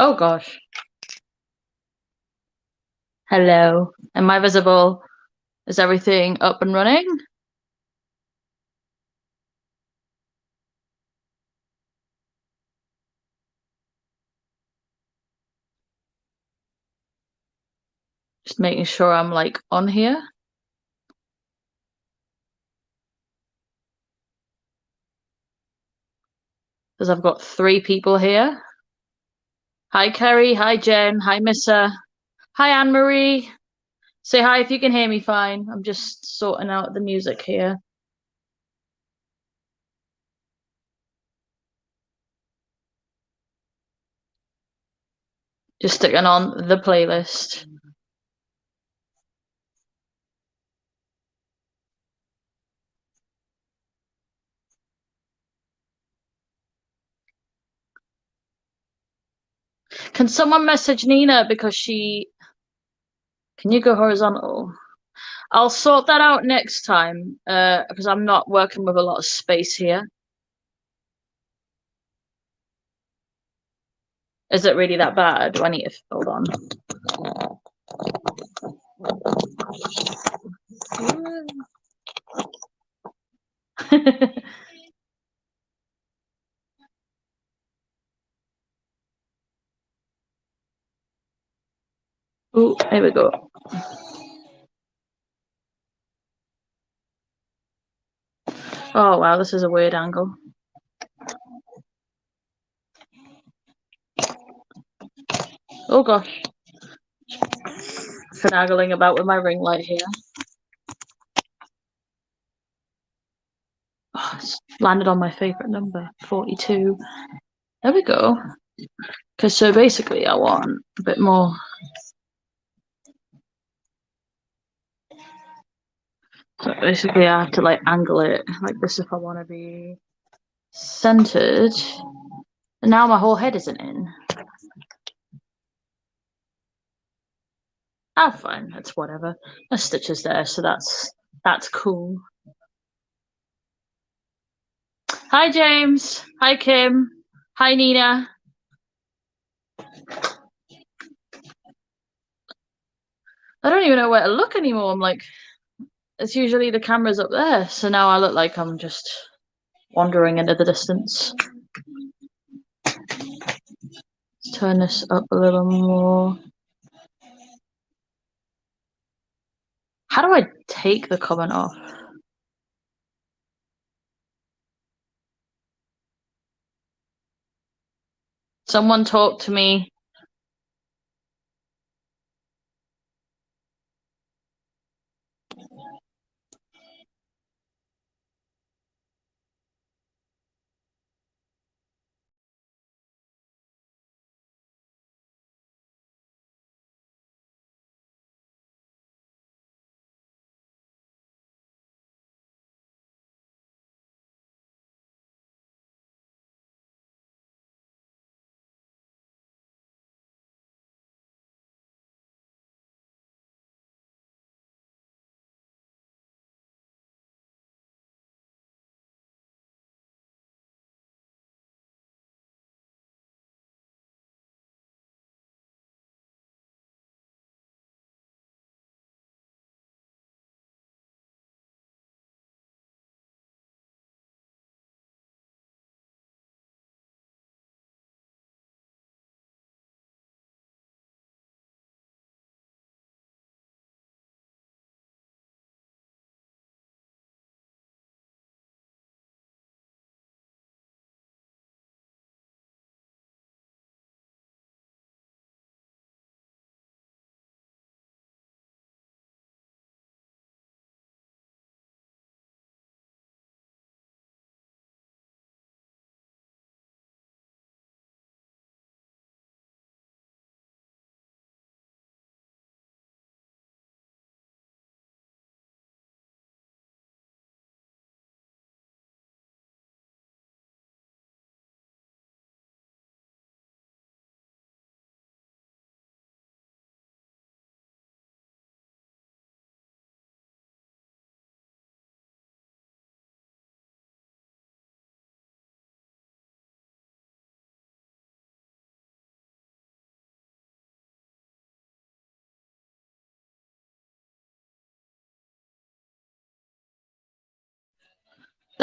Oh gosh. Hello. Am I visible? Is everything up and running? Just making sure I'm like on here because I've got three people here. Hi Kerry, hi Jen, hi Missa, hi Anne Marie. Say hi if you can hear me fine. I'm just sorting out the music here. Just sticking on the playlist. Can someone message Nina because she can you go horizontal? I'll sort that out next time, because I'm not working with a lot of space here. Is it really that bad? Do I need to hold on? Oh, here we go. Oh wow, this is a weird angle. Oh gosh, finagling about with my ring light here. Oh, it's landed on my favorite number, 42. There we go. Because so basically, I want a bit more. So basically, I have to like angle it like this if I want to be centered. And now my whole head isn't in. Oh, fine. That's whatever. A stitch is there, so that's cool. Hi, James. Hi, Kim. Hi, Nina. I don't even know where to look anymore. I'm like, it's usually the camera's up there, so now I look like I'm just wandering into the distance. Let's turn this up a little more. How do I take the comment off? Someone talk to me.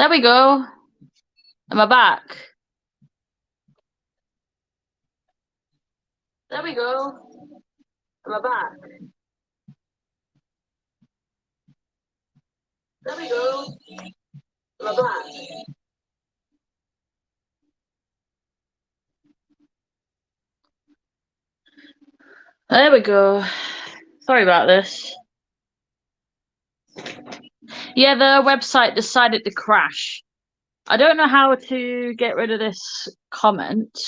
There we go. Am I back? There we go. Am I back? There we go. Am I back? There we go. Sorry about this. Yeah, the website decided to crash. I don't know how to get rid of this comment.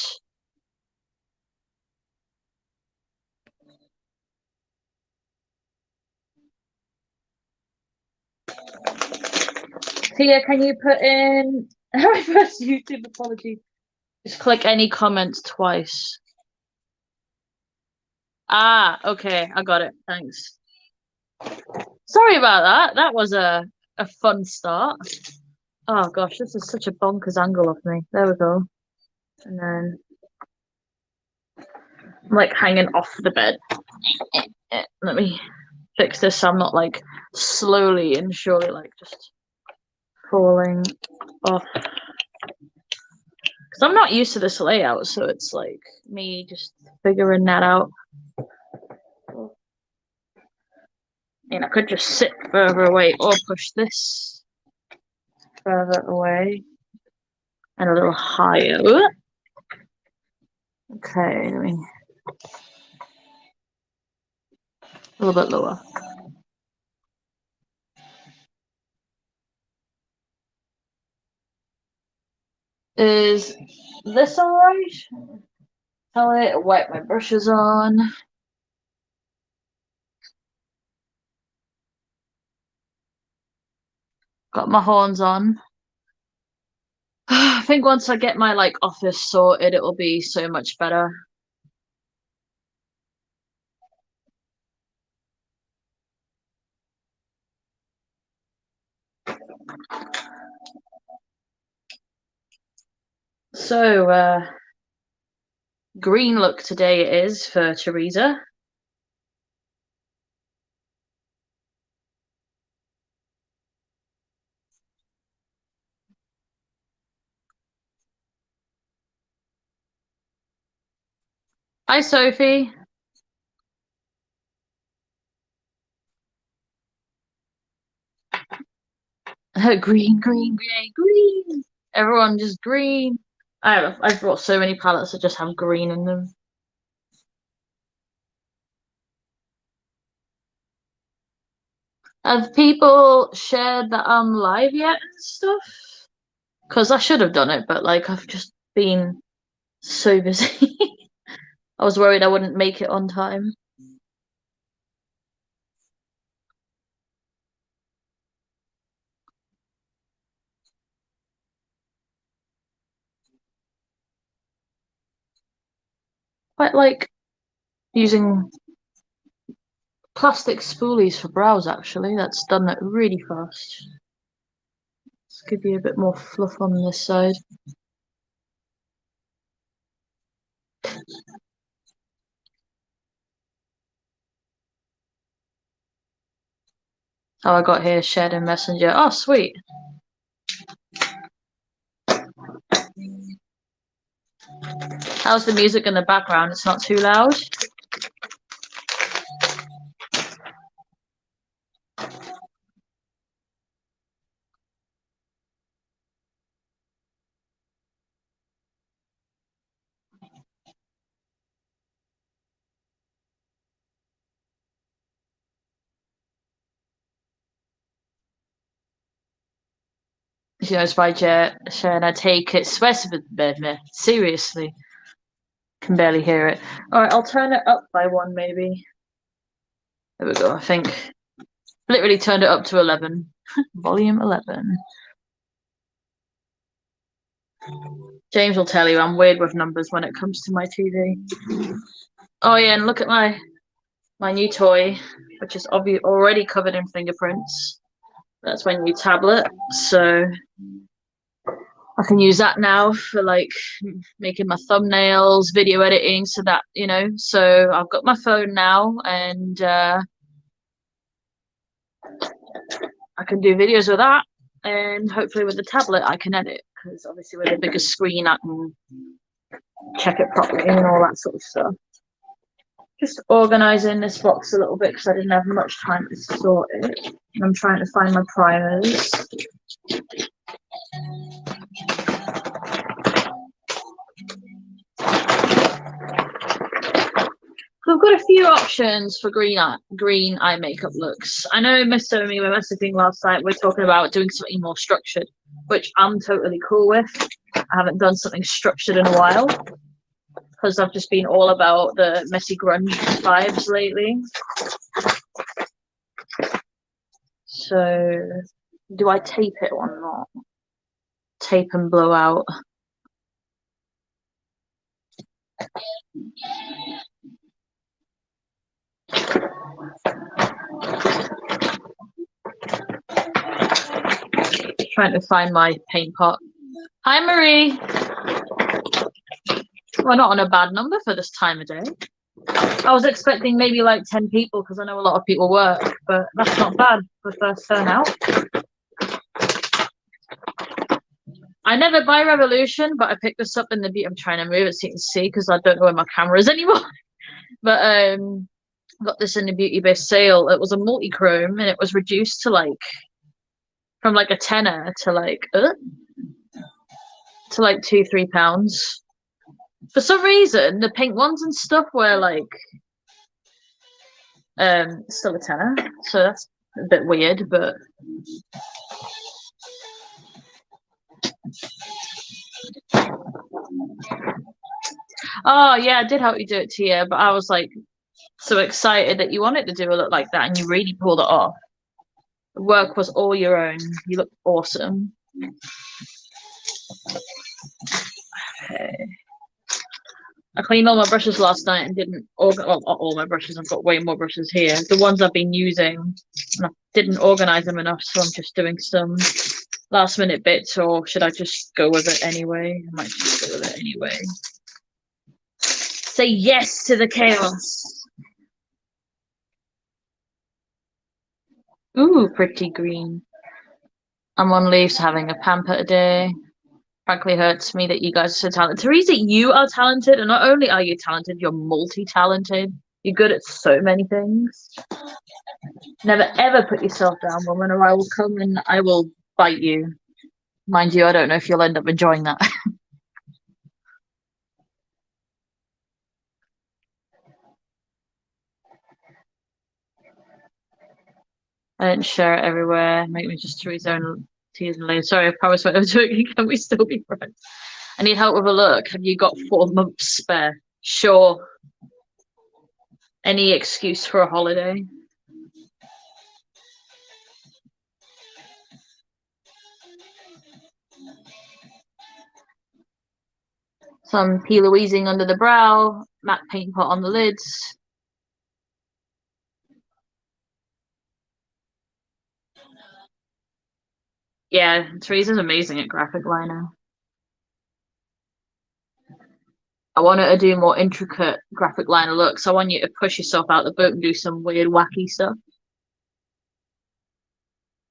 Tia, can you put in my first YouTube apology? Just click any comment twice. Ah, okay, I got it. Thanks. Sorry about that. That was a fun start. Oh gosh, this is such a bonkers angle of me. There we go. And then I'm like hanging off the bed. Let me fix this so I'm not like slowly and surely like just falling off. Because I'm not used to this layout, so it's like me just figuring that out. I mean, I could just sit further away or push this further away and a little higher. Okay, I mean, a little bit lower. Is this alright? Tell it, wipe my brushes on. Got my horns on. I think once I get my like office sorted, it will be so much better. So, green look today it is for Teresa. Hi, Sophie. Green, green, green, green. Everyone just green. I've brought so many palettes that just have green in them. Have people shared that I'm live yet and stuff? Because I should have done it, but like I've just been so busy. I was worried I wouldn't make it on time. Quite like using plastic spoolies for brows, actually. That's done it really fast. Let's give you a bit more fluff on this side. Oh, I got here shared in Messenger. Oh, sweet. How's the music in the background? It's not too loud. You know, it's by Sharon. I take it. Seriously. Can barely hear it. Alright, I'll turn it up by one, maybe. There we go, I think. Literally turned it up to 11. Volume 11. James will tell you I'm weird with numbers when it comes to my TV. Oh yeah, and look at my new toy, which is obviously already covered in fingerprints. That's my new tablet, so I can use that now for like making my thumbnails, video editing, so that So I've got my phone now, and I can do videos with that. and hopefully with the tablet I can edit, because obviously with a bigger screen I can check it properly and all that sort of stuff. Just organising this box a little bit because I didn't have much time to sort it. I'm trying to find my primers. So I've got a few options for green eye makeup looks. I know Mr. and me were messaging last night. We're talking about doing something more structured, which I'm totally cool with. I haven't done something structured in a while because I've just been all about the messy grunge vibes lately. So, do I tape it or not? Tape and blow out. Trying to find my paint pot. Hi, Marie. We're not on a bad number for this time of day. I was expecting maybe like 10 people because I know a lot of people work, but that's not bad for first turnout. I never buy Revolution, but I picked this up in the beauty. I'm trying to move it so you can see because I don't know where my camera is anymore. But got this in the beauty based sale. It was a multi-chrome and it was reduced to like from like a tenner to like £2-3. For some reason, the pink ones and stuff were like still a tenner, so that's a bit weird, but oh yeah, I did help you do it, Tia, but I was like so excited that you wanted to do a look like that and you really pulled it off. The work was all your own. You look awesome. Okay. I cleaned all my brushes last night and didn't organize, well, not all my brushes, I've got way more brushes here. The ones I've been using, and I didn't organize them enough, so I'm just doing some last minute bits, or should I just go with it anyway? I might just go with it anyway. Say yes to the chaos. Ooh, pretty green. I'm on leave, so having a pamper today. Frankly, hurts me that you guys are so talented. Teresa, you are talented, and not only are you talented, you're multi-talented. You're good at so many things. Never ever put yourself down, woman, or I will come and I will bite you. Mind you, I don't know if you'll end up enjoying that. I didn't share it everywhere. Make me just Teresa and tears and later. Sorry, I promise what I'm doing. Can we still be friends? I need help with a look. Have you got 4 months spare? Sure. Any excuse for a holiday? Some P. Louising under the brow, matte paint pot on the lids. Yeah, Teresa's amazing at graphic liner. I want her to do more intricate graphic liner looks. I want you to push yourself out the boat and do some weird, wacky stuff.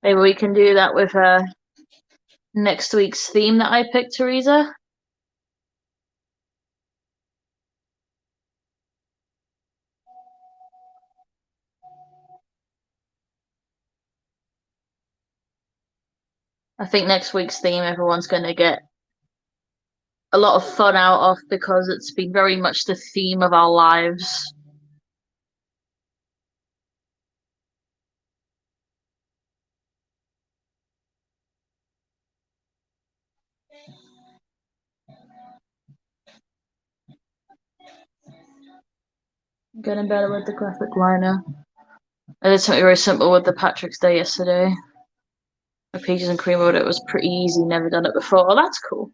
Maybe we can do that with next week's theme that I picked, Teresa. I think next week's theme everyone's going to get a lot of fun out of because it's been very much the theme of our lives. Getting better with the graphic liner. I did something very simple with the Patrick's Day yesterday. The peaches and cream with it was pretty easy, never done it before. Oh, that's cool.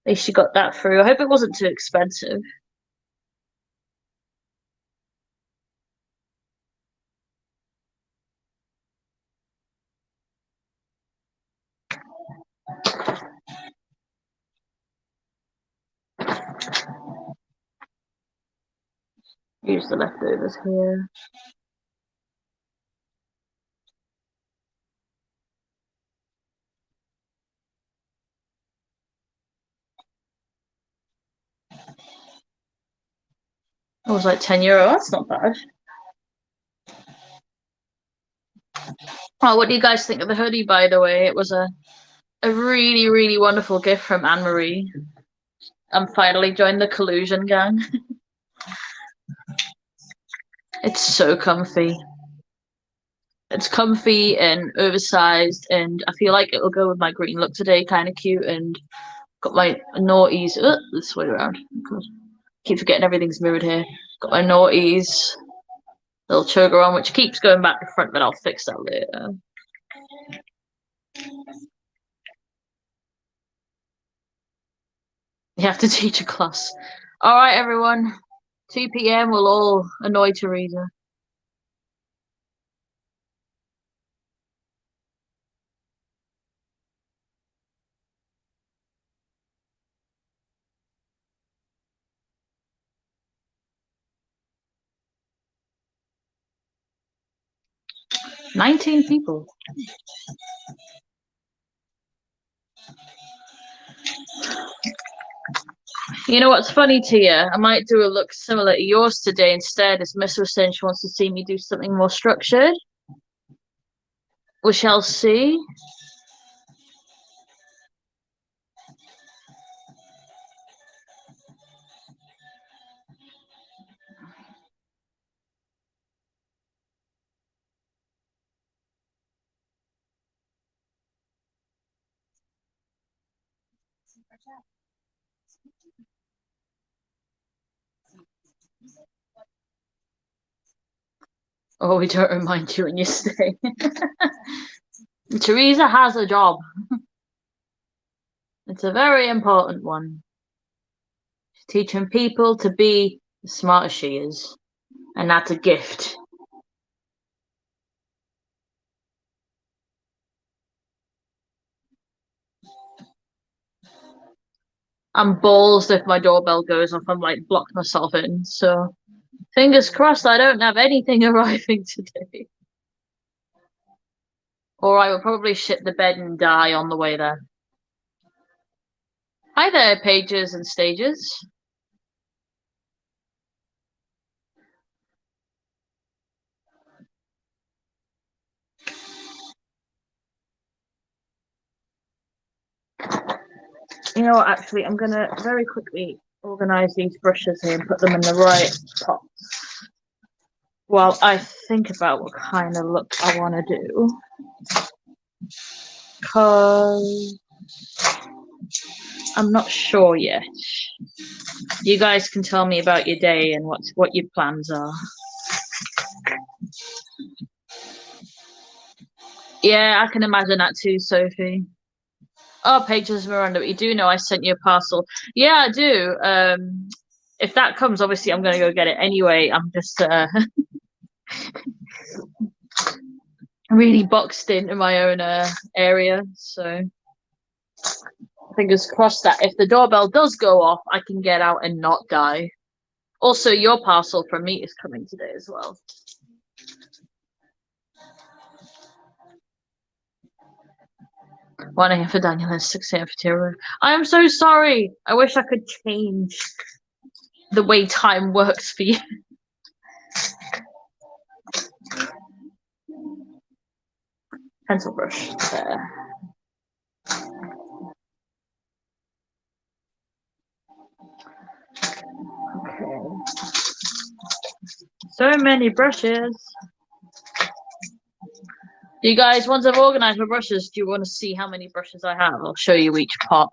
At least you got that through. I hope it wasn't too expensive. Use the leftovers here. It was like €10. That's not bad. Oh, what do you guys think of the hoodie, by the way? It was a really, really wonderful gift from Anne-Marie. I'm finally joined the collusion gang. It's so comfy. It's comfy and oversized, and I feel like it'll go with my green look today. Kind of cute, and got my naughties. This way around. God. Keep forgetting everything's mirrored here. Got my naughties. Little choker on, which keeps going back to front, but I'll fix that later. You have to teach a class. All right, everyone. 2 p.m. We'll all annoy Teresa. $19 people. You know what's funny, Tia? I might do a look similar to yours today instead, as Miss was saying she wants to see me do something more structured. We shall see. Oh, we don't remind you when you stay. Teresa has a job. It's a very important one. She's teaching people to be as smart as she is. And that's a gift. I'm balls if my doorbell goes off. I'm like blocked myself in. So fingers crossed I don't have anything arriving today. Or I will probably shit the bed and die on the way there. Hi there, pages and stages. You know what, actually, I'm going to very quickly organise these brushes here and put them in the right pot while I think about what kind of look I want to do. Because I'm not sure yet. You guys can tell me about your day and what your plans are. Yeah, I can imagine that too, Sophie. Oh, Pages Miranda, you do know I sent you a parcel. Yeah, I do. If that comes, obviously I'm gonna go get it anyway. I'm just really boxed into my own area, so fingers crossed that if the doorbell does go off, I can get out and not die. Also, your parcel from me is coming today as well. 1 a.m. for Daniel and 6 a.m. for Tira. I am so sorry. I wish I could change the way time works for you. Pencil brush there. Okay. So many brushes. Do you guys, once I've organized my brushes, do you want to see how many brushes I have? I'll show you each pot.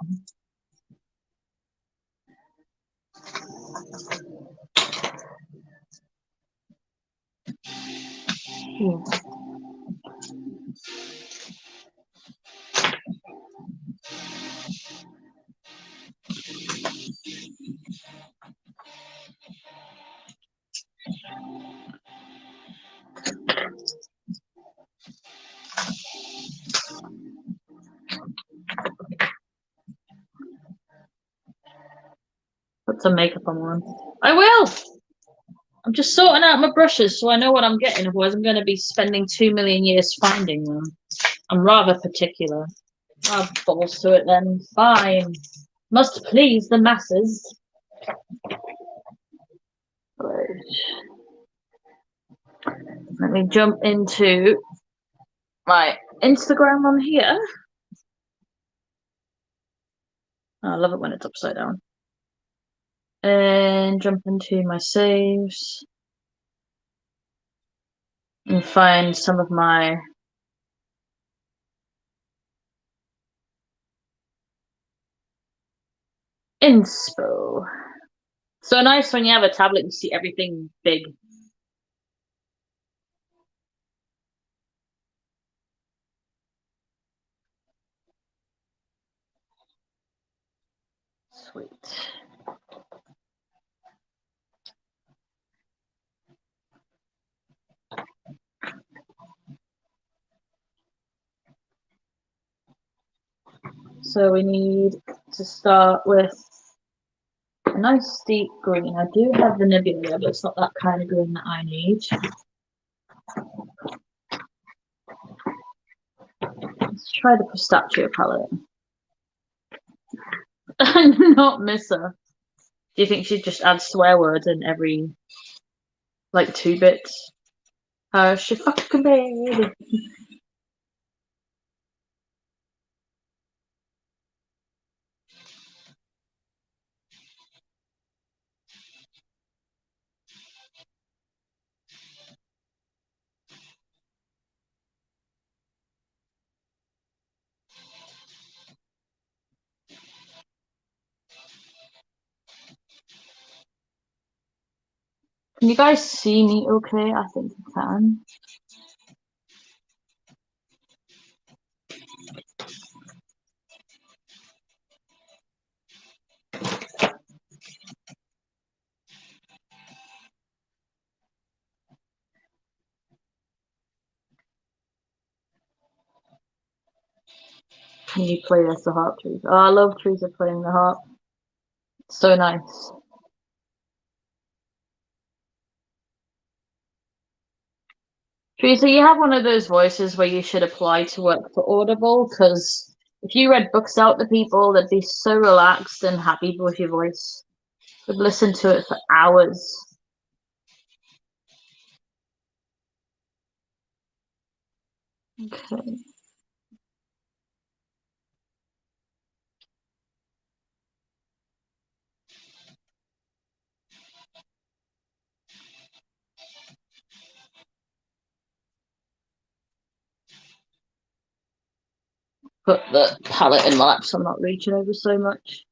Put some makeup on one. I will! I'm just sorting out my brushes so I know what I'm getting, otherwise I'm going to be spending 2 million years finding them. I'm rather particular. I'll balls to it then. Fine. Must please the masses. Right. Let me jump into my Instagram on here. Oh, I love it when it's upside down. And jump into my saves and find some of my inspo. So nice when you have a tablet, you see everything big. Sweet. So we need to start with a nice deep green. I do have the nebula, but it's not that kind of green that I need. Let's try the pistachio palette. Not miss her. Do you think she'd just add swear words in every, like, 2 bits? She fucking baby. Can you guys see me okay? I think you can. Can you play as the harp, trees? Oh, I love Teresa playing the harp. So nice. Teresa, you have one of those voices where you should apply to work for Audible, because if you read books out to people, they'd be so relaxed and happy with your voice. They'd listen to it for hours. Okay. Put the palette in my lap so I'm not reaching over so much.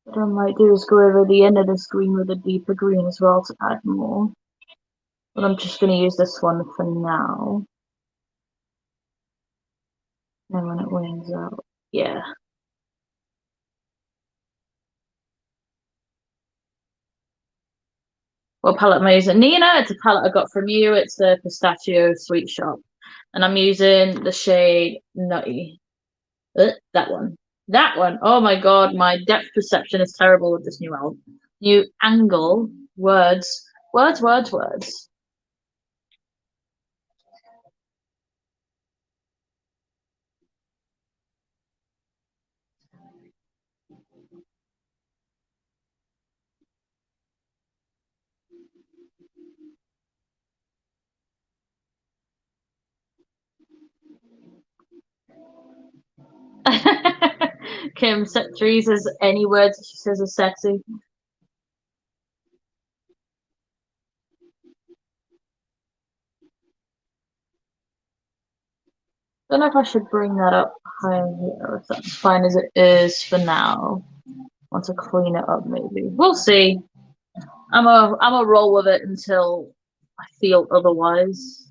What I might do is go over the end of the screen with a deeper green as well to add more. But I'm just going to use this one for now. And when it wanes out, yeah. What palette am I using? Nina, it's a palette I got from you. It's the Pistachio Sweet Shop. And I'm using the shade Nutty. That one. That one. Oh my god, my depth perception is terrible with this new album. New angle. Words. Words, words, words. Kim Three says any words she says are sexy. Don't know if I should bring that up higher here, if that's fine as it is for now. Want to clean it up, maybe. We'll see. I'm a roll with it until I feel otherwise.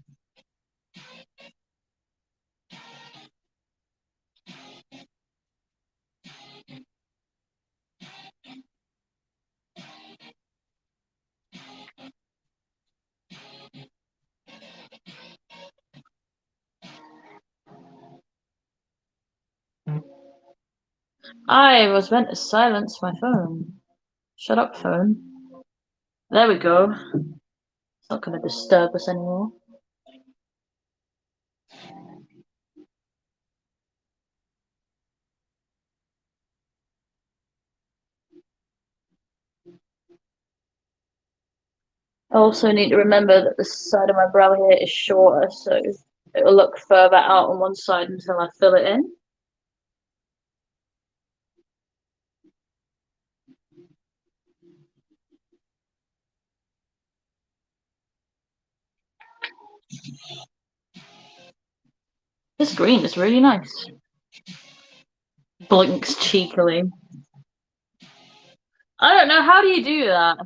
I was meant to silence my phone. Shut up, phone. There we go. It's not going to disturb us anymore. I also need to remember that the side of my brow here is shorter, so it will look further out on one side until I fill it in. This green is really nice. Blinks cheekily. I don't know, how do you do that?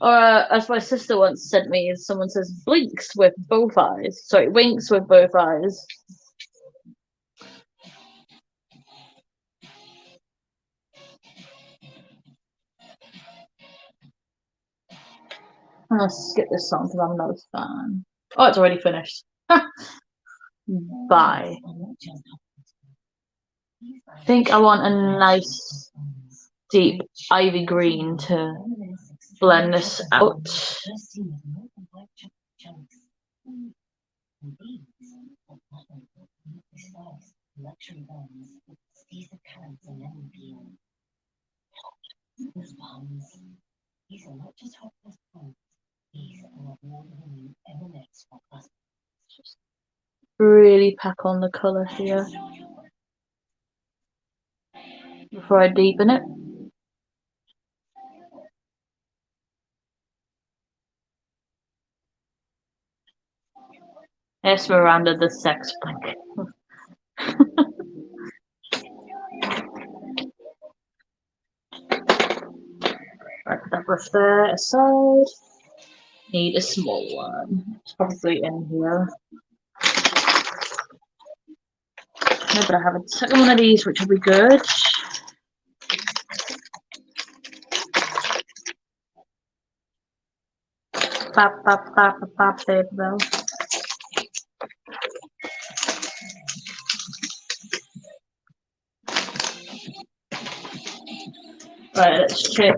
Or as my sister once said me, someone says blinks with both eyes. Sorry, winks with both eyes. I'm gonna skip this song because I'm not a fan. Oh, it's already finished. Bye. I think I want a nice deep ivy green to blend this out. Really pack on the colour here before I deepen it. Esmeralda the sex blink. Right, put that brush there aside. Need a small one. It's probably in here. No, but I have a second one of these, which will be good. Bap, bap, bap, bap, bap, there we go. Right, let's check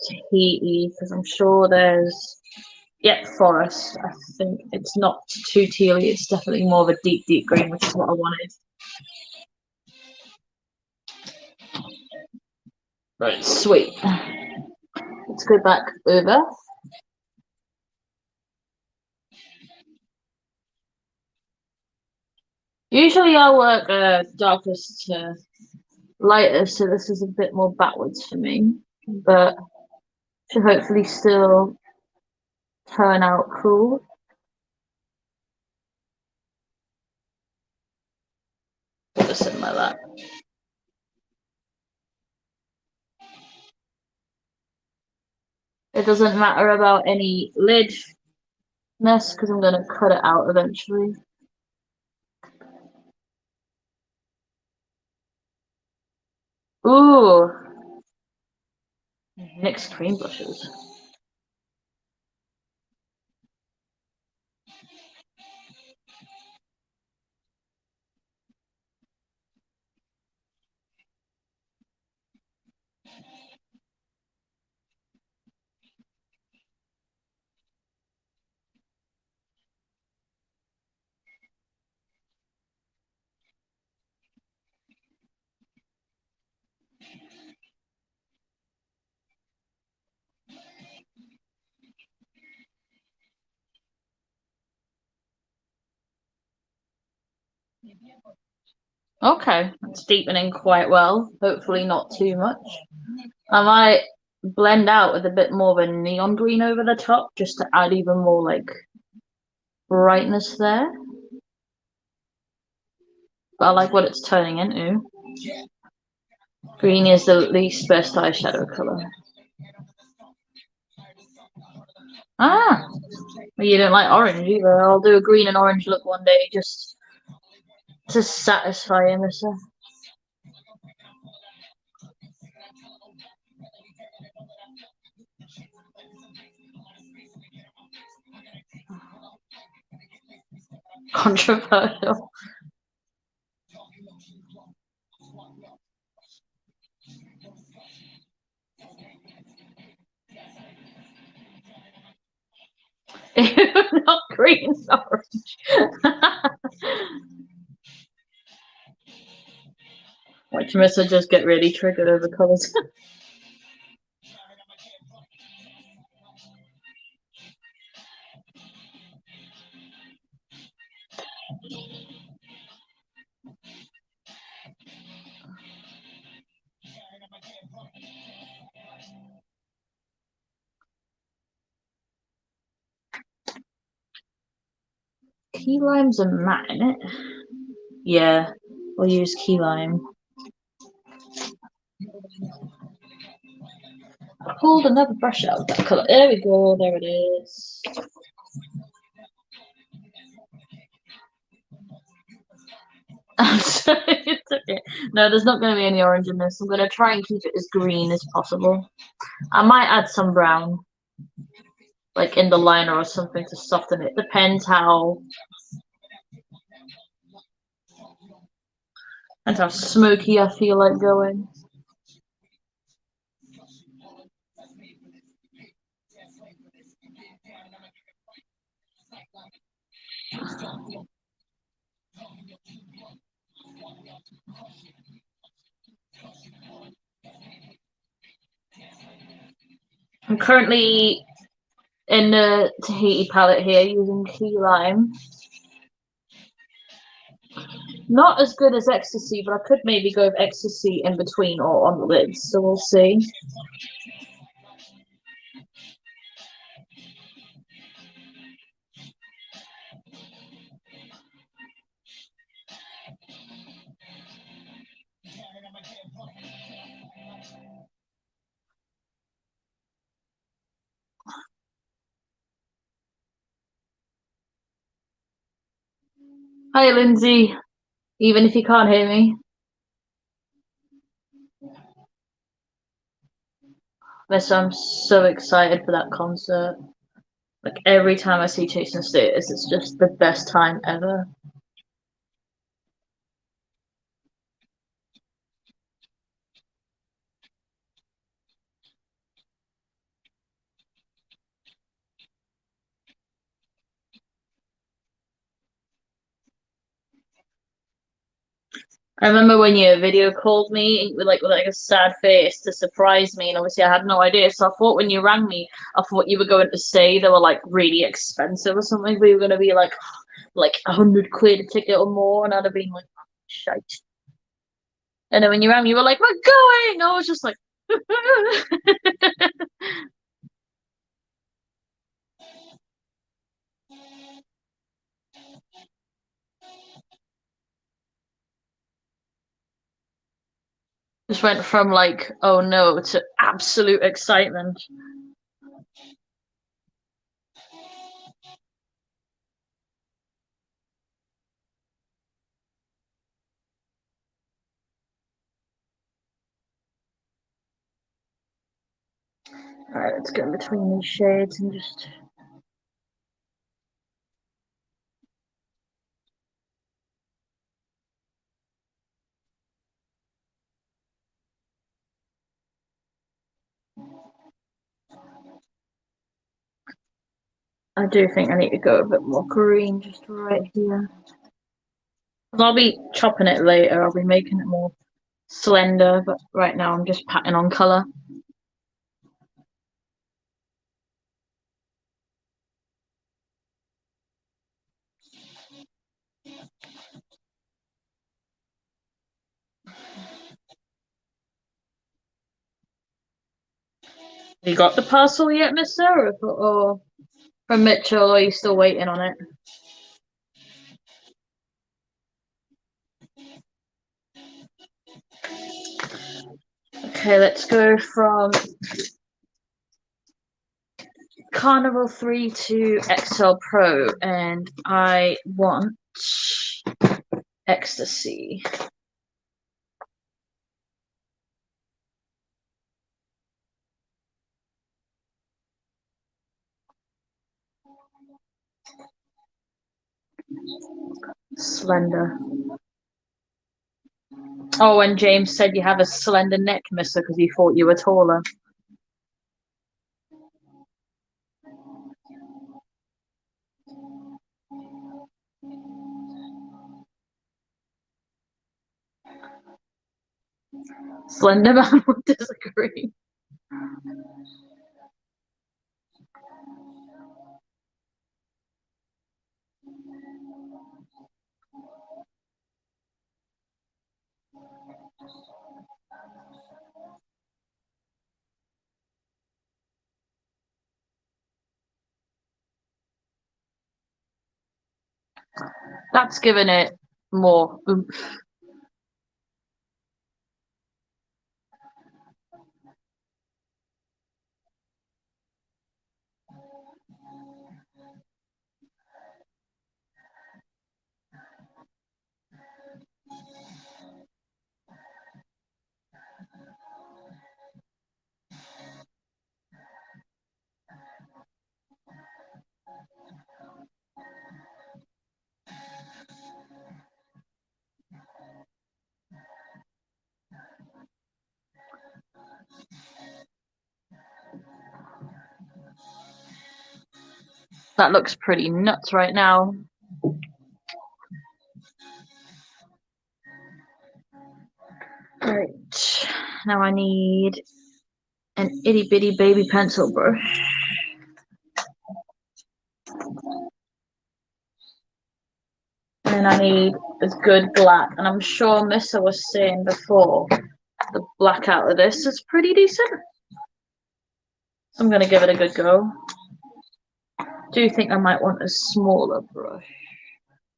Tahiti because I'm sure there's. Yep, forest. I think it's not too tealy. It's definitely more of a deep, deep green, which is what I wanted. Right, sweet. Let's go back over. Usually I work darkest to lightest, so this is a bit more backwards for me, but should hopefully still turn out cool. Put this in my lap. It doesn't matter about any lid mess because I'm going to cut it out eventually. Ooh, NYX cream brushes. Okay, it's deepening quite well. Hopefully not too much. I might blend out with a bit more of a neon green over the top just to add even more like brightness there. But I like what it's turning into. Green is the least best eyeshadow color. Ah, well, you don't like orange either. I'll do a green and orange look one day just to satisfy Emissa. Controversial. Not green, orange. Watch Missa just get really triggered over colours. Key lime's a matte, in it? Yeah, we'll use key lime. I pulled another brush out of that colour. There we go, there it is. It's okay. No, there's not going to be any orange in this. I'm going to try and keep it as green as possible. I might add some brown, like in the liner or something to soften it. Depends how smoky I feel like going. I'm currently in the Tahiti palette here using key lime. Not as good as ecstasy, but I could maybe go with ecstasy in between or on the lids, so we'll see. Hi, Lindsay. Even if you can't hear me. Miss, I'm so excited for that concert. Like every time I see Chasing Status, it's just the best time ever. I remember when you video called me with like a sad face to surprise me, and obviously I had no idea. So I thought when you rang me, I thought you were going to say they were like really expensive or something. We were going to be like 100 quid a ticket or more, and I'd have been like, oh, shite. And then when you rang me, you were like, we're going. I was just like, just went from like, oh no, to absolute excitement. All right, let's go in between these shades and just. I do think I need to go a bit more green just right here. I'll be chopping it later. I'll be making it more slender, but right now I'm just patting on colour. You got the parcel yet, Miss Sarah? Or from Mitchell, or are you still waiting on it? Okay, let's go from Carnival 3 to XL Pro, and I want Ecstasy. Slender. Oh, and James said you have a slender neck, mister, because he thought you were taller. Slender Man would disagree. That's given it more oomph. That looks pretty nuts right now. Right, now I need an itty bitty baby pencil brush. And I need a good black. And I'm sure Missa was saying before, the black out of this is pretty decent. So I'm going to give it a good go. Do you think I might want a smaller brush?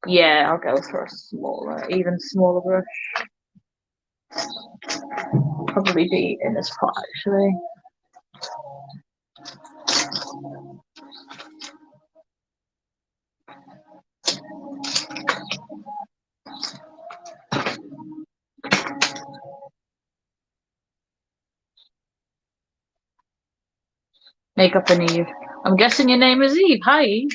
Yeah, I'll go for a smaller, even smaller brush. Probably be in this pot actually. Makeup and Eve. I'm guessing your name is Eve. Hi, Eve.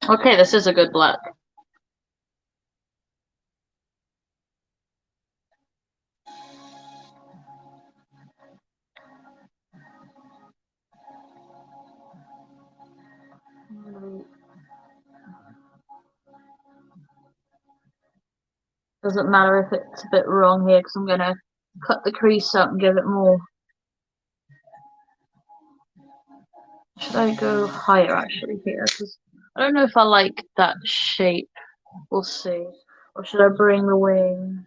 Okay, this is a good black. Doesn't matter if it's a bit wrong here because I'm going to cut the crease out and give it more. Should I go higher actually here? Because I don't know if I like that shape. We'll see. Or should I bring the wing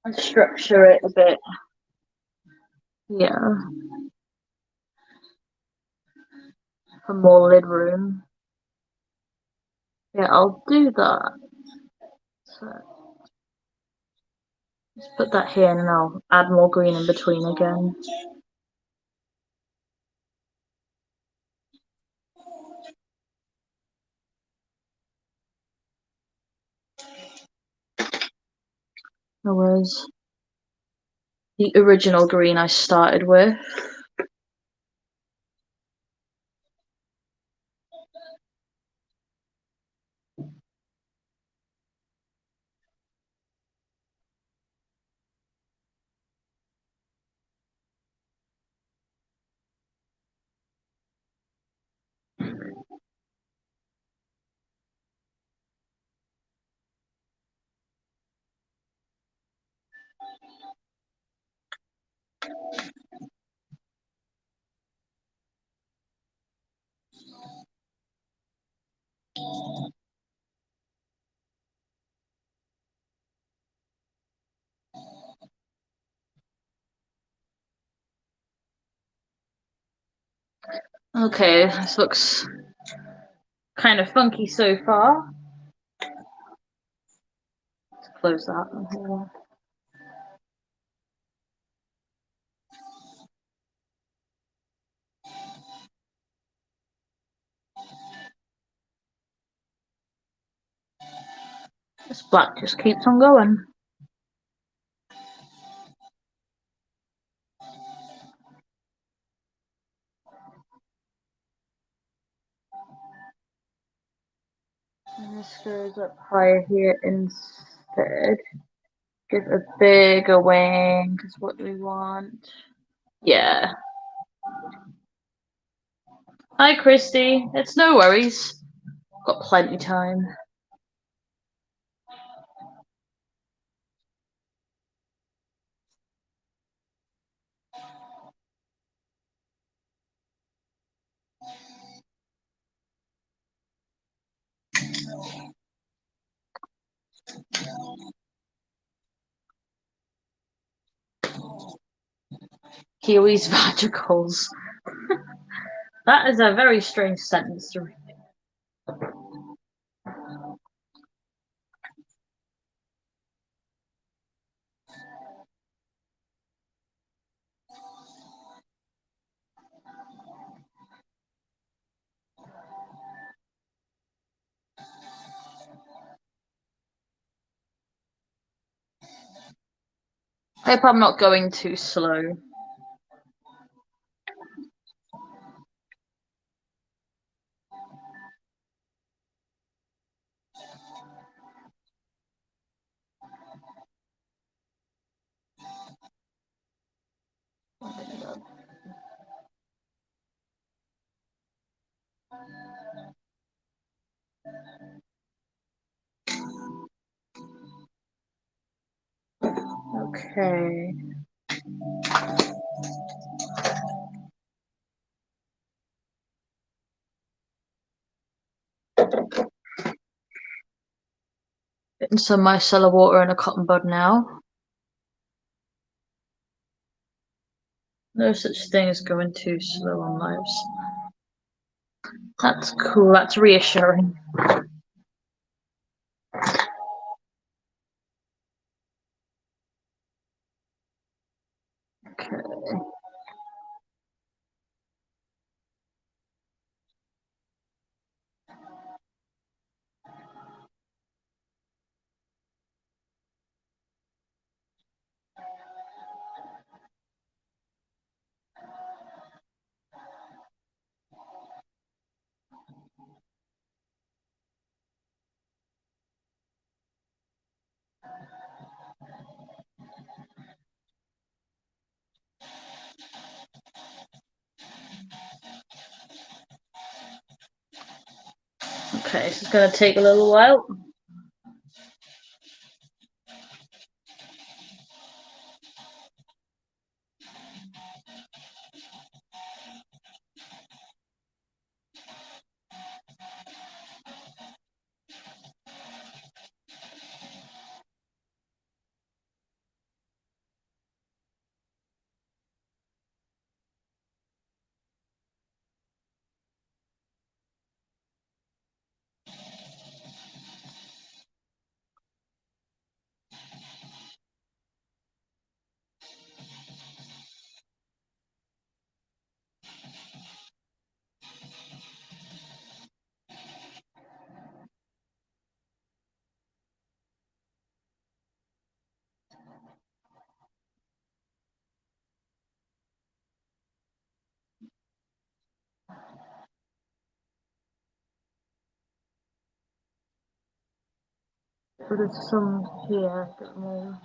and structure it a bit? Yeah. For more lid room. Yeah, I'll do that. So let's put that here and then I'll add more green in between again. There was the original green I started with. Okay, this looks kind of funky so far. Let's close that. This black just keeps on going. This goes up higher here instead. Give a bigger wing, because what do we want? Yeah. Hi, Christy. It's no worries. Got plenty time. Kiwis vagicals. That is a very strange sentence to read. I hope I'm not going too slow. Okay. Getting some micellar water and a cotton bud now. No such thing as going too slow on lives. That's cool. That's reassuring. Okay. Okay, this is going to take a little while. So there's some here. A bit more.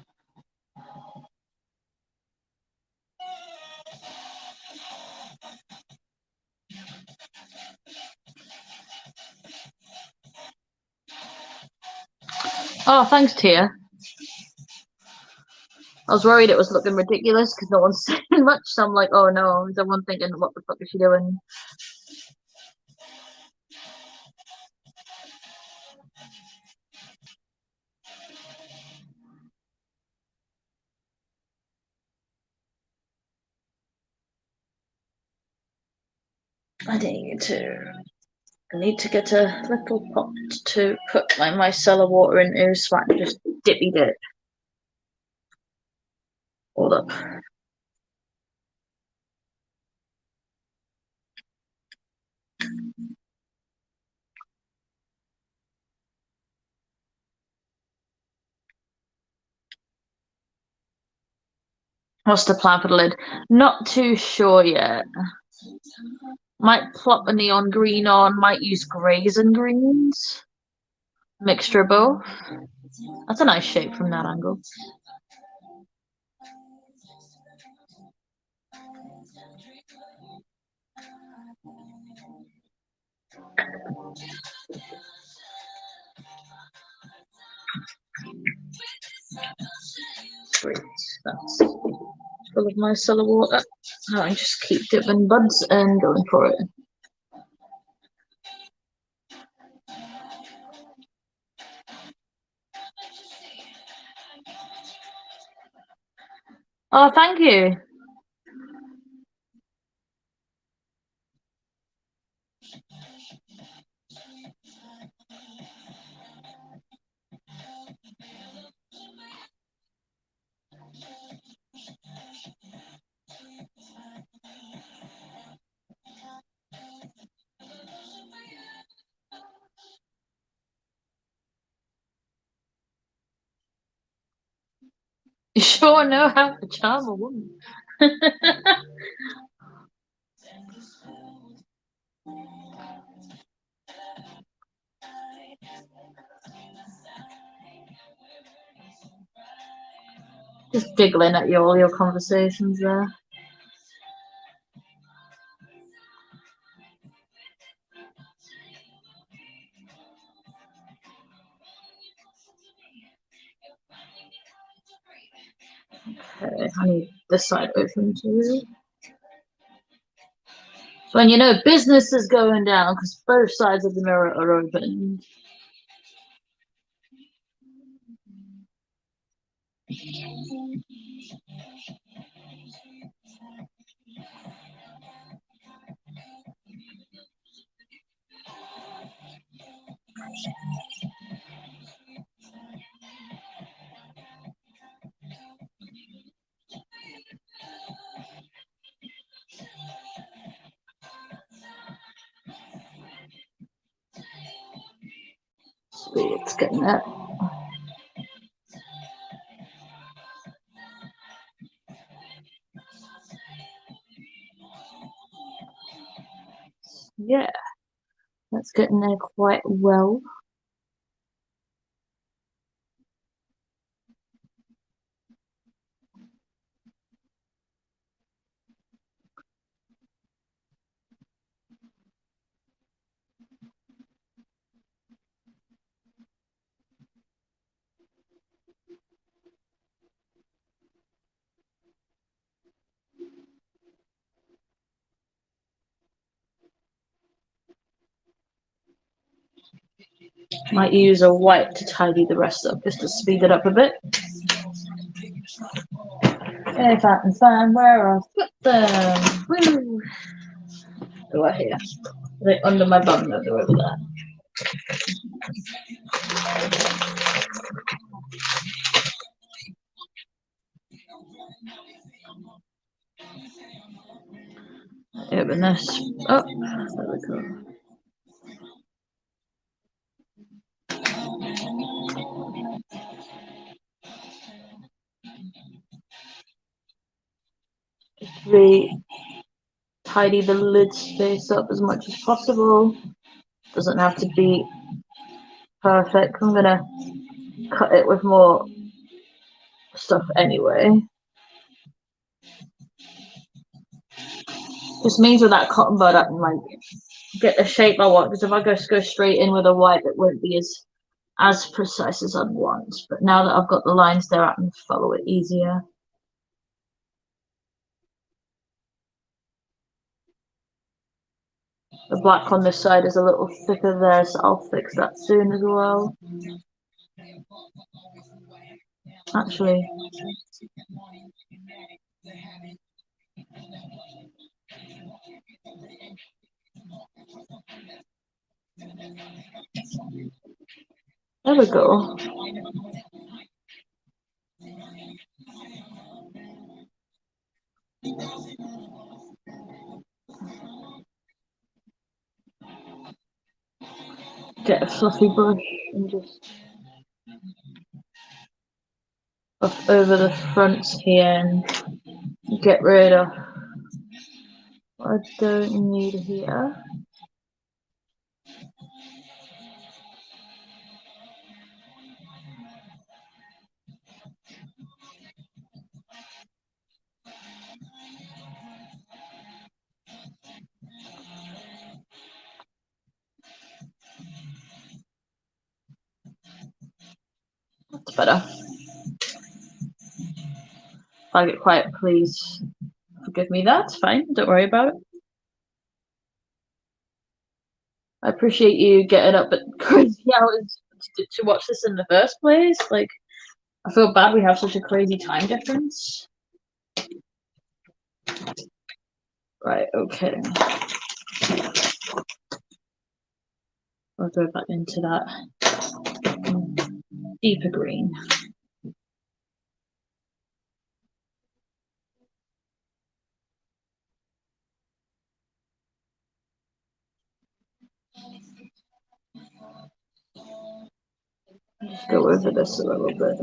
Oh, thanks, Tia. I was worried it was looking ridiculous because no one's saying much. So I'm like, oh no, is everyone thinking, what the fuck is she doing? I need to get a little pot to put my micellar water into so I can just dippy dip. Hold up. What's the plan for the lid? Not too sure yet. Might plop a neon green on, might use greys and greens. Mixture of both. That's a nice shape from that angle. Great. That's full of my solar water. I just keep dipping buds and going for it. Oh, thank you. You sure know how to charm a woman. Just giggling at all your conversations there. Okay, I need this side open too. So when you know business is going down because both sides of the mirror are open. Sweet, it's getting that. Yeah, that's getting there quite well. Might use a white to tidy the rest up just to speed it up a bit. If I can find where I've put them. Woo! They're right here. They're under my bum, no, they're over there. Open this. Oh, there we go. Really tidy the lid space up as much as possible. Doesn't have to be perfect. I'm gonna cut it with more stuff anyway. Just means with that cotton bud I can like get the shape I want, because if I go straight in with a white it won't be as precise as I'd want. But now that I've got the lines there I can follow it easier. The black on this side is a little thicker there, so I'll fix that soon as well. Actually, there we go. Get a fluffy brush and just buff over the fronts here and get rid of what I don't need here. better. If I get quiet, please forgive me. That's fine. Don't worry about it. I appreciate you getting up at crazy hours to watch this in the first place. Like, I feel bad we have such a crazy time difference. Right, okay. I'll go back into that deeper green. Just go over this a little bit.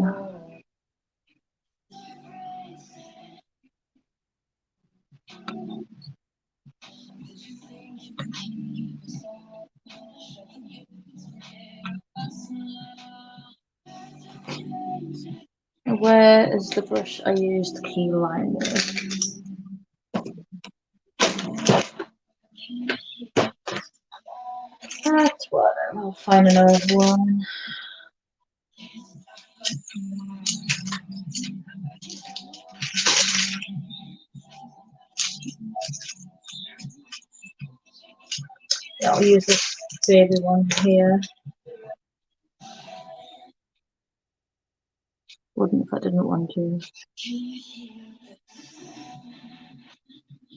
Where is the brush I used key line with? That's what I'll find another one. Yeah, I'll use this baby one here. Wouldn't if I didn't want to.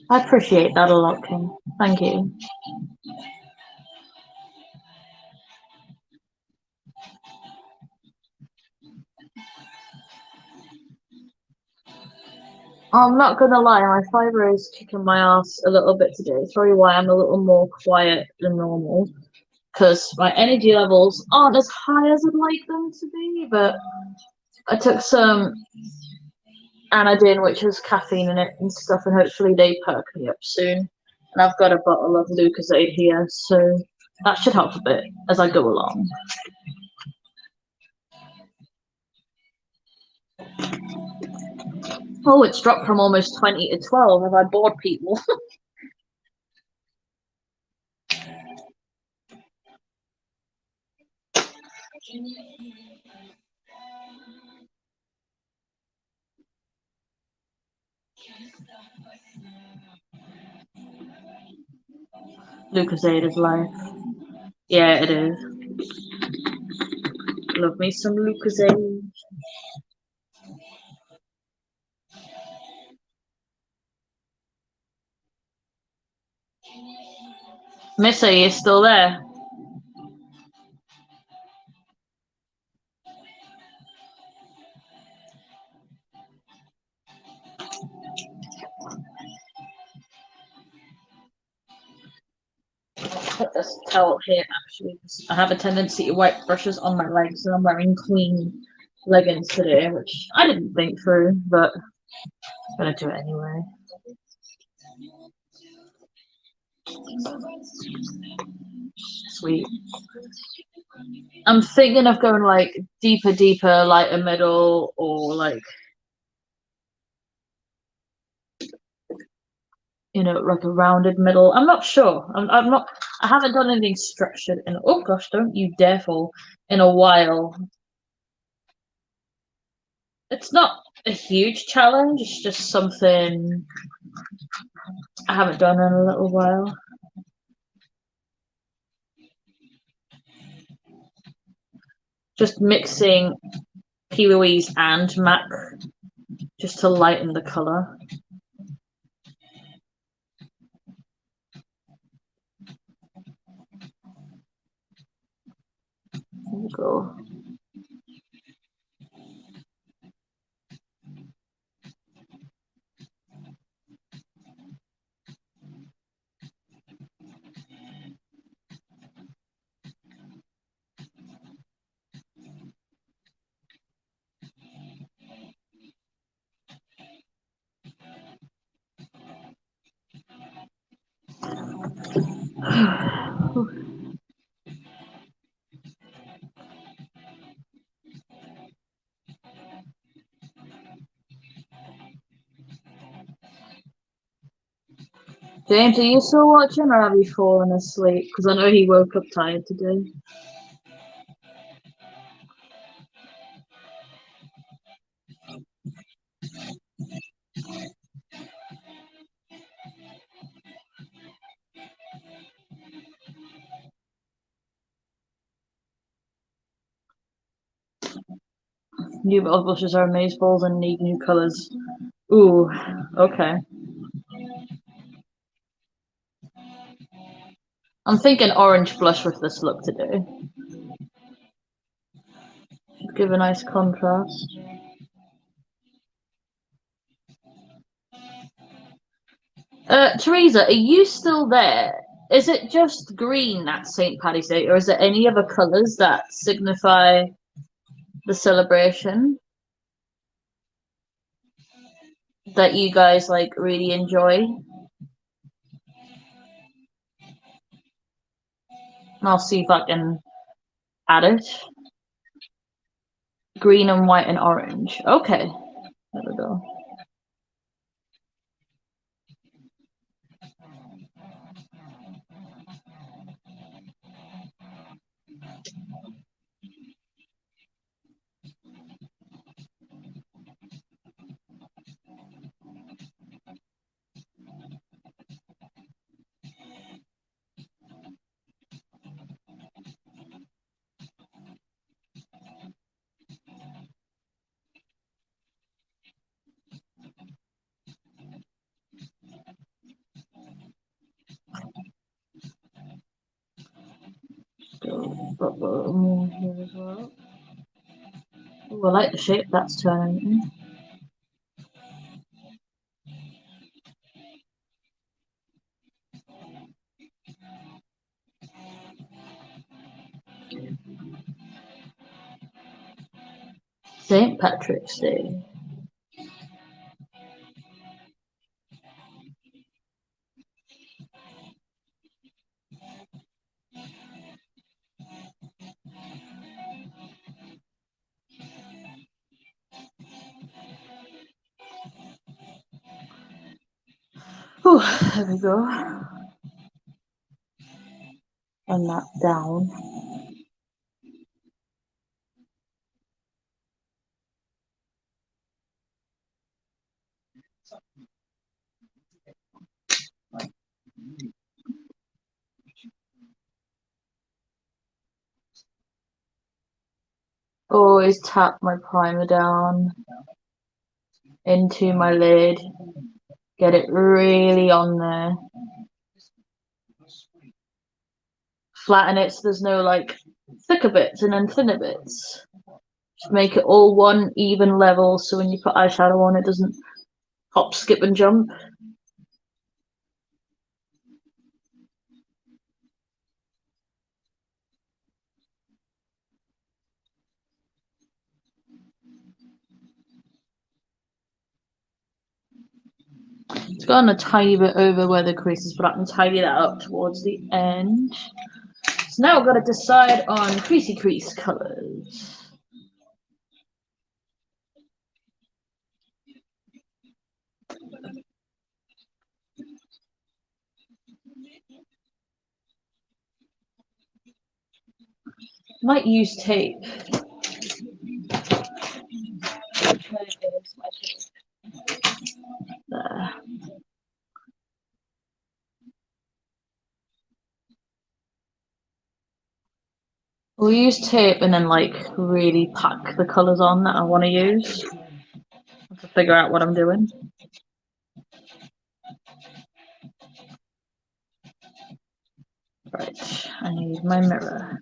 I appreciate that a lot, King. Thank you. I'm not gonna lie, my fibre is kicking my ass a little bit today. It's probably why I'm a little more quiet than normal. Because my energy levels aren't as high as I'd like them to be, but I took some anodine, which has caffeine in it and stuff, and hopefully they perk me up soon. And I've got a bottle of Lucozade here, so that should help a bit as I go along. Oh, it's dropped from almost 20 to 12. Have I bored people? Lucozade is life. Yeah, it is. Love me some Lucozade. Missa, you still there? Put this towel here actually. I have a tendency to wipe brushes on my legs, and I'm wearing clean leggings today, which I didn't think through, but I'm gonna do it anyway. Sweet. I'm thinking of going like deeper, lighter middle, or like, you know, like a rounded middle. I'm not sure. I'm not. I haven't done anything structured in. Oh gosh, don't you dare fall! In a while. It's not a huge challenge. It's just something I haven't done in a little while. Just mixing P. Louise and MAC just to lighten the color. There we go. James, are you still watching or have you fallen asleep? Because I know he woke up tired today. New bottle blushes are amazeballs and need new colours. Ooh, okay. I'm thinking orange blush with this look today. Should give a nice contrast. Teresa, are you still there? Is it just green at St. Paddy's Day, or is there any other colours that signify the celebration that you guys like really enjoy? And I'll see if I can add it. Green and white and orange. Okay, there we go. Here as well. Ooh, I like the shape that's turning. St. Patrick's Day. Whew, there we go. And that down. Always tap my primer down into my lid. Get it really on there. Flatten it so there's no like thicker bits and then thinner bits. Just make it all one even level so when you put eyeshadow on it doesn't hop, skip and jump. It's gone a tiny bit over where the crease is, but I can tidy that up towards the end. So now I've got to decide on creasy crease colours. Might use tape. There. We'll use tape and then like really pack the colours on that I want to use to figure out what I'm doing. Right, I need my mirror.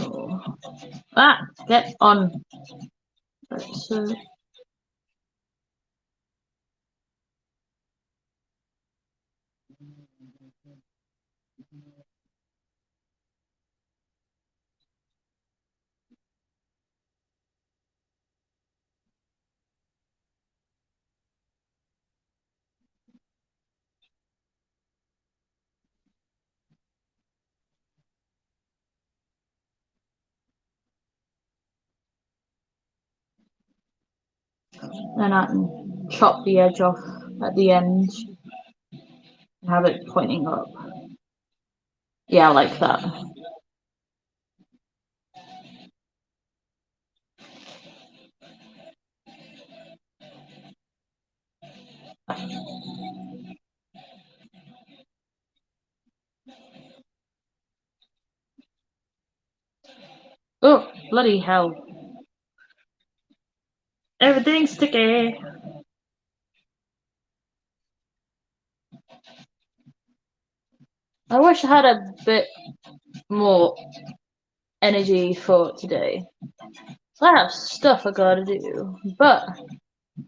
Oh. Ah, get on. Right, so then I can chop the edge off at the end and have it pointing up. Yeah, I like that. Oh, bloody hell. Everything's sticky. I wish I had a bit more energy for today. So I have stuff I gotta do, but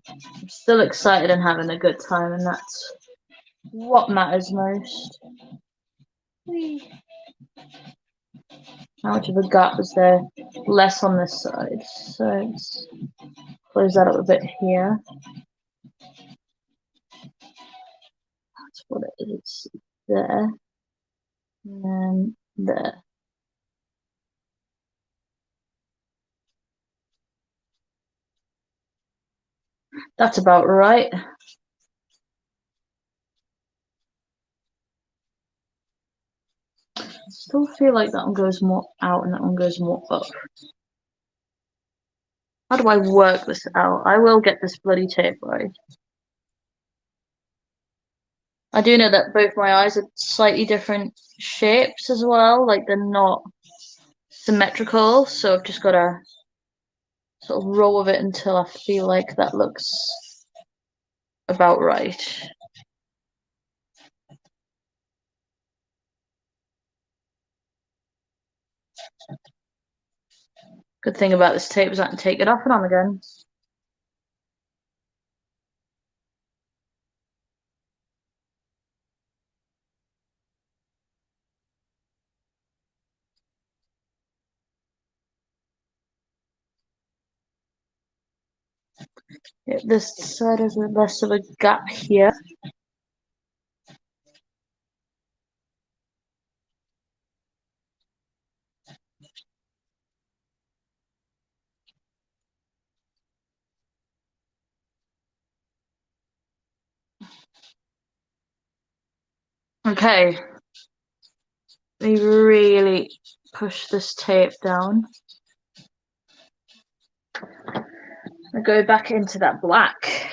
I'm still excited and having a good time, and that's what matters most. Whee! How much of a gap is there? Less on this side, so let's close that up a bit here. That's what it is there, and then there. That's about right. Still feel like that one goes more out and that one goes more up. How do I work this out? I will get this bloody tape right. I do know that both my eyes are slightly different shapes as well, like they're not symmetrical, so I've just got to sort of roll with it until I feel like that looks about right. Good thing about this tape is I can take it off and on again. Yeah, this side has less of a gap here. Okay, we really push this tape down. I go back into that black.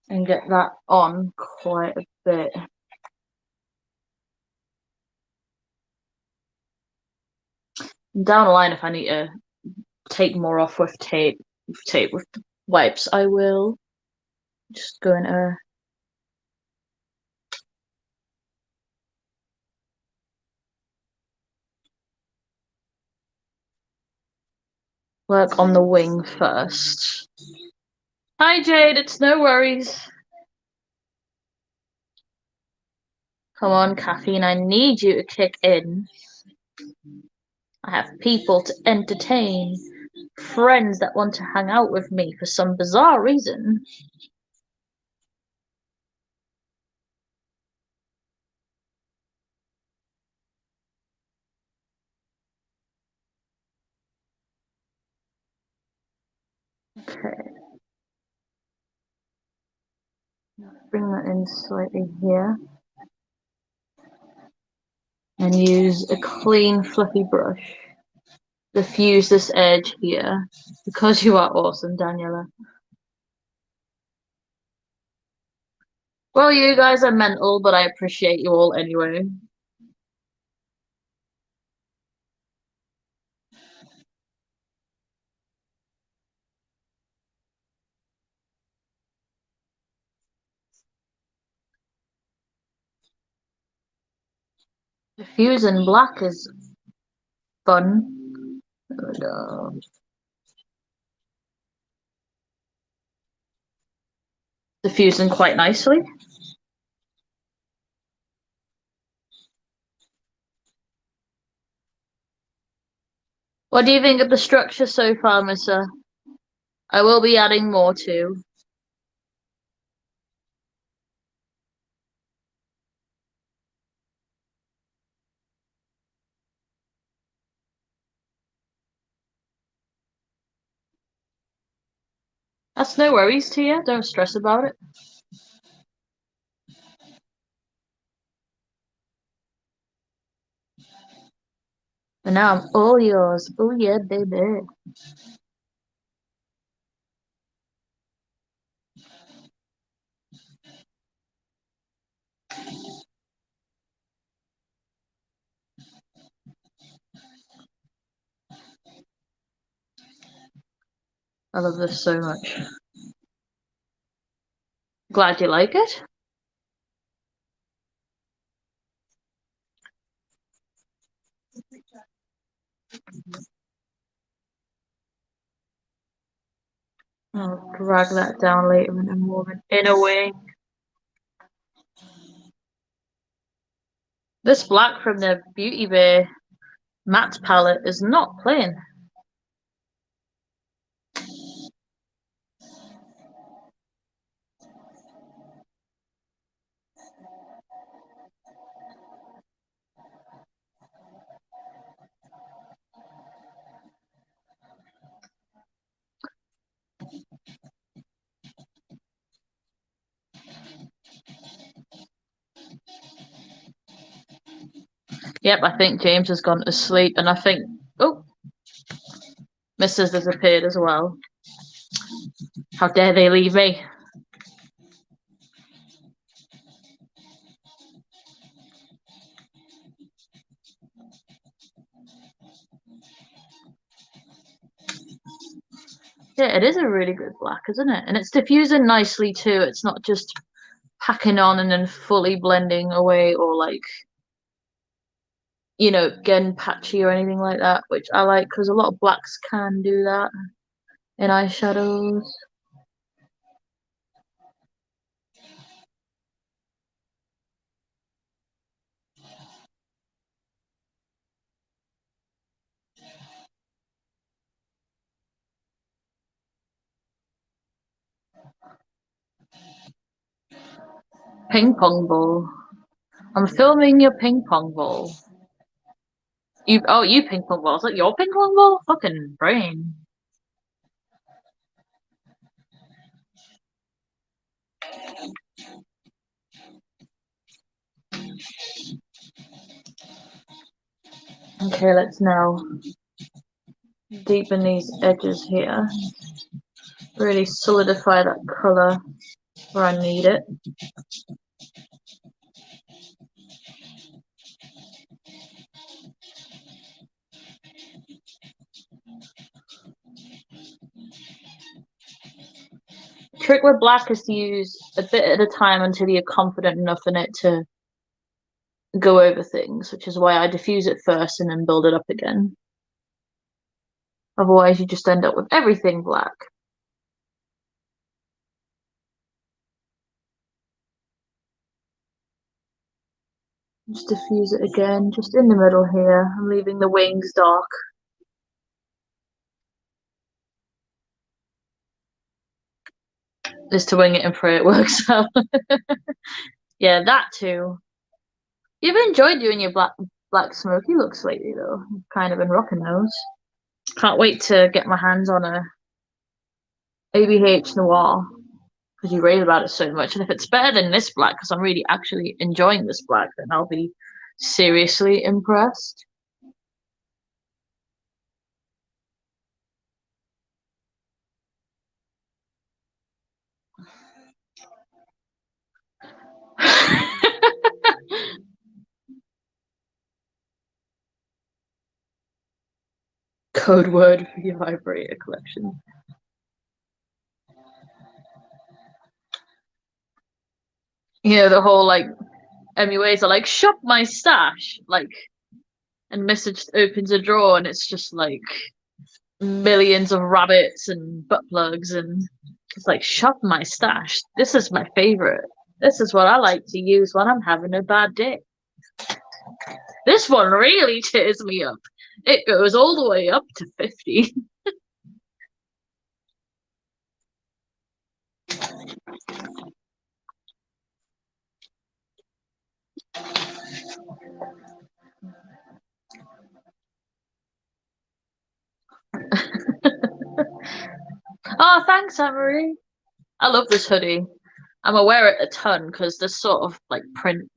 And get that on quite a bit. Down the line, if I need to take more off with tape with wipes, I will. Just going to work on the wing first. Hi Jade, it's no worries. Come on, caffeine, I need you to kick in. I have people to entertain, friends that want to hang out with me for some bizarre reason. Okay, bring that in slightly here. And use a clean, fluffy brush. Diffuse this edge here. Because you are awesome, Daniela. Well, you guys are mental, but I appreciate you all anyway. Diffusing black is fun. There we go. diffusing quite nicely. What do you think of the structure so far, Missa? I will be adding more too. That's no worries to you. Don't stress about it. And now I'm all yours. Oh yeah, baby. I love this so much. Glad you like it. I'll drag that down later in a moment. In a way. This black from the Beauty Bay matte palette is not plain. Yep, I think James has gone to sleep, and I think oh, Mrs. disappeared as well. How dare they leave me? Yeah, it is a really good black, isn't it? And it's diffusing nicely too. It's not just packing on and then fully blending away or like, getting patchy or anything like that, which I like because a lot of blacks can do that in eyeshadows. Ping pong ball. I'm filming your ping pong ball. You ping pong ball. Is that your ping pong ball? Fucking brain. Okay, let's now deepen these edges here. Really solidify that color where I need it. Trick with black is to use a bit at a time until you're confident enough in it to go over things, which is why I diffuse it first and then build it up again. Otherwise, you just end up with everything black. Just diffuse it again, just in the middle here. I'm leaving the wings dark. Just to wing it and pray it works out. Yeah, that too. You've enjoyed doing your black smoky looks lately though. You've kind of been rocking those. Can't wait to get my hands on a ABH Noir because you rave about it so much. And if it's better than this black, because I'm really actually enjoying this black, then I'll be seriously impressed. Code word for your vibrator collection. The whole like MUAs are like shop my stash, like, and message opens a drawer and it's just like millions of rabbits and butt plugs and It's like shove my stash. This is my favorite. This is what I like to use when I'm having a bad day. This one really cheers me up. It goes all the way up to 50. Oh, thanks, Emery. I love this hoodie. I'm gonna wear it a ton because this sort of like print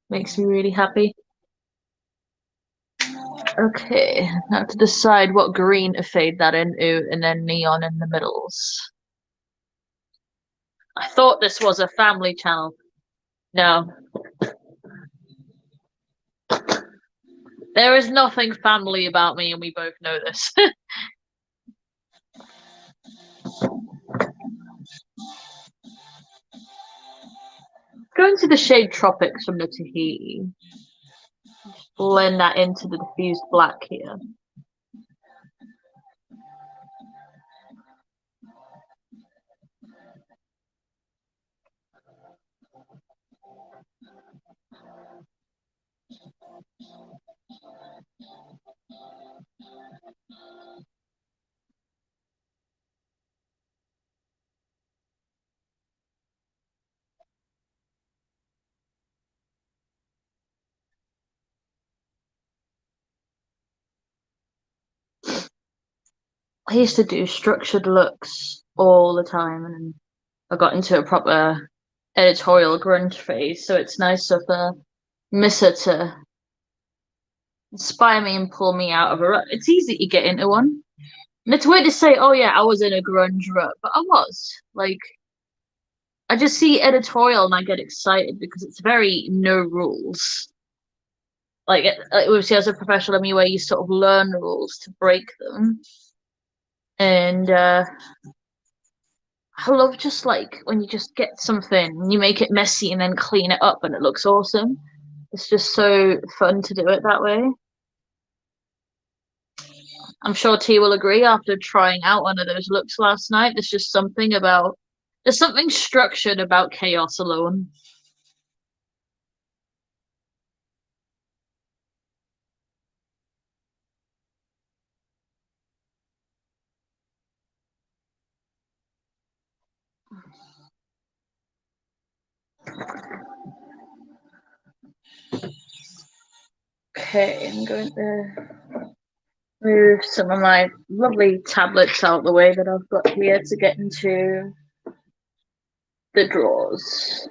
makes me really happy. Okay, now to decide what green to fade that into and then neon in the middles. I thought this was a family channel. No, there is nothing family about me and we both know this. Going to the shade Tropics from the Tahiti. Blend that into the diffused black here. I used to do structured looks all the time, and I got into a proper editorial grunge phase. So it's nice of Missa to inspire me and pull me out of a rut. It's easy to get into one, and it's weird to say, "Oh yeah, I was in a grunge rut," but I was. Like, I just see editorial and I get excited because it's very no rules. Like we see as a professional MUA, you sort of learn rules to break them, and I love just like when you just get something and you make it messy and then clean it up and it looks awesome. It's just so fun to do it that way. I'm sure T will agree after trying out one of those looks last night. There's something structured about chaos alone. Okay, I'm going to move some of my lovely tablets out of the way that I've got here to get into the drawers.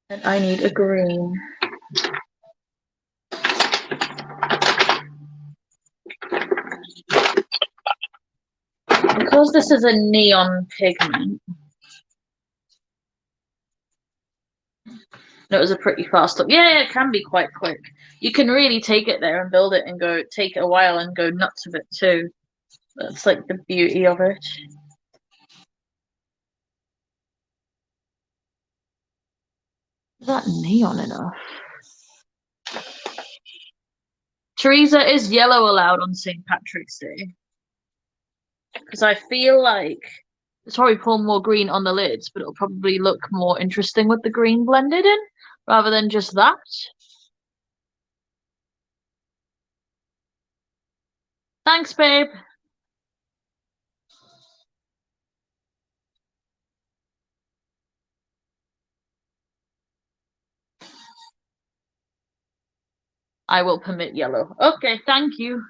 And I need a green. Because this is a neon pigment, it was a pretty fast look. Yeah, it can be quite quick. You can really take it there and build it and go take it a while and go nuts with it too. That's like the beauty of it. Is that neon enough? Teresa, is yellow allowed on St. Patrick's Day? Because I feel like it's probably pull more green on the lids, but it'll probably look more interesting with the green blended in rather than just that. Thanks, babe. I will permit yellow. Okay, thank you.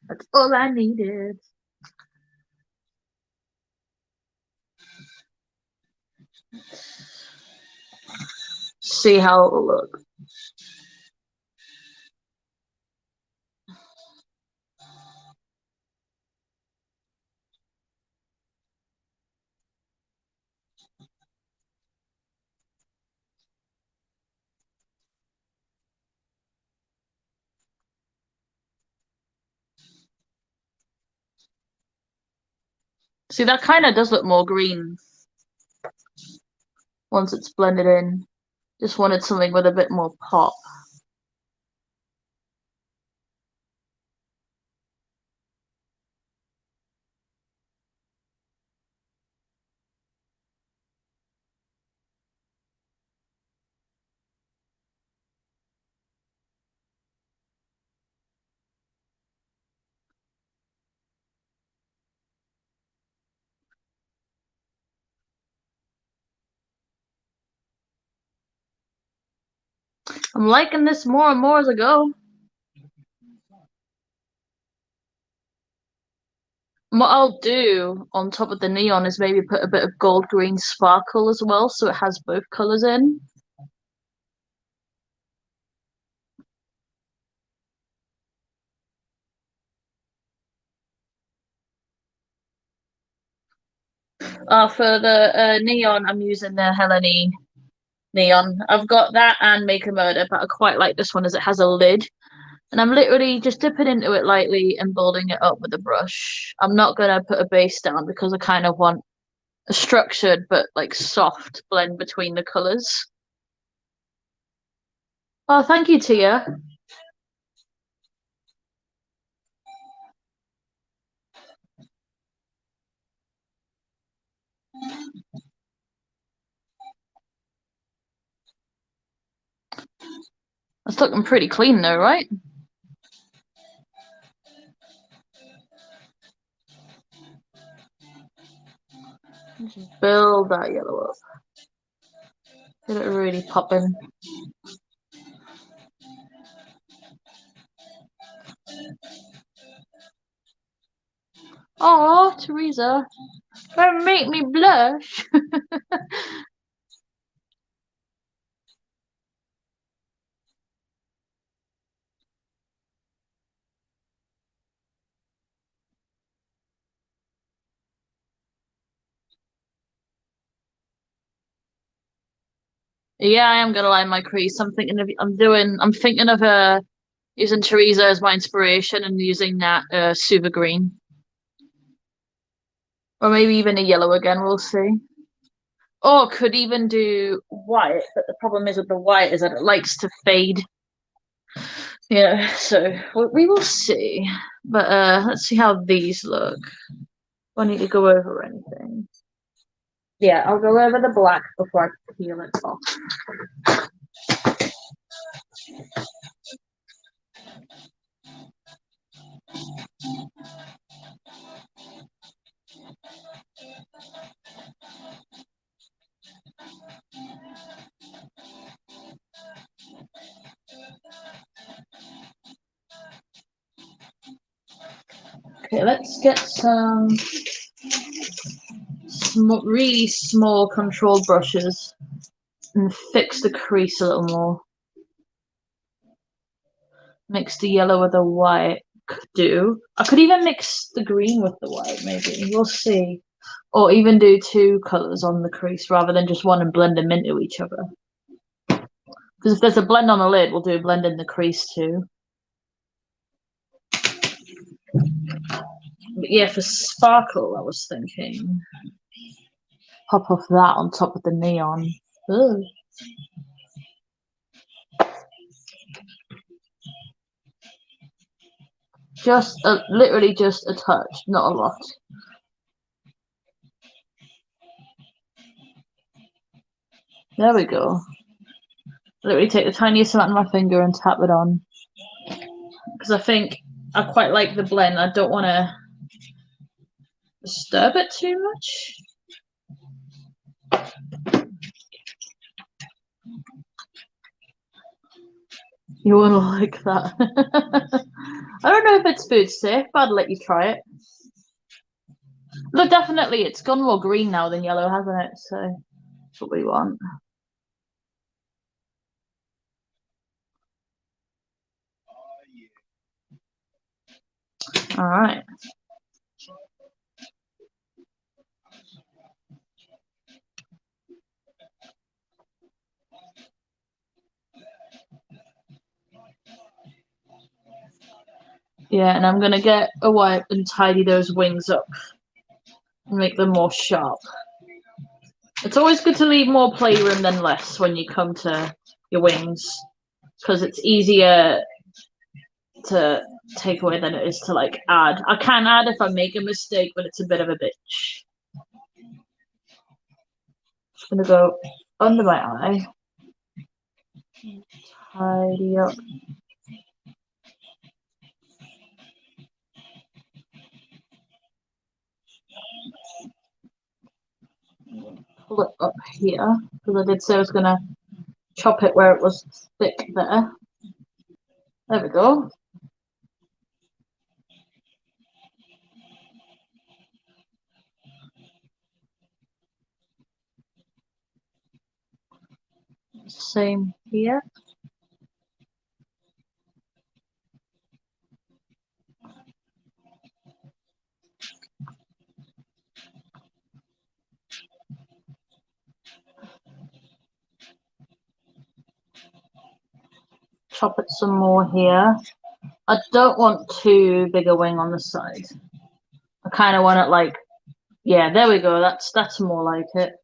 That's all I needed. See how it'll look. See, that kind of does look more green once it's blended in. Just wanted something with a bit more pop. I'm liking this more and more as I go. What I'll do on top of the neon is maybe put a bit of gold green sparkle as well, so it has both colours in. For the neon, I'm using the Hellene neon. I've got that and Make a Murder, but I quite like this one as it has a lid. And I'm literally just dipping into it lightly and building it up with a brush. I'm not gonna put a base down because I kind of want a structured but like soft blend between the colours. Oh, thank you, Tia. That's looking pretty clean though, right? Just build that yellow up. Get it really popping. Oh, Teresa, don't make me blush. Yeah, I am gonna line my crease. I'm thinking of using Teresa as my inspiration and using that Suva green. Or maybe even a yellow again, we'll see. Or could even do white, but the problem is with the white is that it likes to fade. Yeah, so we will see. But let's see how these look. Do I need to go over anything? Yeah, I'll go over the black before I peel it off. Okay, let's get some really small controlled brushes and fix the crease a little more. Mix the yellow with the white. Could do. I could even mix the green with the white, maybe. We'll see. Or even do two colours on the crease rather than just one and blend them into each other. Because if there's a blend on the lid, we'll do a blend in the crease too. But yeah, for sparkle, I was thinking pop off that on top of the neon. Ooh. Literally just a touch, not a lot. There we go. Literally take the tiniest amount of my finger and tap it on. Because I think I quite like the blend. I don't want to disturb it too much. You want to like that. I don't know if it's food safe, but I'd let you try it. Look, definitely, it's gone more green now than yellow, hasn't it? So that's what we want. All right. Yeah, and I'm gonna get a wipe and tidy those wings up and make them more sharp. It's always good to leave more playroom than less when you come to your wings, because it's easier to take away than it is to like add. I can add if I make a mistake, but it's a bit of a bitch. Just gonna go under my eye, tidy up. Pull it up here because I did say I was gonna chop it where it was thick there. There we go. Same here. Chop it some more here. I don't want too big a wing on the side. I kind of want it like, yeah, there we go. That's more like it.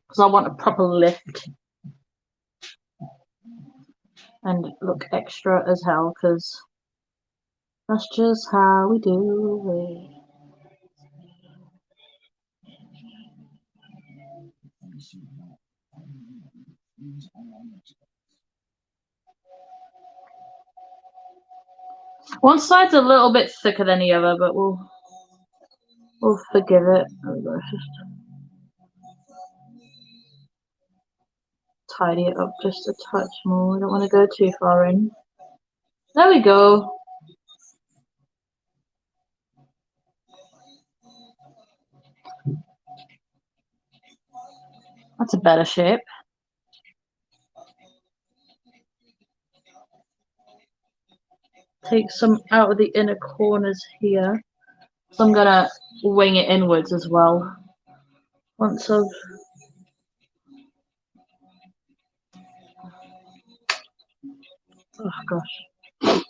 Because I want a proper lift and look extra as hell. Because that's just how we do it. One side's a little bit thicker than the other, but we'll forgive it. Just tidy it up just a touch more. We don't want to go too far in. There we go. That's a better shape. Take some out of the inner corners here. So I'm gonna wing it inwards as well. Once I've oh gosh.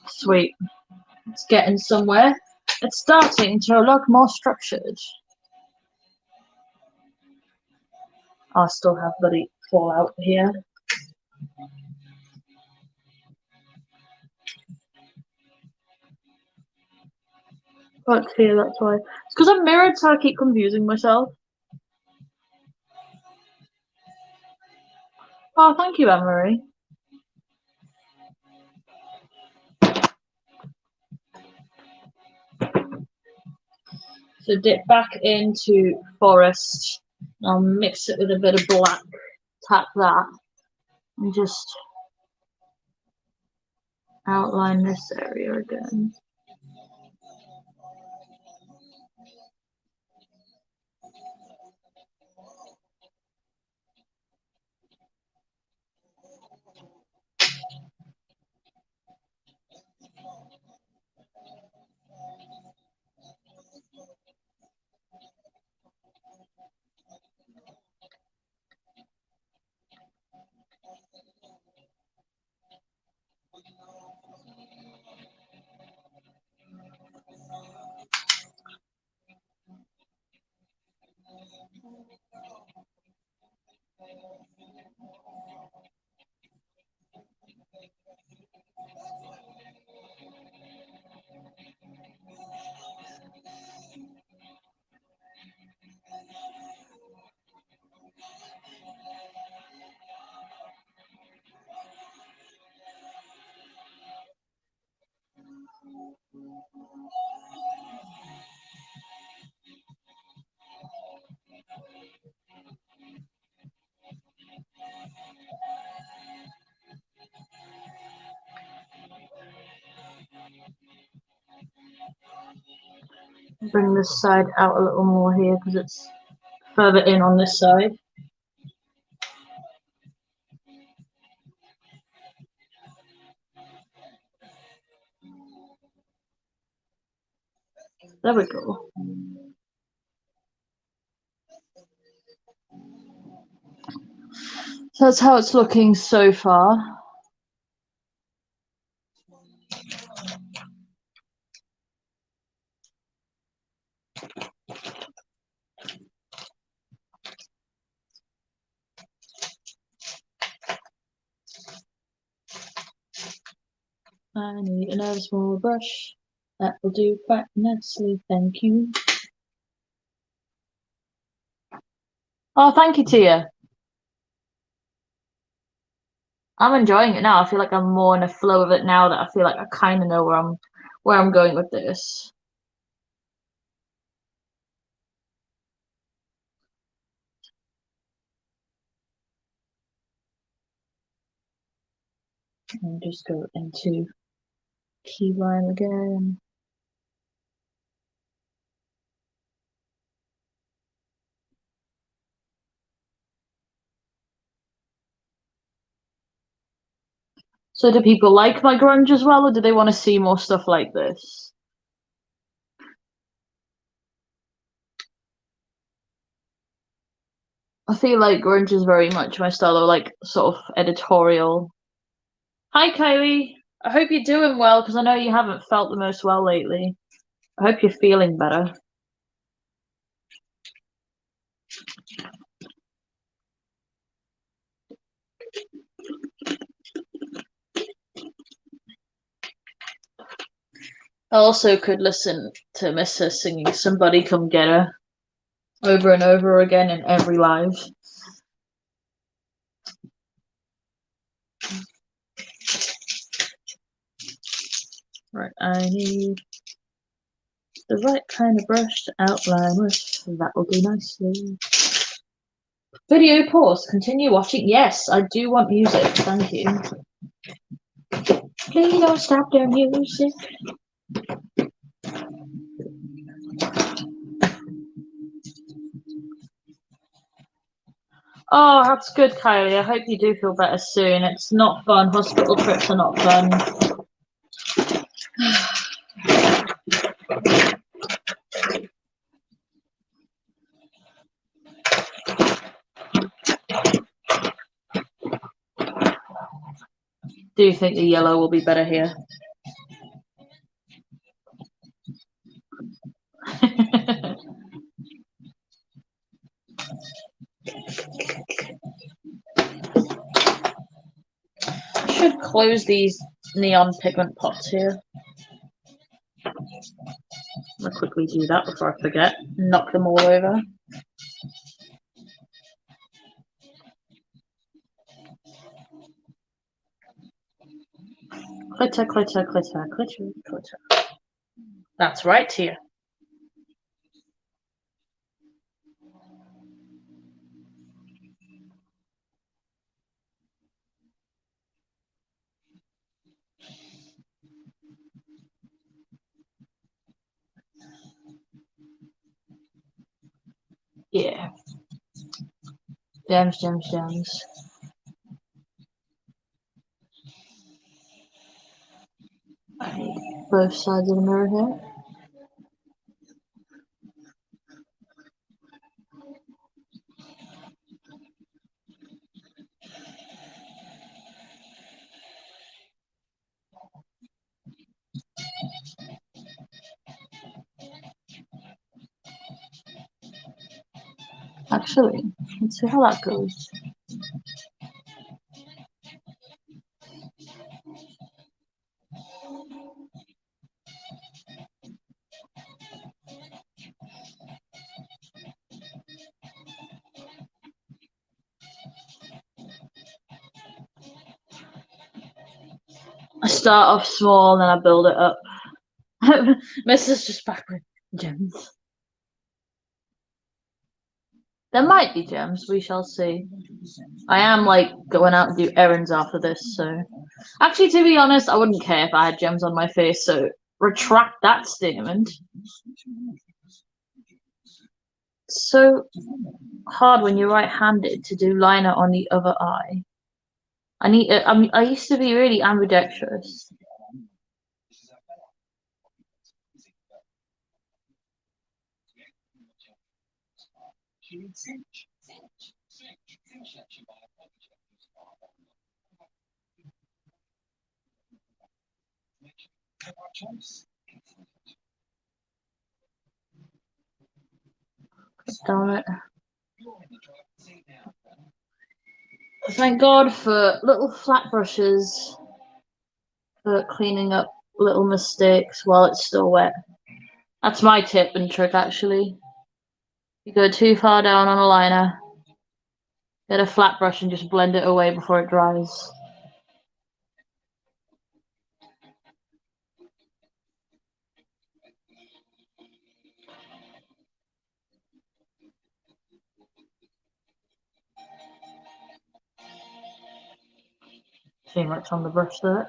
Sweet. It's getting somewhere. It's starting to look more structured. I still have bloody fallout here. Oh, it's here, that's why. It's because I'm mirrored, so I keep confusing myself. Oh, thank you, Anne-Marie. So dip back into forest. I'll mix it with a bit of black. Tap that. And just outline this area again. Bring this side out a little more here because it's further in on this side. There we go. So that's how it's looking so far. I need another small brush. That will do quite nicely, thank you. Oh, thank you, Tia. I'm enjoying it now. I feel like I'm more in a flow of it now that I feel like I kind of know where I'm going with this. And just go into keyline again. So do people like my grunge as well, or do they want to see more stuff like this? I feel like grunge is very much my style of like sort of editorial. Hi, Kylie. I hope you're doing well because I know you haven't felt the most well lately. I hope you're feeling better. I also could listen to Missa singing Somebody Come Get Her over and over again in every live. Right, I need the right kind of brush to outline with. That will do nicely. Video pause. Continue watching. Yes, I do want music. Thank you. Please don't stop the music. Oh, that's good, Kylie. I hope you do feel better soon. It's not fun. Hospital trips are not fun. Do you think the yellow will be better here? I should close these neon pigment pots here. I'm gonna quickly do that before I forget. Knock them all over. Glitter, glitter, glitter, glitter, glitter. That's right here. Yeah. Gems, gems, gems. Both sides of the mirror here. Actually, let's see how that goes. I start off small, then I build it up. Mrs. just back with gems. There might be gems, we shall see. I am like going out and do errands after this, so actually to be honest, I wouldn't care if I had gems on my face, so retract that statement. It's so hard when you're right-handed to do liner on the other eye. I used to be really ambidextrous. Damn it. Thank God for little flat brushes for cleaning up little mistakes while it's still wet. That's my tip and trick, actually. You go too far down on a liner, Get a flat brush and just blend it away before it dries. Too much on the brush there.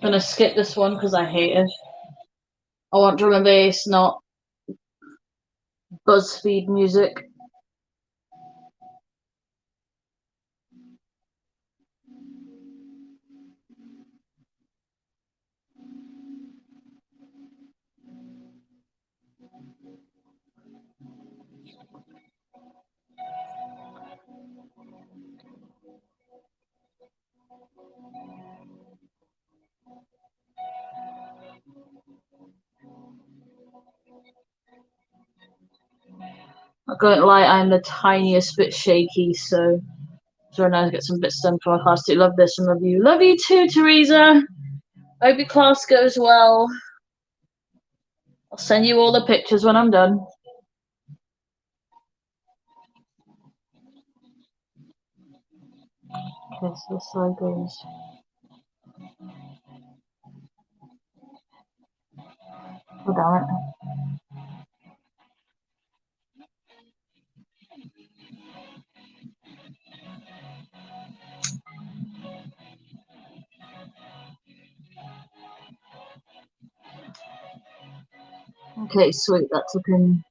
I'm gonna skip this one because I hate it. I want drum and bass, not BuzzFeed music. I'm not going to lie, I'm the tiniest bit shaky, so trying to get some bits done for my class too. Love this and love you. Love you too, Teresa. Hope your class goes well. I'll send you all the pictures when I'm done. Okay, so this side goes. Oh, damn it. Okay, sweet, that's a pin.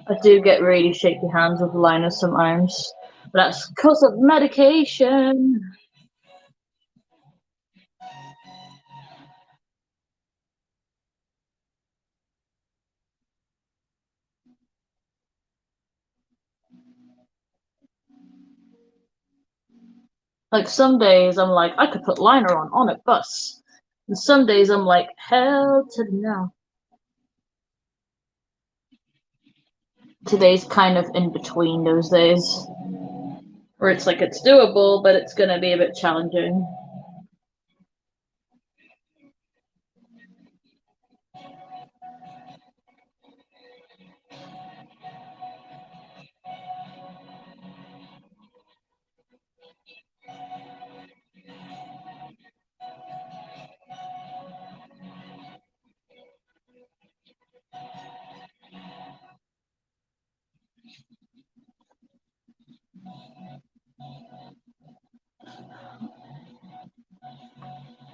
I do get really shaky hands with liners sometimes, but that's because of medication. Like some days I'm like, I could put liner on a bus. And some days I'm like, hell to the no. Today's kind of in between those days. Where it's like it's doable, but it's gonna be a bit challenging.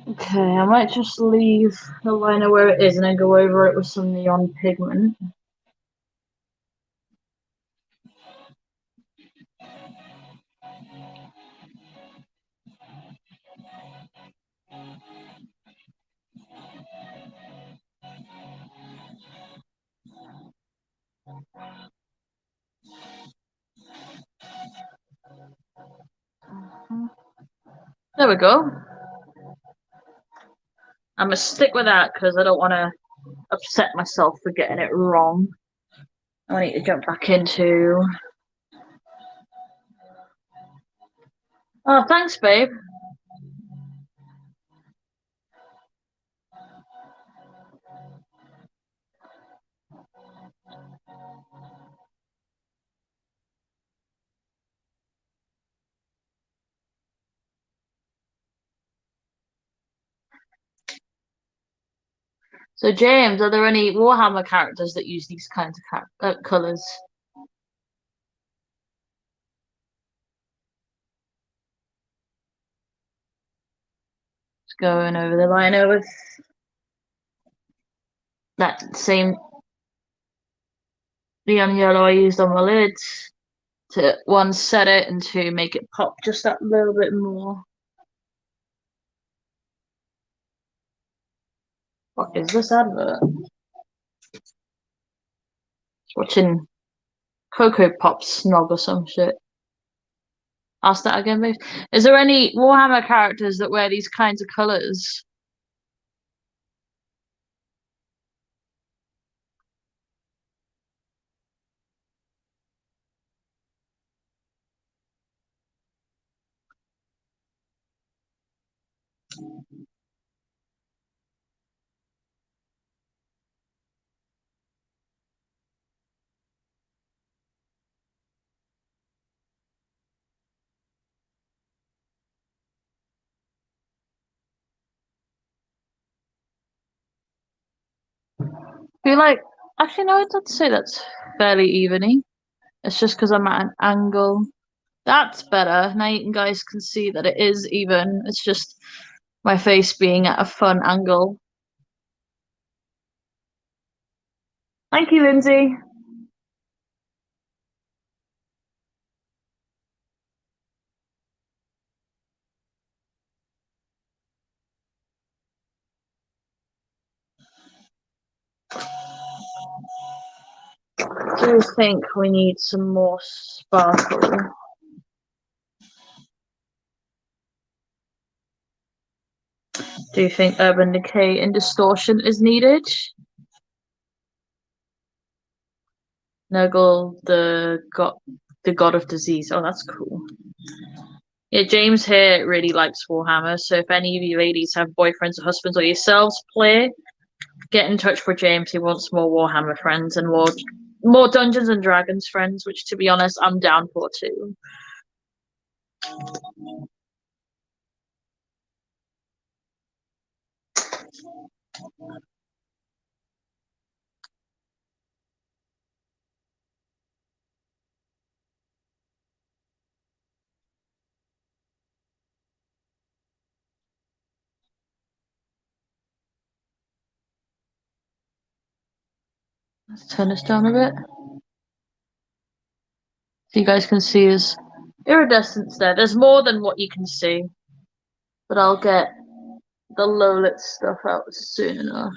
Okay, I might just leave the liner where it is and then go over it with some neon pigment. There we go. I'm gonna stick with that because I don't want to upset myself for getting it wrong. I need to jump back into. Oh, thanks, babe. So, James, are there any Warhammer characters that use these kinds of colors? Just going over the liner with that same neon yellow I used on my lids to one set it and to make it pop just that little bit more. What is this advert? Watching Cocoa Pop snog or some shit. Ask that again, please. Is there any Warhammer characters that wear these kinds of colors? I feel like, actually, no, I'd say that's fairly eveny. It's just because I'm at an angle. That's better. Now you guys can see that it is even. It's just my face being at a fun angle. Thank you, Lindsay. Do you think we need some more sparkle? Do you think urban decay and distortion is needed? Nurgle, the god of disease. Oh, that's cool. Yeah, James here really likes Warhammer. So if any of you ladies have boyfriends or husbands or yourselves play, get in touch with James. He wants more Warhammer friends and more Dungeons and Dragons friends, which to be honest, I'm down for too. Let's turn this down a bit. So you guys can see his iridescence there. There's more than what you can see, but I'll get the low lit stuff out soon enough.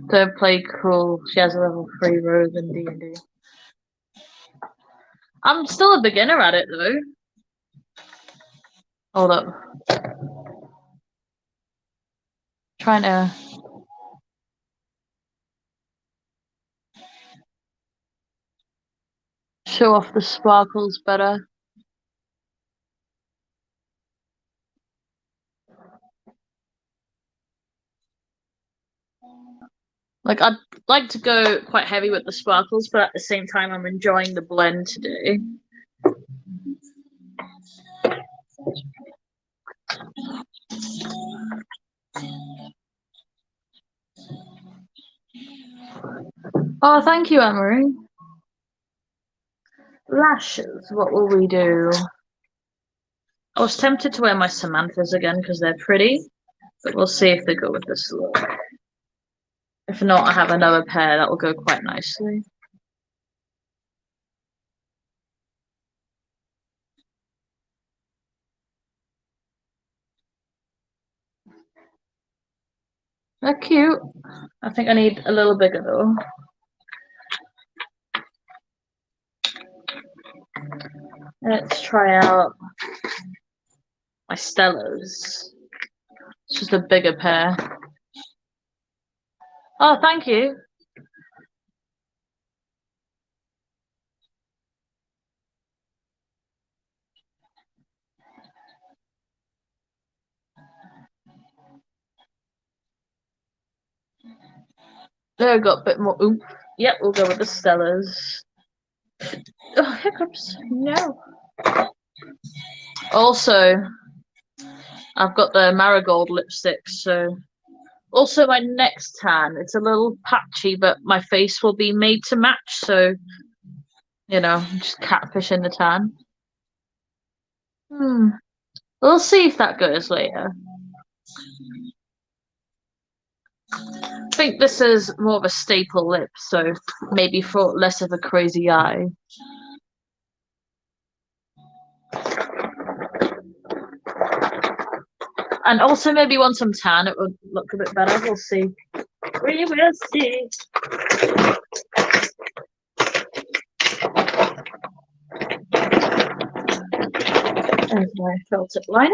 Don't play cool. She has a level 3 rogue in D&D. I'm still a beginner at it though. Hold up. Trying to show off the sparkles better. Like I'd like to go quite heavy with the sparkles, but at the same time I'm enjoying the blend today. Oh, thank you, Emery. Lashes, what will we do? I was tempted to wear my Samanthas again because they're pretty, but we'll see if they go with this look. If not, I have another pair that will go quite nicely. They're cute. I think I need a little bigger though. Let's try out my Stellas. It's just a bigger pair. Oh, thank you. There, got a bit more oomph. Yep, we'll go with the Stellas. Oh, hiccups. No. Also, I've got the marigold lipstick, so also my next tan. It's a little patchy, but my face will be made to match, so just catfish in the tan. Hmm. We'll see if that goes later. I think this is more of a staple lip, so maybe for less of a crazy eye. And also maybe want some tan, it would look a bit better. We'll see. We will see. There's my felt tip liner.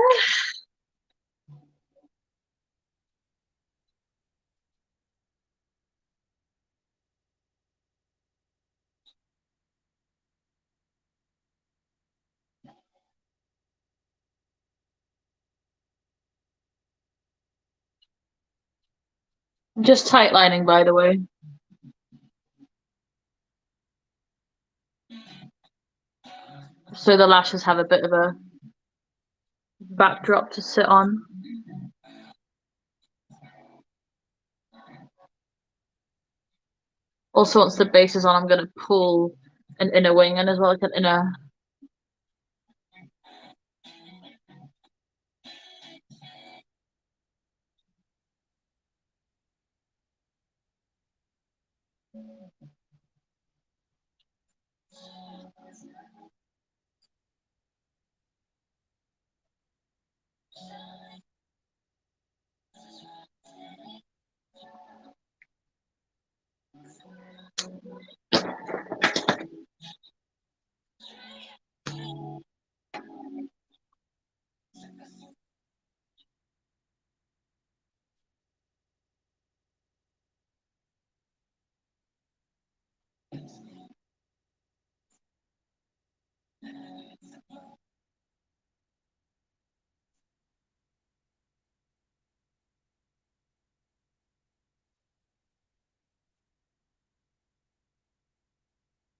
Just tight lining, by the way. So the lashes have a bit of a backdrop to sit on. Also, once the base is on, I'm going to pull an inner wing in as well, like an inner.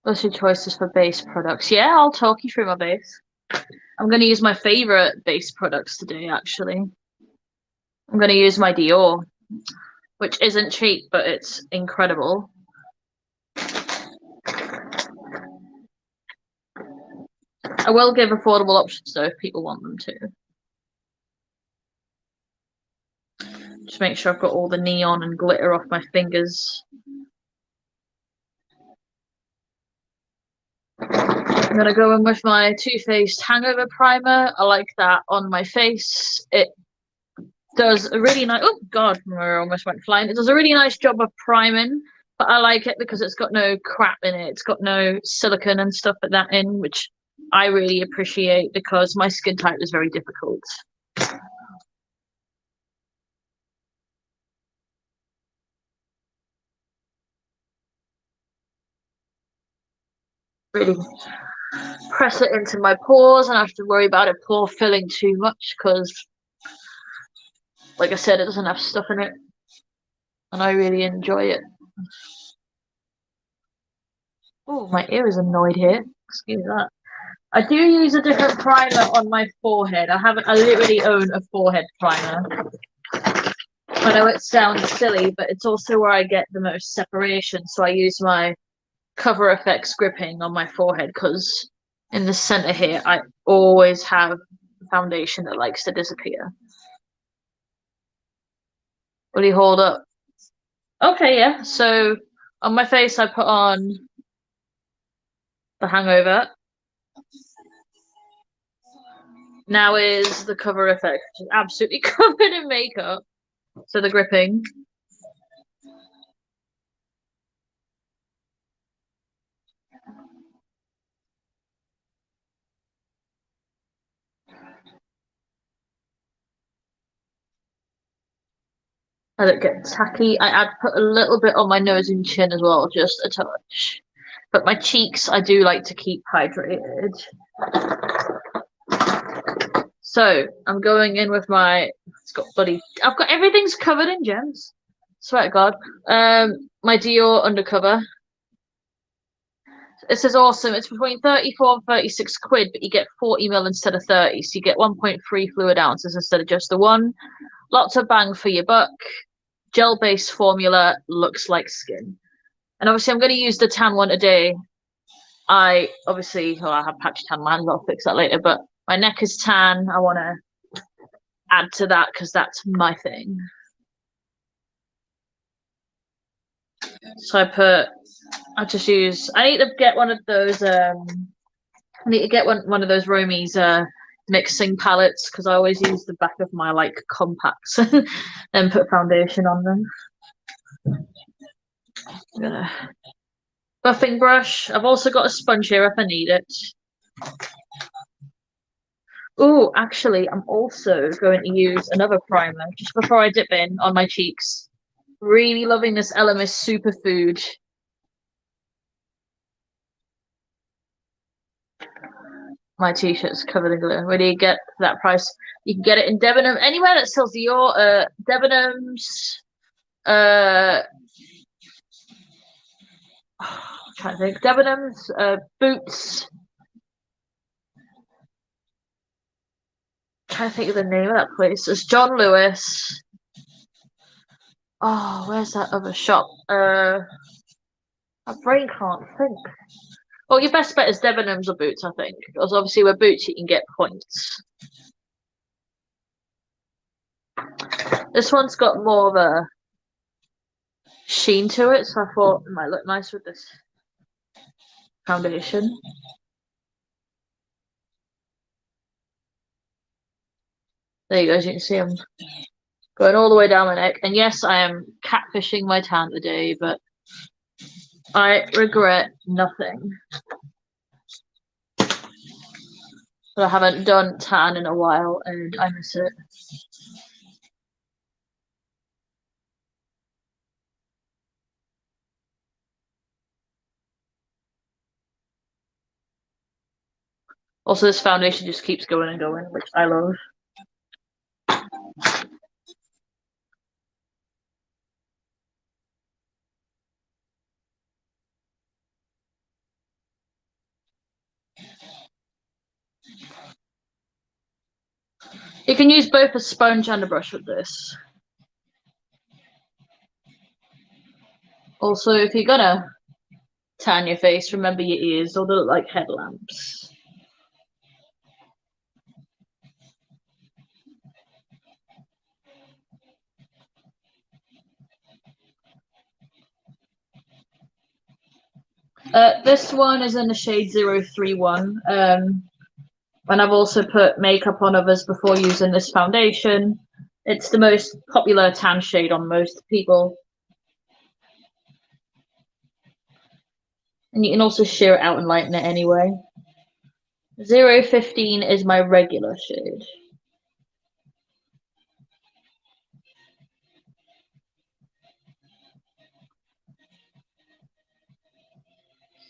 What's your choices for base products? Yeah, I'll talk you through my base. I'm going to use my favorite base products today, actually. I'm going to use my Dior, which isn't cheap, but it's incredible. I will give affordable options, though, if people want them to. Just make sure I've got all the neon and glitter off my fingers. I'm gonna go in with my Too Faced Hangover Primer. I like that on my face. It does a really nice. Oh God, I almost went flying. It does a really nice job of priming, but I like it because it's got no crap in it. It's got no silicone and stuff like that in, which I really appreciate because my skin type is very difficult. Really press it into my pores and I have to worry about it pore filling too much because, like I said, it doesn't have stuff in it, and I really enjoy it. Oh, my ear is annoyed here. Excuse that. I do use a different primer on my forehead. I literally own a forehead primer. I know it sounds silly, but it's also where I get the most separation. So I use my Cover FX gripping on my forehead because in the center here, I always have foundation that likes to disappear. What do you hold up? Okay, yeah. So on my face, I put on the Hangover. Now is the Cover Effect, which is absolutely covered in makeup. So the gripping. I don't get tacky. I put a little bit on my nose and chin as well, just a touch. But my cheeks, I do like to keep hydrated. So I'm going in with my. It's got bloody. I've got everything's covered in gems. Swear to God. My Dior undercover. This is awesome. It's between 34 and 36 quid, but you get 40 ml instead of 30. So you get 1.3 fluid ounces instead of just the one. Lots of bang for your buck. Gel-based formula, looks like skin. And obviously I'm going to use the tan one today. I have patch tan my hands, I'll fix that later, but my neck is tan. I want to add to that because that's my thing. So I just use, I need to get one of those, I need to get one of those Romy's mixing palettes because I always use the back of my like compacts and put foundation on them. I'm gonna buffing brush. I've also got a sponge here if I need it. Oh, actually, I'm also going to use another primer just before I dip in on my cheeks. Really loving this Elemis Superfood. My t-shirt's covered in glitter. Where do you get that price? You can get it in Debenham, anywhere that sells your Debenhams. I'm trying to think. Debenhams, Boots. I'm trying to think of the name of that place. It's John Lewis. Oh, where's that other shop? My brain can't think. Well, your best bet is Debenhams or Boots, I think. Because obviously with Boots you can get points. This one's got more of a sheen to it, so I thought it might look nice with this foundation. There you go, as you can see I'm going all the way down my neck. And yes, I am catfishing my tan today, but I regret nothing. But I haven't done tan in a while and I miss it. Also, this foundation just keeps going and going, which I love. You can use both a sponge and a brush with this. Also, if you're gonna tan your face, remember your ears, or they look like headlamps. This one is in the shade 031. And I've also put makeup on others before using this foundation. It's the most popular tan shade on most people. And you can also sheer it out and lighten it anyway. 015 is my regular shade.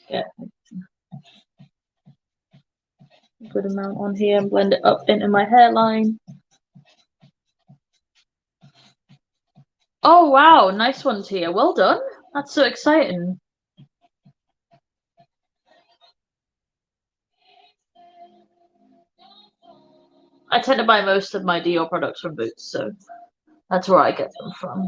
Yeah. A good amount on here and blend it up into my hairline. Oh wow, nice one, Tia. Well done. That's so exciting. I tend to buy most of my Dior products from Boots, so that's where I get them from.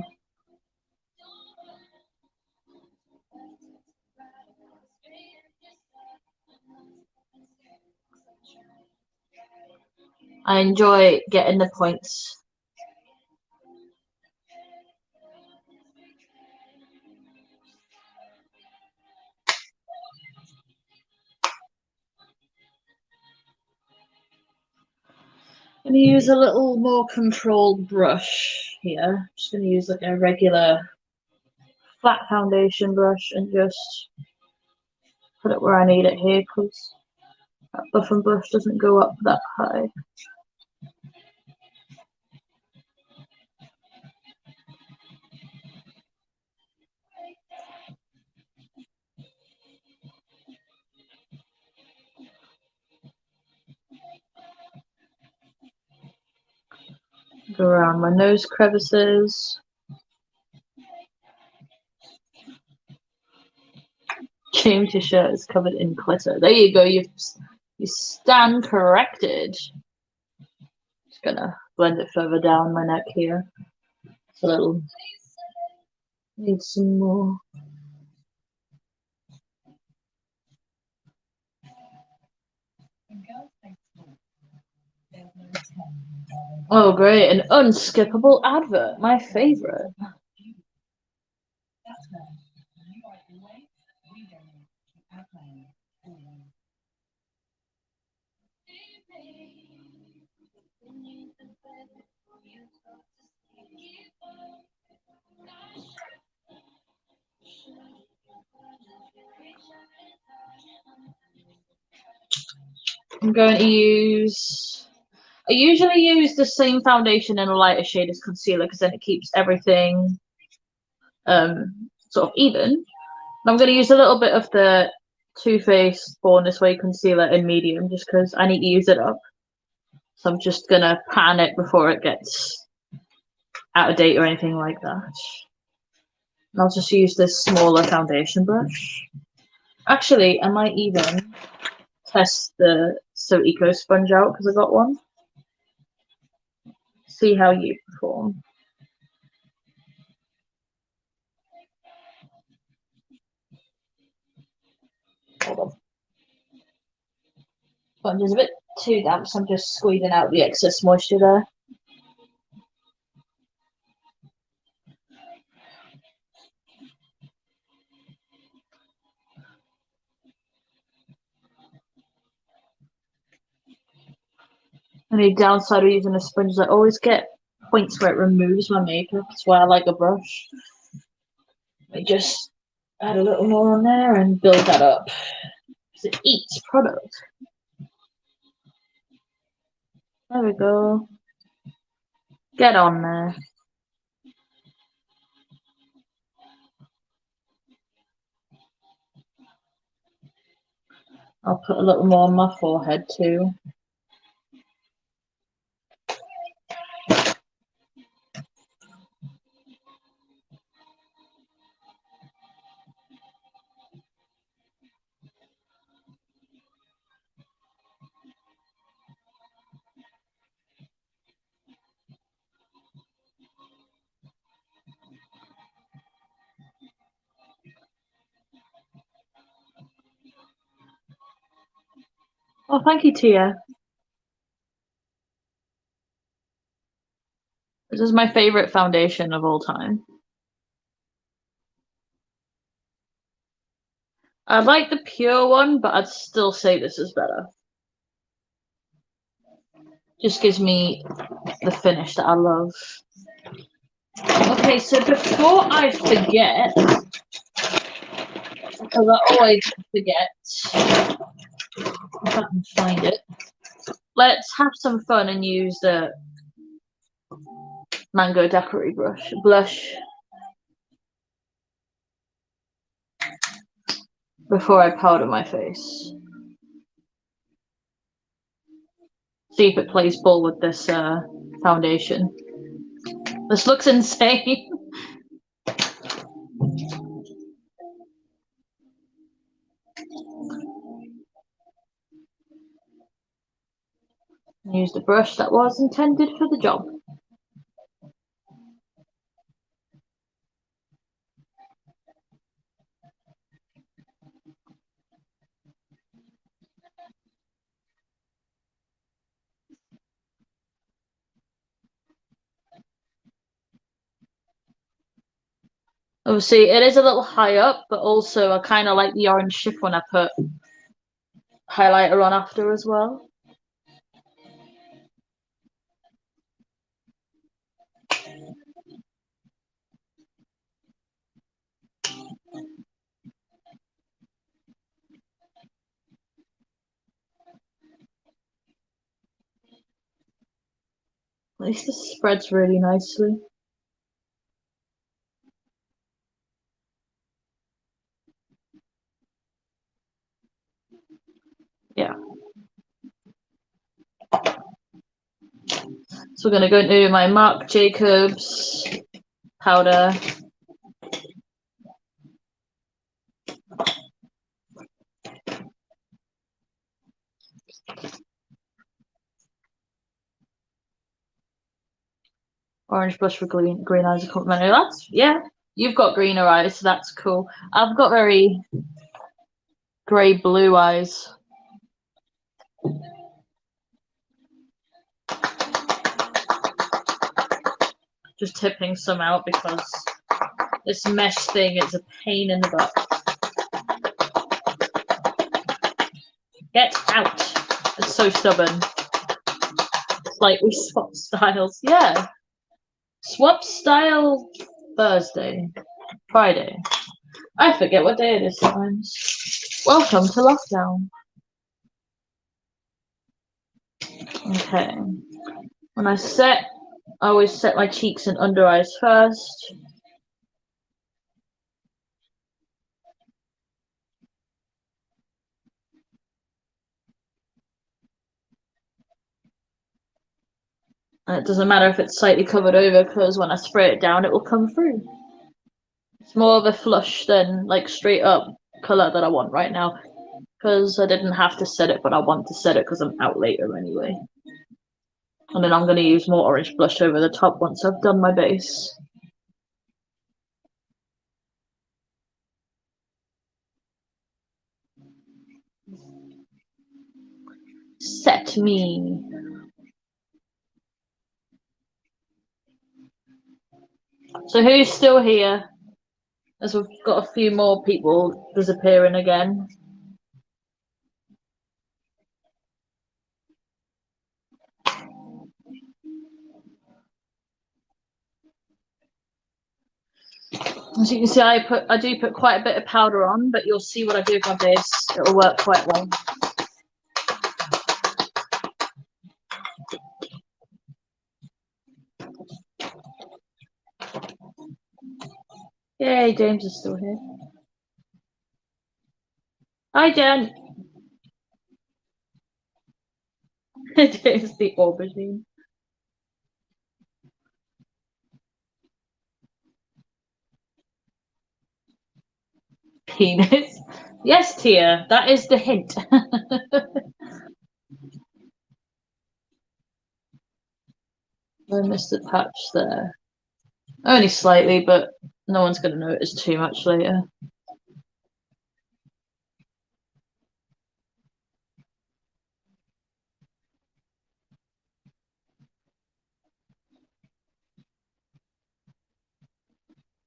I enjoy getting the points. I'm going to use a little more controlled brush here. I'm just going to use like a regular flat foundation brush and just put it where I need it here because that buffing brush doesn't go up that high. Go around my nose crevices. James, your shirt is covered in glitter. There you go. You stand corrected. Just gonna blend it further down my neck here. It's a little. Need some more. Oh, great! An unskippable advert. My favorite. I'm going to use... I usually use the same foundation in a lighter shade as concealer because then it keeps everything sort of even. And I'm going to use a little bit of the Too Faced Born This Way concealer in medium just because I need to use it up. So I'm just going to pan it before it gets out of date or anything like that. And I'll just use this smaller foundation brush. Actually, I might even test the So Eco sponge out because I got one. See how you perform. Hold on. Sponge is a bit too damp, so I'm just squeezing out the excess moisture there. And the downside of using a sponge is I always get points where it removes my makeup. That's why I like a brush. I just add a little more on there and build that up. Because it eats product. There we go. Get on there. I'll put a little more on my forehead too. Oh, thank you, Tia. This is my favorite foundation of all time. I like the pure one, but I'd still say this is better. Just gives me the finish that I love. Okay, so before I forget, because I always forget, if I can find it, let's have some fun and use the Mango Daiquiri blush before I powder my face. See if it plays ball with this foundation. This looks insane. Use the brush that was intended for the job. Obviously, it is a little high up, but also I kind of like the orange shift when I put highlighter on after as well. At least this spreads really nicely. Yeah. So we're going to go into my Marc Jacobs powder. Orange blush for green eyes are complimentary. That's, yeah, you've got greener eyes, so that's cool. I've got very grey blue eyes. Just tipping some out because this mesh thing is a pain in the butt. Get out. It's so stubborn. like we swap styles. Yeah. Swap style Thursday. Friday. I forget what day it is sometimes. Welcome to lockdown. Okay. When I always set my cheeks and under eyes first. And it doesn't matter if it's slightly covered over because when I spray it down, it will come through. It's more of a flush than like straight up colour that I want right now because I didn't have to set it, but I want to set it because I'm out later anyway. And then I'm going to use more orange blush over the top once I've done my base. Set me. So who's still here? As we've got a few more people disappearing again. As you can see, I do put quite a bit of powder on, but you'll see what I do with my base. It'll work quite well. Yay, James is still here. Hi, Jen. James the aubergine. Penis. Yes, Tia, that is the hint. I missed a patch there. Only slightly, but no one's going to notice too much later.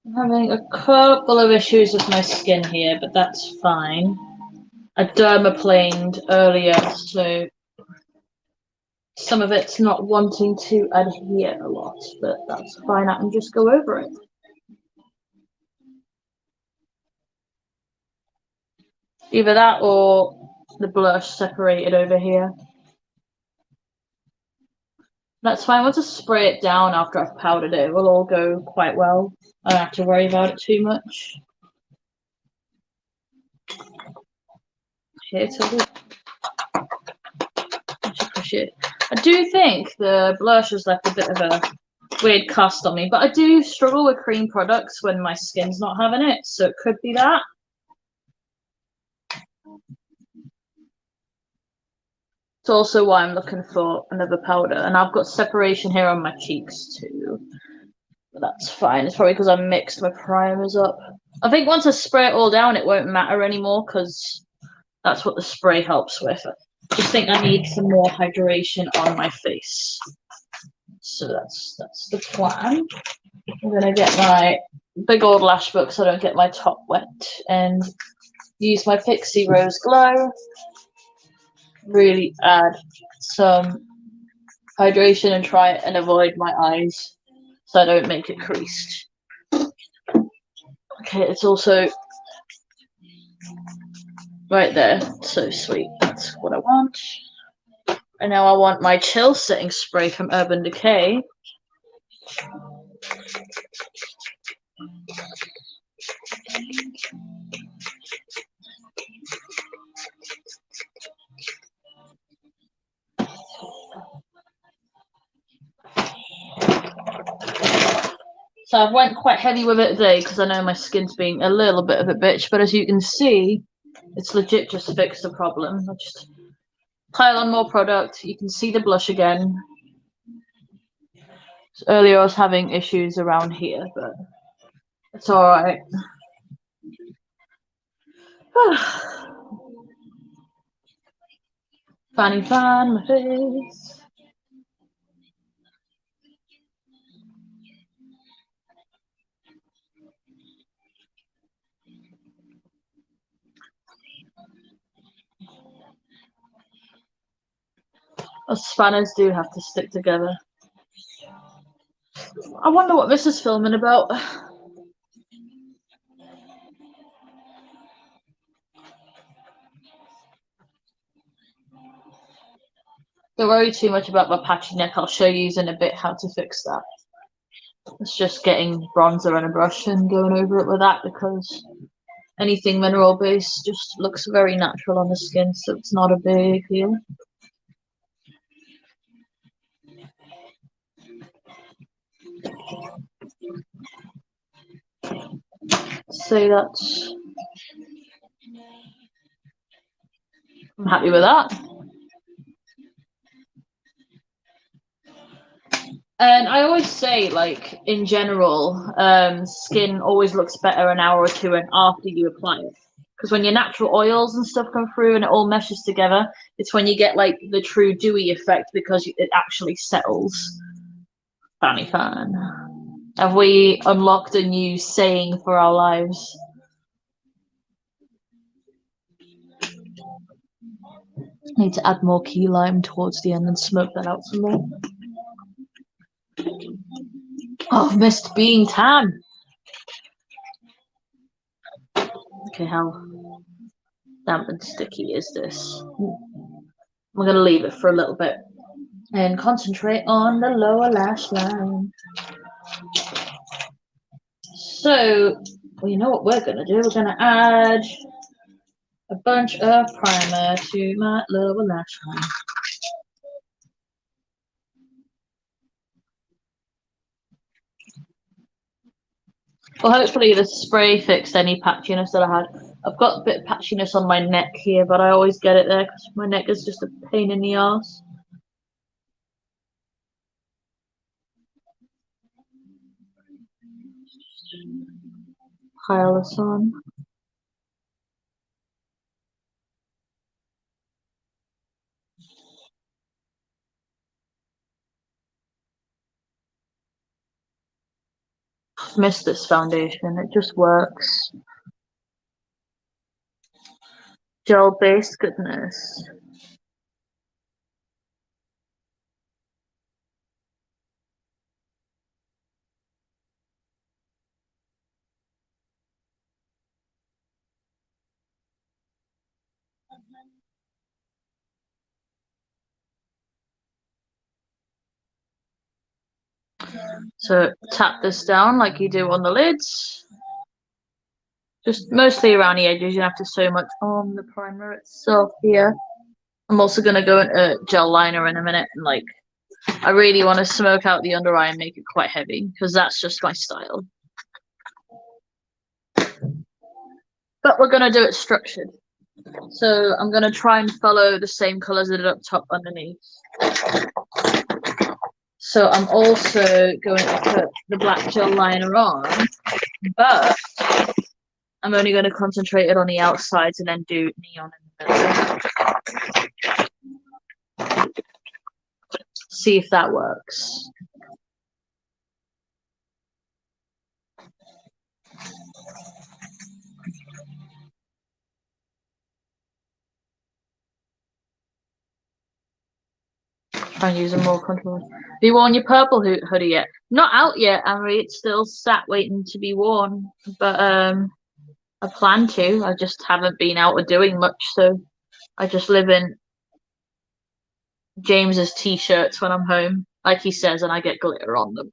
I'm having a couple of issues with my skin here, but that's fine. I dermaplaned earlier, so some of it's not wanting to adhere a lot, but that's fine. I can just go over it. Either that or the blush separated over here. That's fine. Once I spray it down after I've powdered it, it will all go quite well. I don't have to worry about it too much. Here to look. Push it. I do think the blush has left a bit of a weird cast on me, but I do struggle with cream products when my skin's not having it, so it could be that. It's also why I'm looking for another powder, and I've got separation here on my cheeks too. But that's fine. It's probably because I mixed my primers up. I think once I spray it all down, it won't matter anymore because that's what the spray helps with. I just think I need some more hydration on my face. So that's the plan. I'm gonna get my big old lash book so I don't get my top wet and use my Pixie Rose Glow. Really add some hydration and try and avoid my eyes so I don't make it creased. Okay, it's also right there. So sweet. That's what I want. And now I want my chill setting spray from Urban Decay. So I've went quite heavy with it today because I know my skin's being a little bit of a bitch, but as you can see, it's legit just fixed the problem. I just pile on more product. You can see the blush again. So earlier I was having issues around here, but it's alright. Fanny fan, my face. Spanners do have to stick together. I wonder what this is filming about. Don't worry too much about my patchy neck. I'll show you in a bit how to fix that. It's just getting bronzer and a brush and going over it with that, because anything mineral based just looks very natural on the skin, so it's not a big deal. So that's, I'm happy with that. And I always say, like, in general, skin always looks better an hour or two after you apply it. Because when your natural oils and stuff come through and it all meshes together, it's when you get, like, the true dewy effect, because it actually settles. Fanny fan. Have we unlocked a new saying for our lives? Need to add more key lime towards the end and smoke that out some more. Oh, I've missed being tan. Okay, how damp and sticky is this? I'm going to leave it for a little bit and concentrate on the lower lash line. So, well, you know what we're going to do? We're going to add a bunch of primer to my lower lash line. Well, hopefully the spray fixed any patchiness that I had. I've got a bit of patchiness on my neck here, but I always get it there because my neck is just a pain in the ass. Pile this on. I've missed this foundation. It just works. Gel-based goodness. So tap this down like you do on the lids. Just mostly around the edges. You don't have to so much on the primer itself here. I'm also going to go into gel liner in a minute, and like, I really want to smoke out the under eye and make it quite heavy, because that's just my style. But we're going to do it structured. So I'm going to try and follow the same colours that are up top underneath. So I'm also going to put the black gel liner on, but I'm only going to concentrate it on the outsides and then do neon in the middle. See if that works. Try and use a more control. Have you worn your purple hoodie yet? Not out yet, Anne-Marie. It's still sat waiting to be worn. But I plan to. I just haven't been out or doing much, so I just live in James's t-shirts when I'm home, like he says, and I get glitter on them.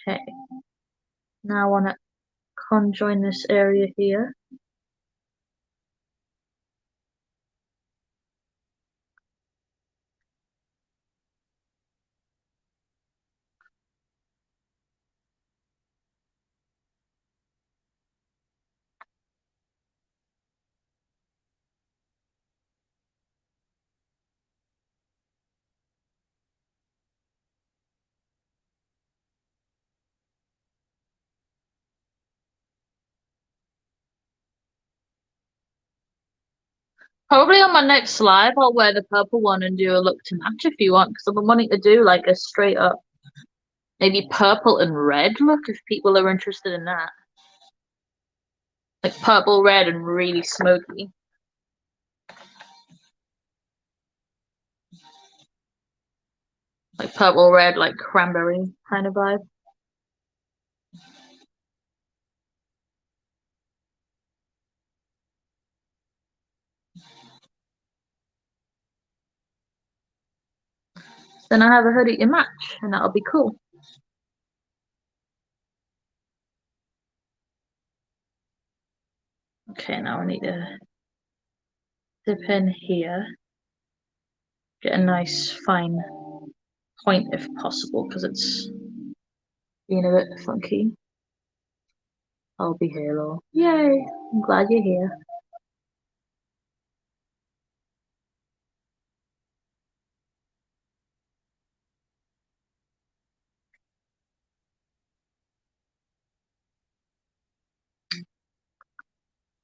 Okay. Now I want to conjoin this area here. Probably on my next live, I'll wear the purple one and do a look to match if you want, because I've been wanting to do like a straight up Maybe purple and red look if people are interested in that. Like purple, red, and really smoky. Like purple, red, like cranberry kind of vibe. Then I have a hoodie to match, and that'll be cool. Okay, now I need to dip in here. Get a nice fine point if possible, because it's being a bit funky. I'll be here, though. Yay! I'm glad you're here.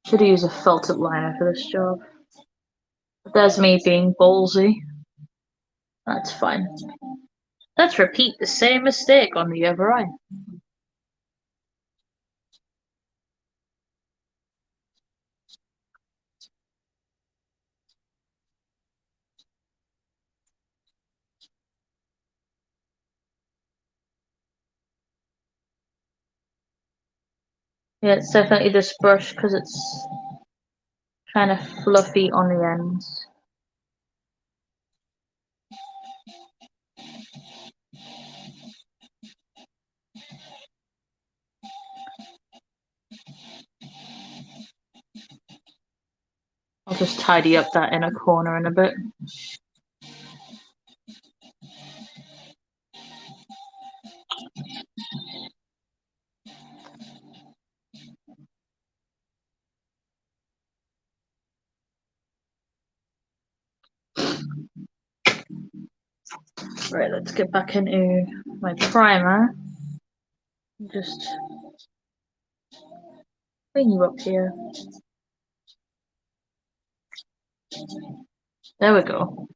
Should use a felted liner for this job. But there's me being ballsy. That's fine. Let's repeat the same mistake on the other eye. Yeah, it's definitely this brush because it's kind of fluffy on the ends. I'll just tidy up that inner corner in a bit. Right, let's get back into my primer. Just bring you up here. There we go.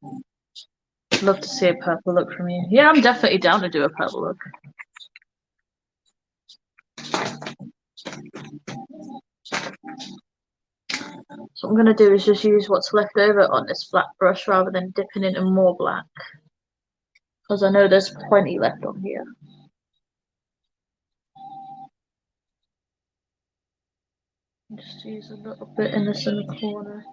Love to see a purple look from you. Yeah, I'm definitely down to do a purple look. So what I'm going to do is just use what's left over on this black brush rather than dipping into more black. Because I know there's plenty left on here. Just use a little bit in this in the corner.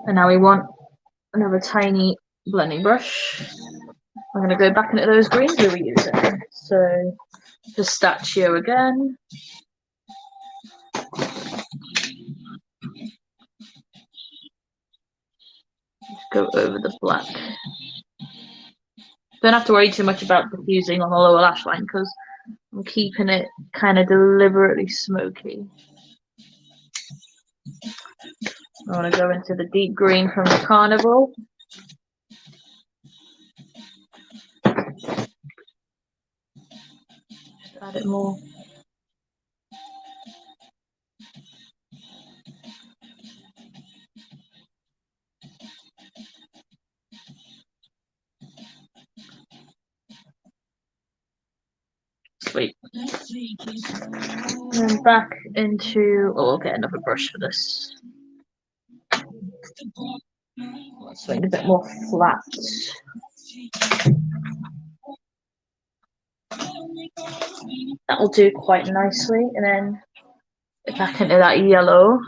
And now we want another tiny blending brush. I'm going to go back into those greens we were using. So pistachio again. Just go over the black. Don't have to worry too much about diffusing on the lower lash line because I'm keeping it kind of deliberately smoky. I want to go into the deep green from the carnival. Just add it more. Sweet. And then back into, oh, we'll get another brush for this. Let's make it a bit more flat. That will do quite nicely. And then get back into that yellow.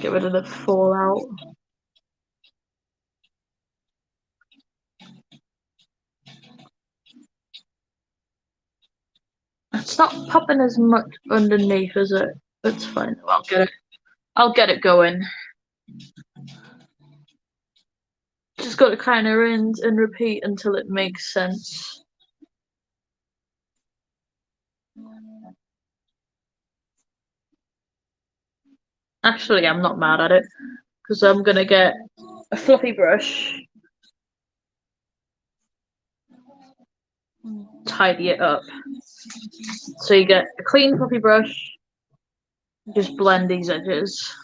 Get rid of the fallout. It's not popping as much underneath, is it? It's fine. I'll get it going. Just got to kind of rinse and repeat until it makes sense. Actually, I'm not mad at it because I'm gonna get a fluffy brush, tidy it up. So you get a clean fluffy brush, Just blend these edges.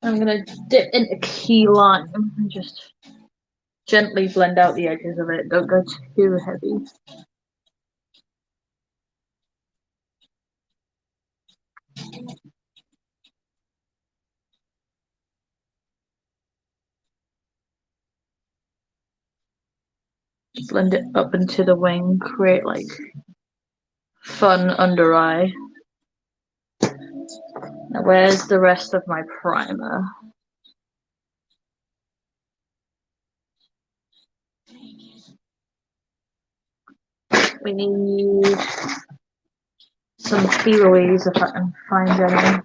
I'm gonna dip into key lime and just gently blend out the edges of it. Don't go too heavy. Blend it up into the wing, create like fun under eye. Now where's the rest of my primer? We need some Feelies if I can find any.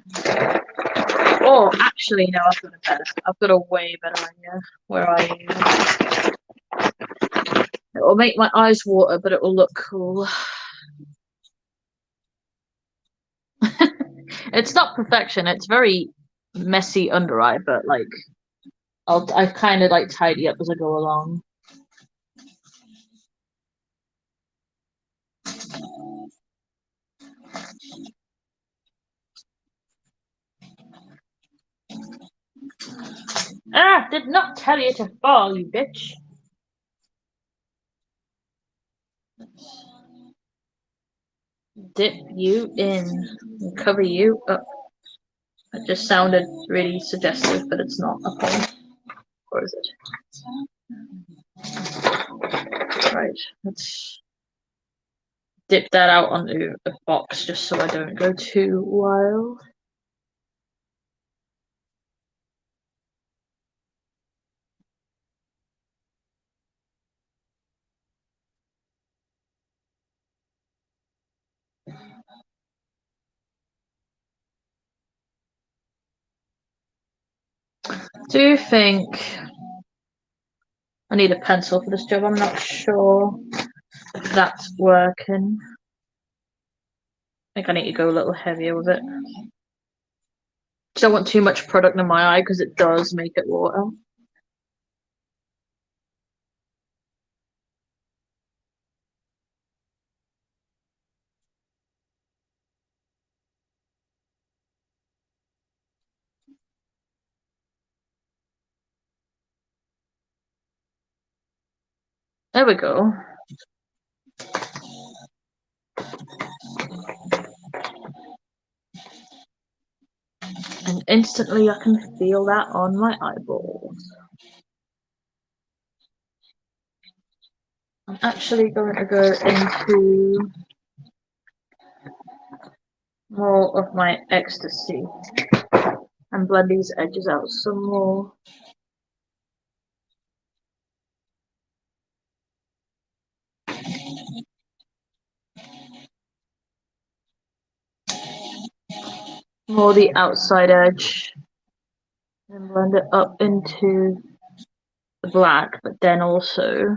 Oh, actually, no, I've got a way better idea. Where are you? It will make my eyes water, but it will look cool. It's not perfection. It's very messy under eye, but like I kind of like tidy up as I go along. Ah, did not tell you to fall, you bitch. Dip you in and cover you up. It just sounded really suggestive, but it's not. Okay. Or is it? Right, let's dip that out onto a box just so I don't go too wild. Do you think I need a pencil for this job? I'm not sure if that's working. I think I need to go a little heavier with it. Don't want too much product in my eye because it does make it water. There we go. And instantly I can feel that on my eyeballs. I'm actually going to go into more of my ecstasy and blend these edges out some more. More the outside edge and blend it up into the black, but then also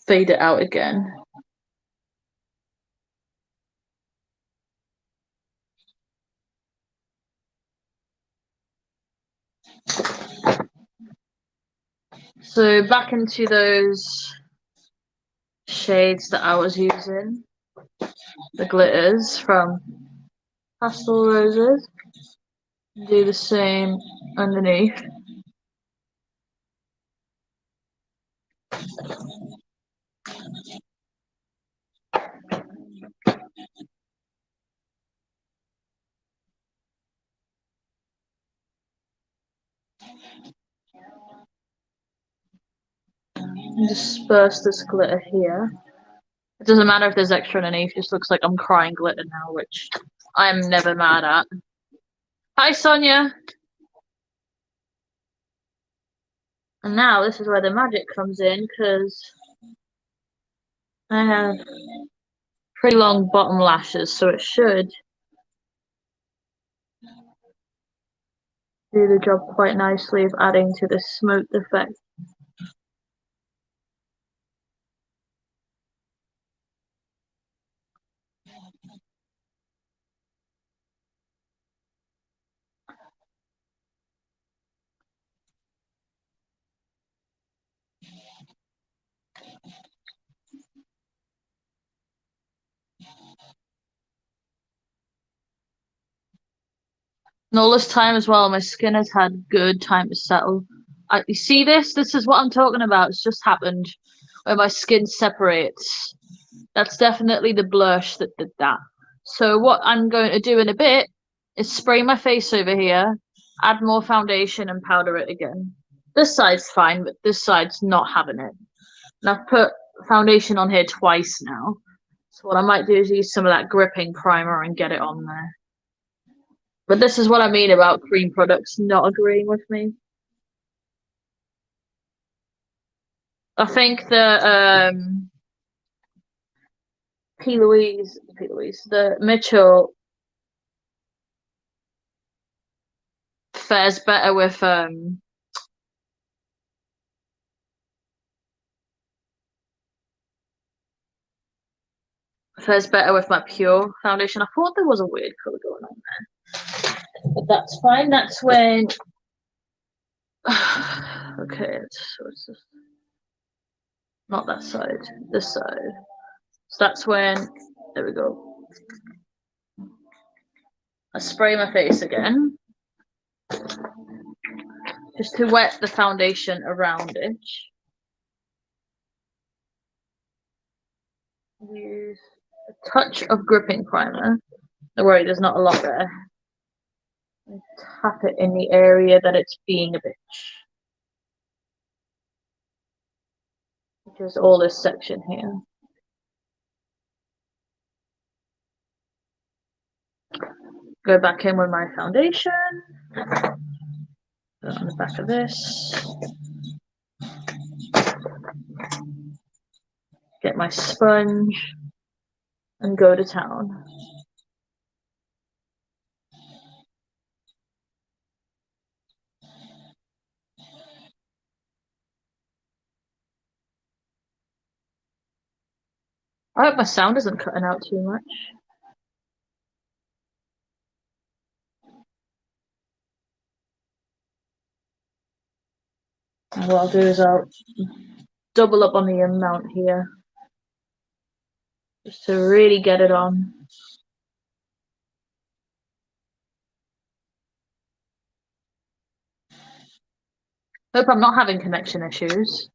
fade it out again. So back into those shades that I was using, the glitters from Pastel Roses. Do the same underneath. And disperse this glitter here. It doesn't matter if there's extra underneath, it just looks like I'm crying glitter now, which I'm never mad at. Hi, Sonia! And now this is where the magic comes in, because I have pretty long bottom lashes, so it should do the job quite nicely of adding to the smoke effect. And all this time as well, my skin has had good time to settle. You see this? This is what I'm talking about. It's just happened where my skin separates. That's definitely the blush that did that. So what I'm going to do in a bit is spray my face over here, add more foundation and powder it again. This side's fine, but this side's not having it. And I've put foundation on here twice now. So what I might do is use some of that gripping primer and get it on there. But this is what I mean about cream products not agreeing with me. I think the the Mitchell fares better with my pure foundation. I thought there was a weird color going on there, but that's fine. That's when okay, so it's just not that side, this side. So that's when there we go. I spray my face again, just to wet the foundation around it. Use a touch of gripping primer. Don't worry, there's not a lot there. And tap it in the area that it's being a bitch. Which is all this section here. Go back in with my foundation. Put it on the back of this. Get my sponge and go to town. I hope my sound isn't cutting out too much. And what I'll do is I'll double up on the amount here, just to really get it on. Hope I'm not having connection issues.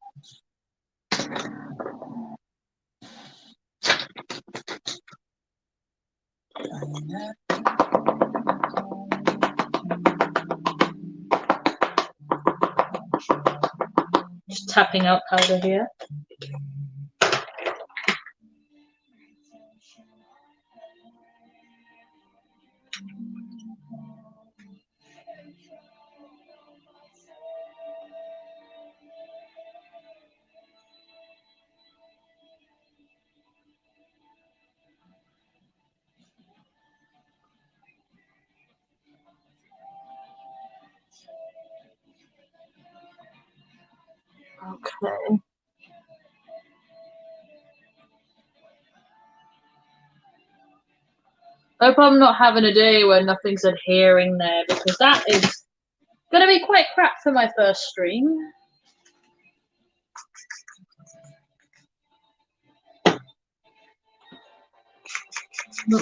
Just tapping out powder here. Okay. Hope I'm not having a day where nothing's adhering there, because that is going to be quite crap for my first stream. But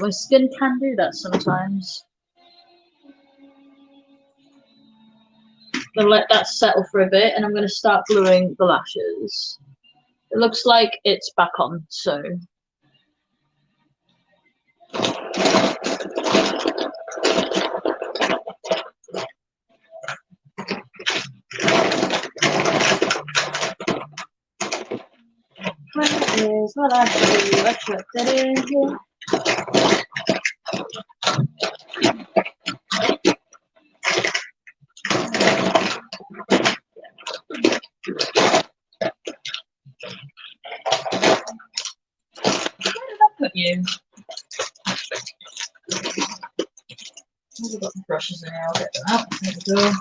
my skin can do that sometimes. I'm going to let that settle for a bit, and I'm going to start gluing the lashes. It looks like it's back on, so... Here's what I do. I put that in here. Where did I put you? We've got the brushes in here, I'll get them out. There we go.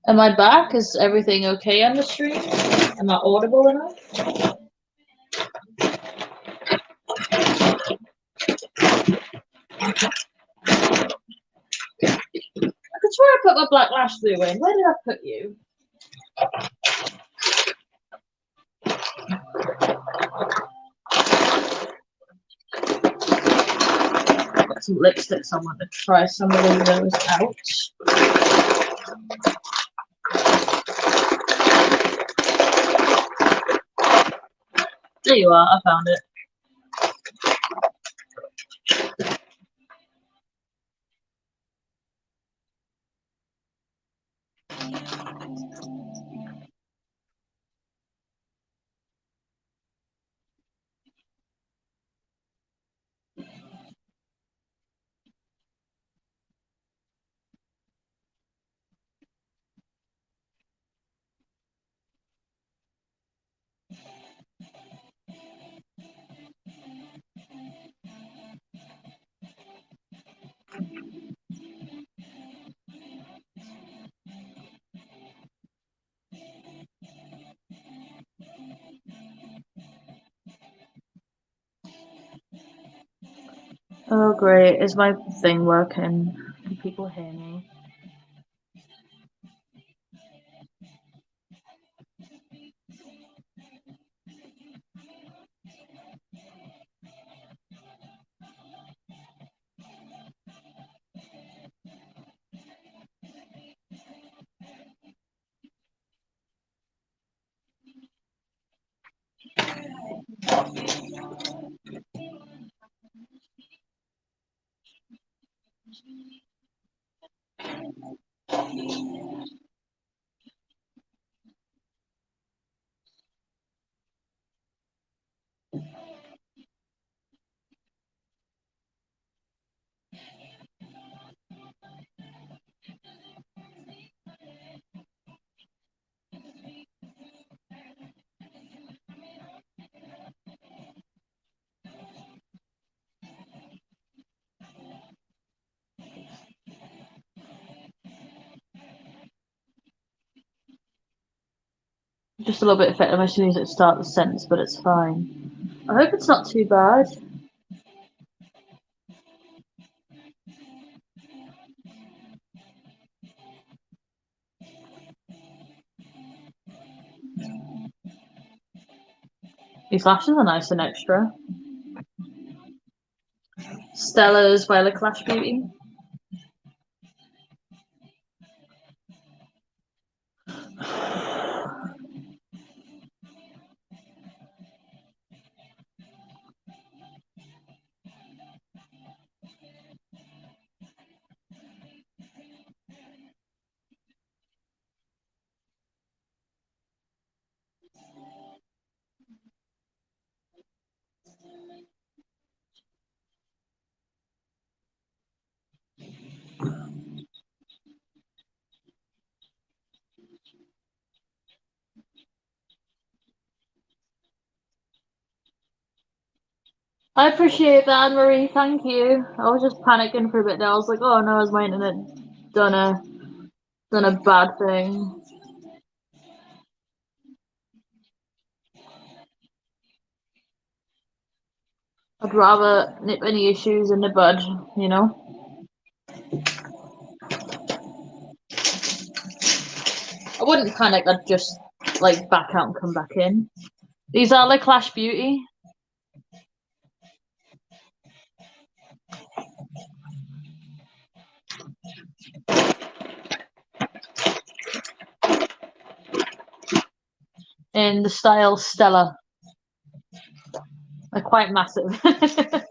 Am I back? Is everything okay on the stream? Am I audible enough? I could swear I put my black lash glue in. Where did I put you? Got some lipsticks I want to try some of those out. There you are, I found it. Oh great, is my thing working? Can people hear me? Just a little bit effective as soon as it starts the sentence, but it's fine. I hope it's not too bad. These lashes are nice and extra. Stella's by Clash Beauty. I appreciate that, Anne-Marie. Thank you. I was just panicking for a bit there. I was like, oh no, has my internet done a bad thing? I'd rather nip any issues in the bud, you know? I wouldn't panic, I'd just like back out and come back in. These are Clash Beauty. In the style Stella. They're quite massive. I'm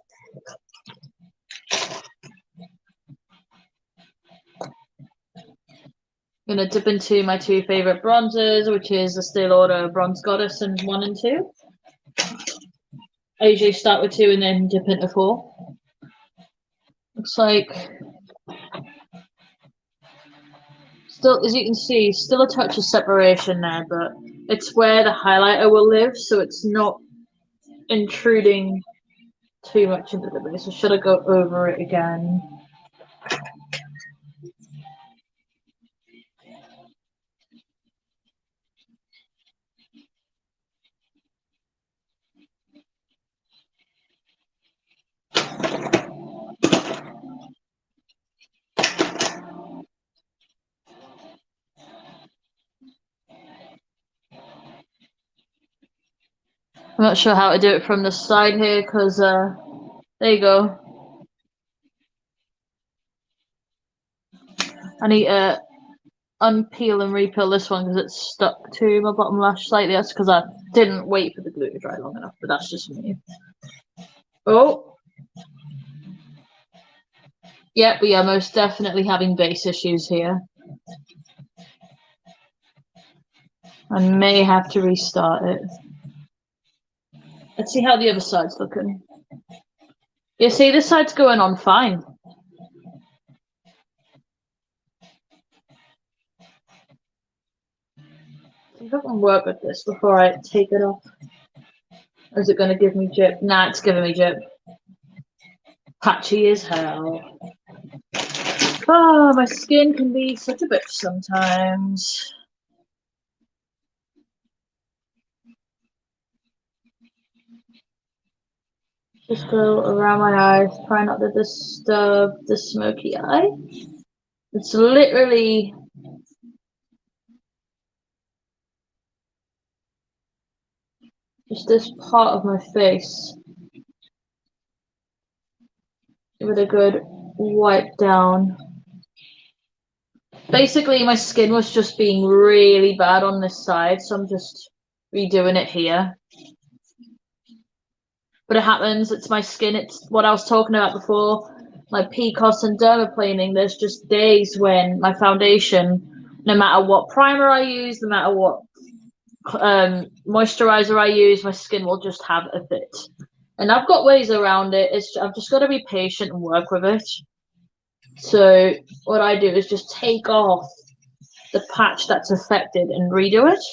gonna dip into my two favorite bronzers, which is the Steel Order Bronze Goddess and 1 and 2. I usually start with 2 and then dip into 4. Looks like still, as you can see, still a touch of separation there, but it's where the highlighter will live, so it's not intruding too much into the base. So should I go over it again? I'm not sure how to do it from the side here because there you go. I need to unpeel and repeel this one because it's stuck to my bottom lash slightly. That's because I didn't wait for the glue to dry long enough, but that's just me. Oh. Yep, we are most definitely having base issues here. I may have to restart it. Let's see how the other side's looking. You see, this side's going on fine. I think I can work with this before I take it off. Or is it going to give me jip? Nah, it's giving me jip. Patchy as hell. Oh, my skin can be such a bitch sometimes. Just go around my eyes, try not to disturb the smoky eye. It's literally just this part of my face. Give it a good wipe down. Basically, my skin was just being really bad on this side, so I'm just redoing it here. But it happens, it's my skin, it's what I was talking about before, like PCOS and dermaplaning. There's just days when my foundation, no matter what primer I use, no matter what moisturizer I use, my skin will just have a fit. And I've got ways around it. I've just got to be patient and work with it. So what I do is just take off the patch that's affected and redo it.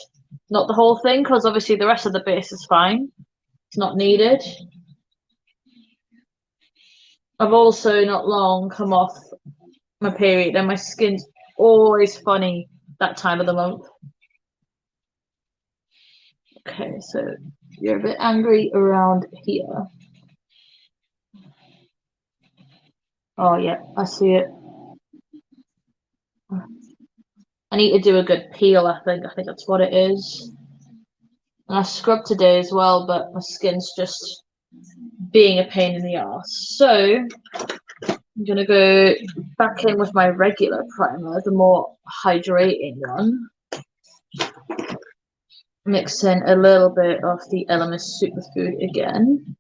Not the whole thing, because obviously the rest of the base is fine. It's not needed. I've also not long come off my period and my skin's always funny that time of the month. Okay, so you're a bit angry around here. Oh yeah, I see it. I need to do a good peel, I think. I think that's what it is. And I scrubbed today as well, but my skin's just being a pain in the ass. So I'm gonna go back in with my regular primer, the more hydrating one. Mix in a little bit of the Elemis Superfood again.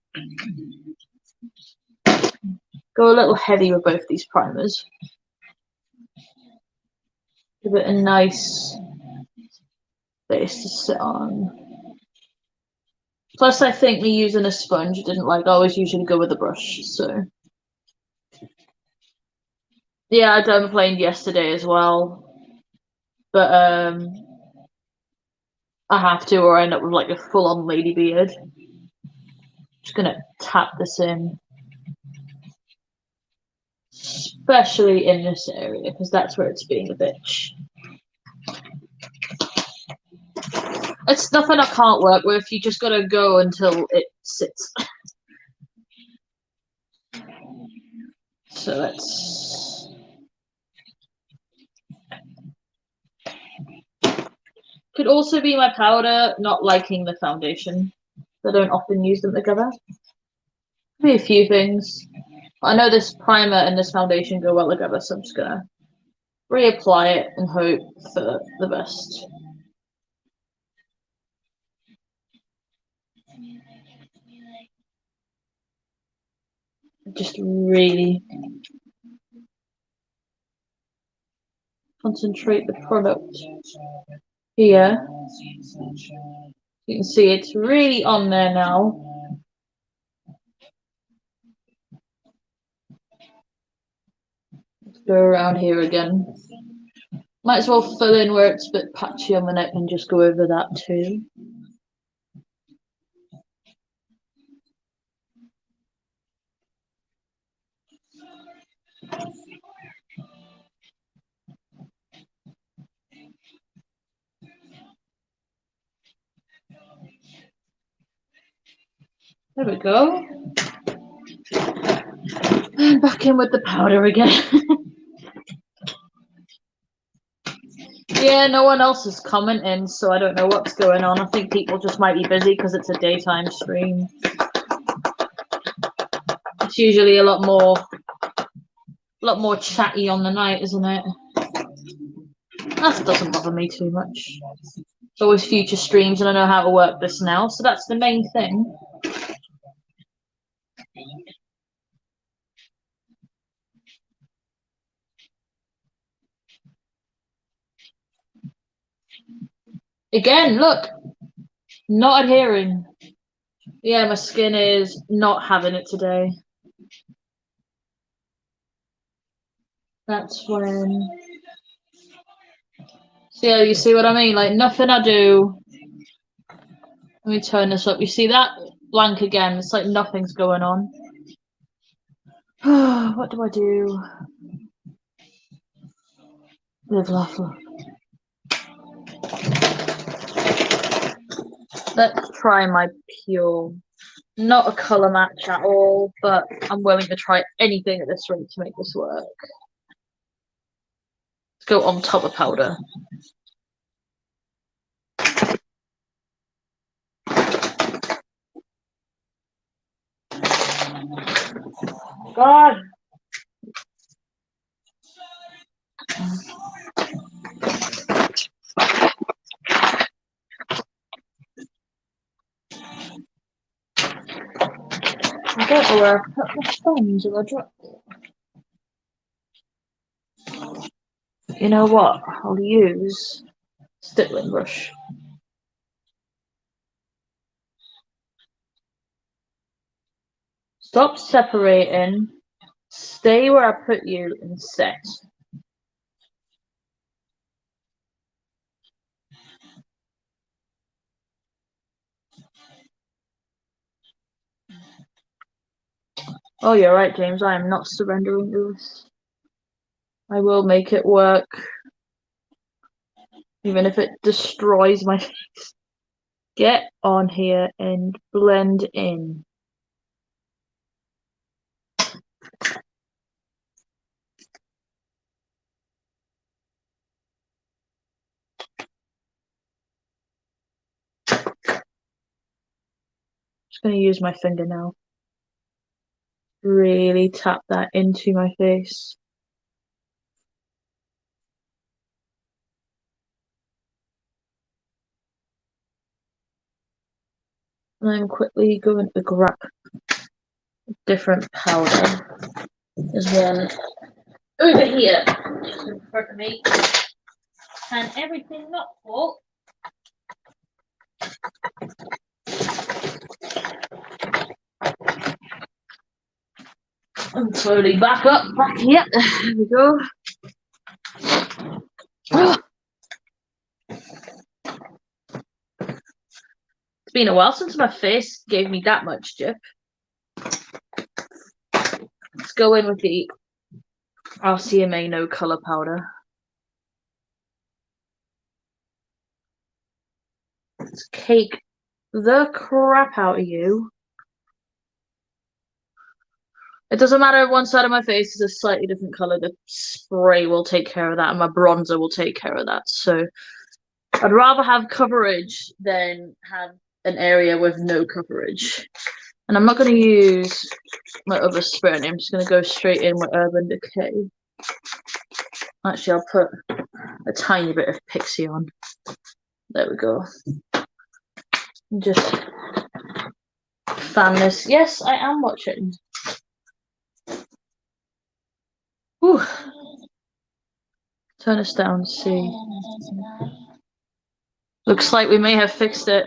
Go a little heavy with both these primers. Give it a nice base to sit on. Plus, I think me using a sponge didn't I always usually go with a brush, so. Yeah, I dermaplaned yesterday as well. But I have to or I end up with like a full-on lady beard. Just gonna tap this in. Especially in this area, because that's where it's being a bitch. It's nothing I can't work with, you just gotta go until it sits. So let's... Could also be my powder not liking the foundation. I don't often use them together. Could be a few things. I know this primer and this foundation go well together, so I'm just gonna reapply it and hope for the best. Just really concentrate the product here. You can see it's really on there now. Let's go around here again. Might as well fill in where it's a bit patchy on the neck and just go over that too. There we go. And back in with the powder again. Yeah, no one else is commenting, so I don't know what's going on. I think people just might be busy because it's a daytime stream. It's usually a lot more chatty on the night, isn't it? That doesn't bother me too much. It's always future streams, and I know how to work this now, so that's the main thing. Again, look, not adhering. Yeah, my skin is not having it today. That's when. So yeah, you see what I mean? Like nothing I do. Let me turn this up. You see that blank again? It's like nothing's going on. What do I do? Live, laugh, love. Let's try my pure. Not a colour match at all, but I'm willing to try anything at this rate to make this work. Let's go on top of powder. God. I don't know where I put my thumbs if I dropped it. You know what? I'll use stippling brush. Stop separating. Stay where I put you and set. Oh, you're right, James. I am not surrendering to this. I will make it work. Even if it destroys my face. Get on here and blend in. Just going to use my finger now. Really tap that into my face. And I'm quickly going to grab a different powder. There's one over here, just in front of me. And everything not full. And slowly back up, back here. There we go. It's been a while since my face gave me that much dip. Let's go in with the RCMA no color powder. Let's cake the crap out of you. It doesn't matter if one side of my face is a slightly different color, the spray will take care of that, and my bronzer will take care of that. So I'd rather have coverage than have an area with no coverage. And I'm not going to use my other spray, I'm just going to go straight in with Urban Decay. Actually, I'll put a tiny bit of Pixie on. There we go. Just fan this. Yes, I am watching. Whew. Turn this down, see. Looks like we may have fixed it.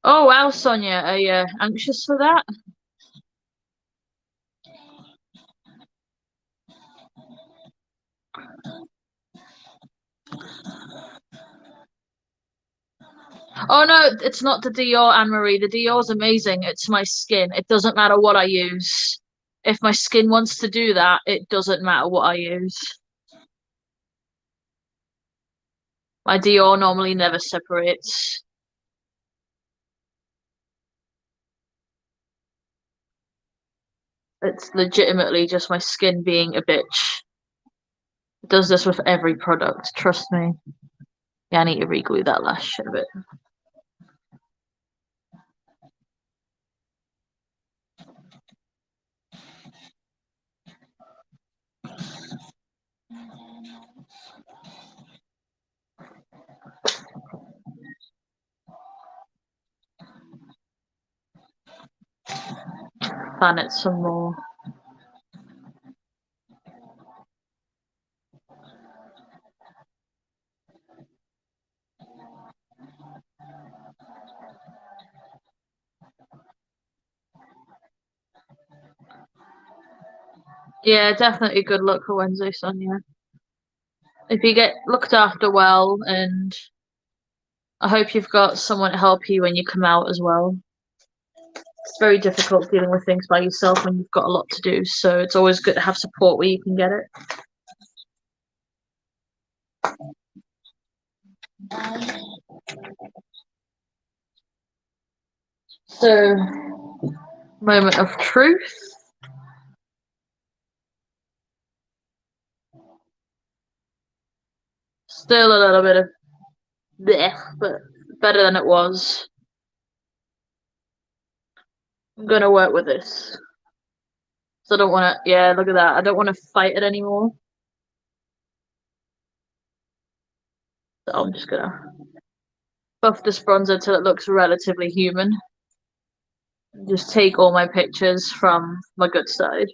Oh wow, Sonia, are you anxious for that? Oh no, it's not the Dior, Anne-Marie. The Dior's amazing. It's my skin. It doesn't matter what I use. If my skin wants to do that, it doesn't matter what I use. My Dior normally never separates. It's legitimately just my skin being a bitch. It does this with every product, trust me. Yeah, I need to re-glue that last shit a bit. Fan it some more. Yeah, definitely good luck for Wednesday, Sonia. If you get looked after well, and I hope you've got someone to help you when you come out as well. It's very difficult dealing with things by yourself when you've got a lot to do, so it's always good to have support where you can get it. So, moment of truth. Still a little bit of blech, but better than it was. I'm gonna work with this. So I don't want to, yeah, look at that. I don't want to fight it anymore. So I'm just gonna buff this bronzer until it looks relatively human. Just take all my pictures from my good side.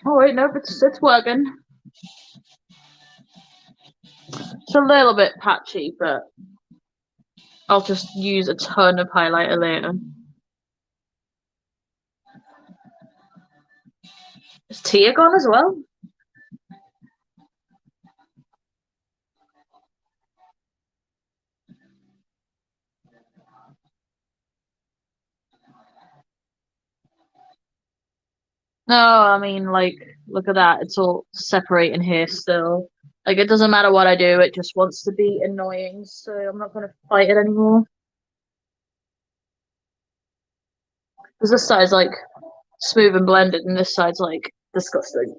Oh wait, no, it's working. It's a little bit patchy, but I'll just use a ton of highlighter later. Is Tia gone as well? No, I mean, like, look at that. It's all separating here still. Like, it doesn't matter what I do, it just wants to be annoying, so I'm not gonna fight it anymore. Because this side's like smooth and blended, and this side's like disgusting.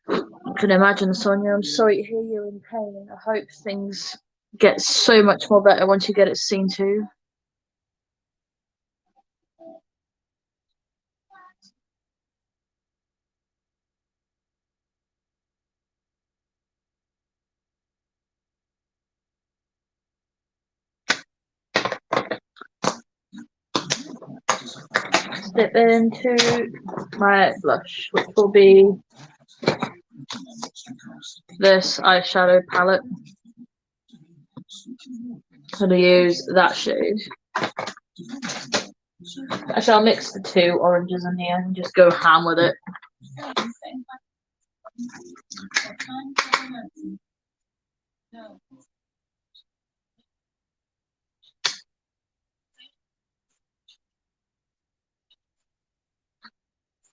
I can imagine, Sonia. I'm sorry to hear you're in pain. I hope things get so much more better once you get it seen to. Step into my blush, which will be this eyeshadow palette. I'm gonna use that shade. Actually, I'll mix the two oranges in here and just go ham with it.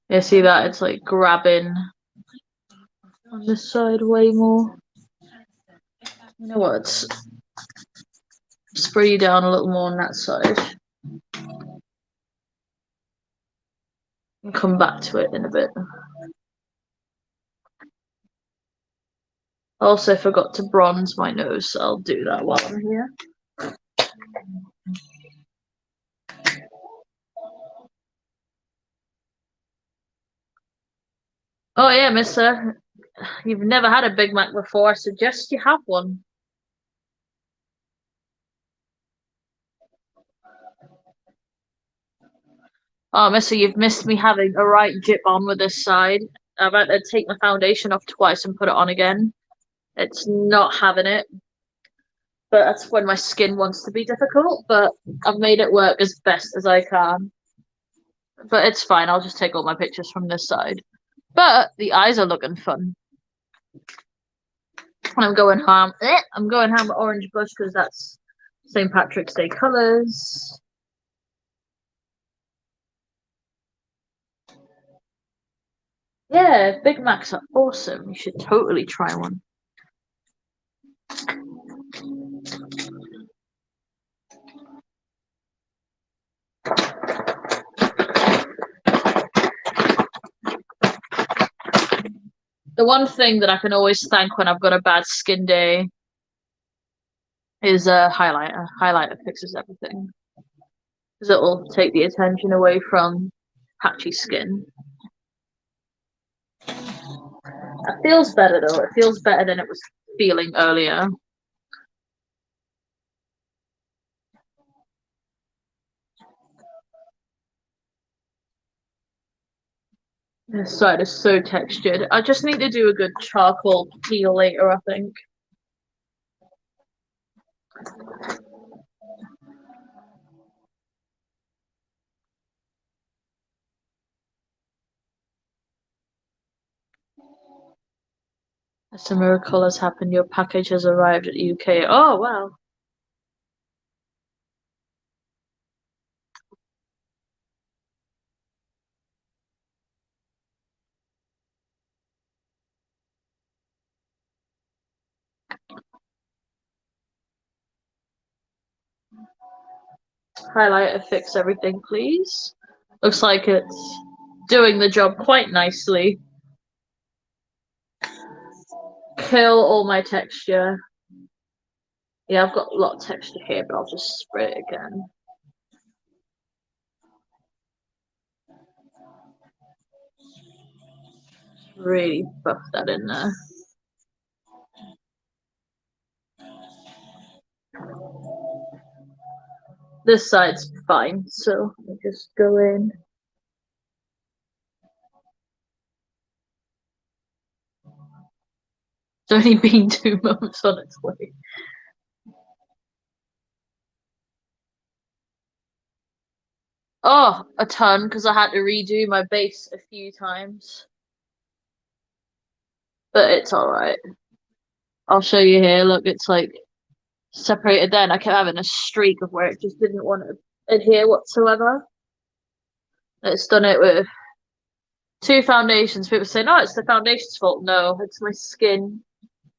Yeah, see that? It's like grabbing on this side way more. You know what? It's spray you down a little more on that side. And come back to it in a bit. I also forgot to bronze my nose, so I'll do that while I'm here. Oh yeah, mister. You've never had a Big Mac before. I suggest you have one. Oh, mister, you've missed me having a right jip on with this side. I've had to take my foundation off twice and put it on again. It's not having it. But that's when my skin wants to be difficult, but I've made it work as best as I can. But it's fine, I'll just take all my pictures from this side. But the eyes are looking fun. And I'm going ham. I'm going ham with orange blush because that's St. Patrick's Day colours. Yeah, Big Macs are awesome. You should totally try one. The one thing that I can always thank when I've got a bad skin day is a highlighter. Highlighter fixes everything. Because it'll take the attention away from patchy skin. It feels better though. It feels better than it was feeling earlier. This side is so textured. I just need to do a good charcoal peel later, I think. A miracle has happened. Your package has arrived at the UK. Oh, wow. Highlighter fix everything, please. Looks like it's doing the job quite nicely. Kill all my texture. Yeah, I've got a lot of texture here, but I'll just spray it again. Really buff that in there. This side's fine, so I'll just go in. It's only been 2 months on its way. Oh, a ton, because I had to redo my base a few times. But it's alright. I'll show you here. Look, it's like separated then. I kept having a streak of where it just didn't want to adhere whatsoever. It's done it with 2 foundations. People say, no, it's the foundation's fault. No, it's my skin.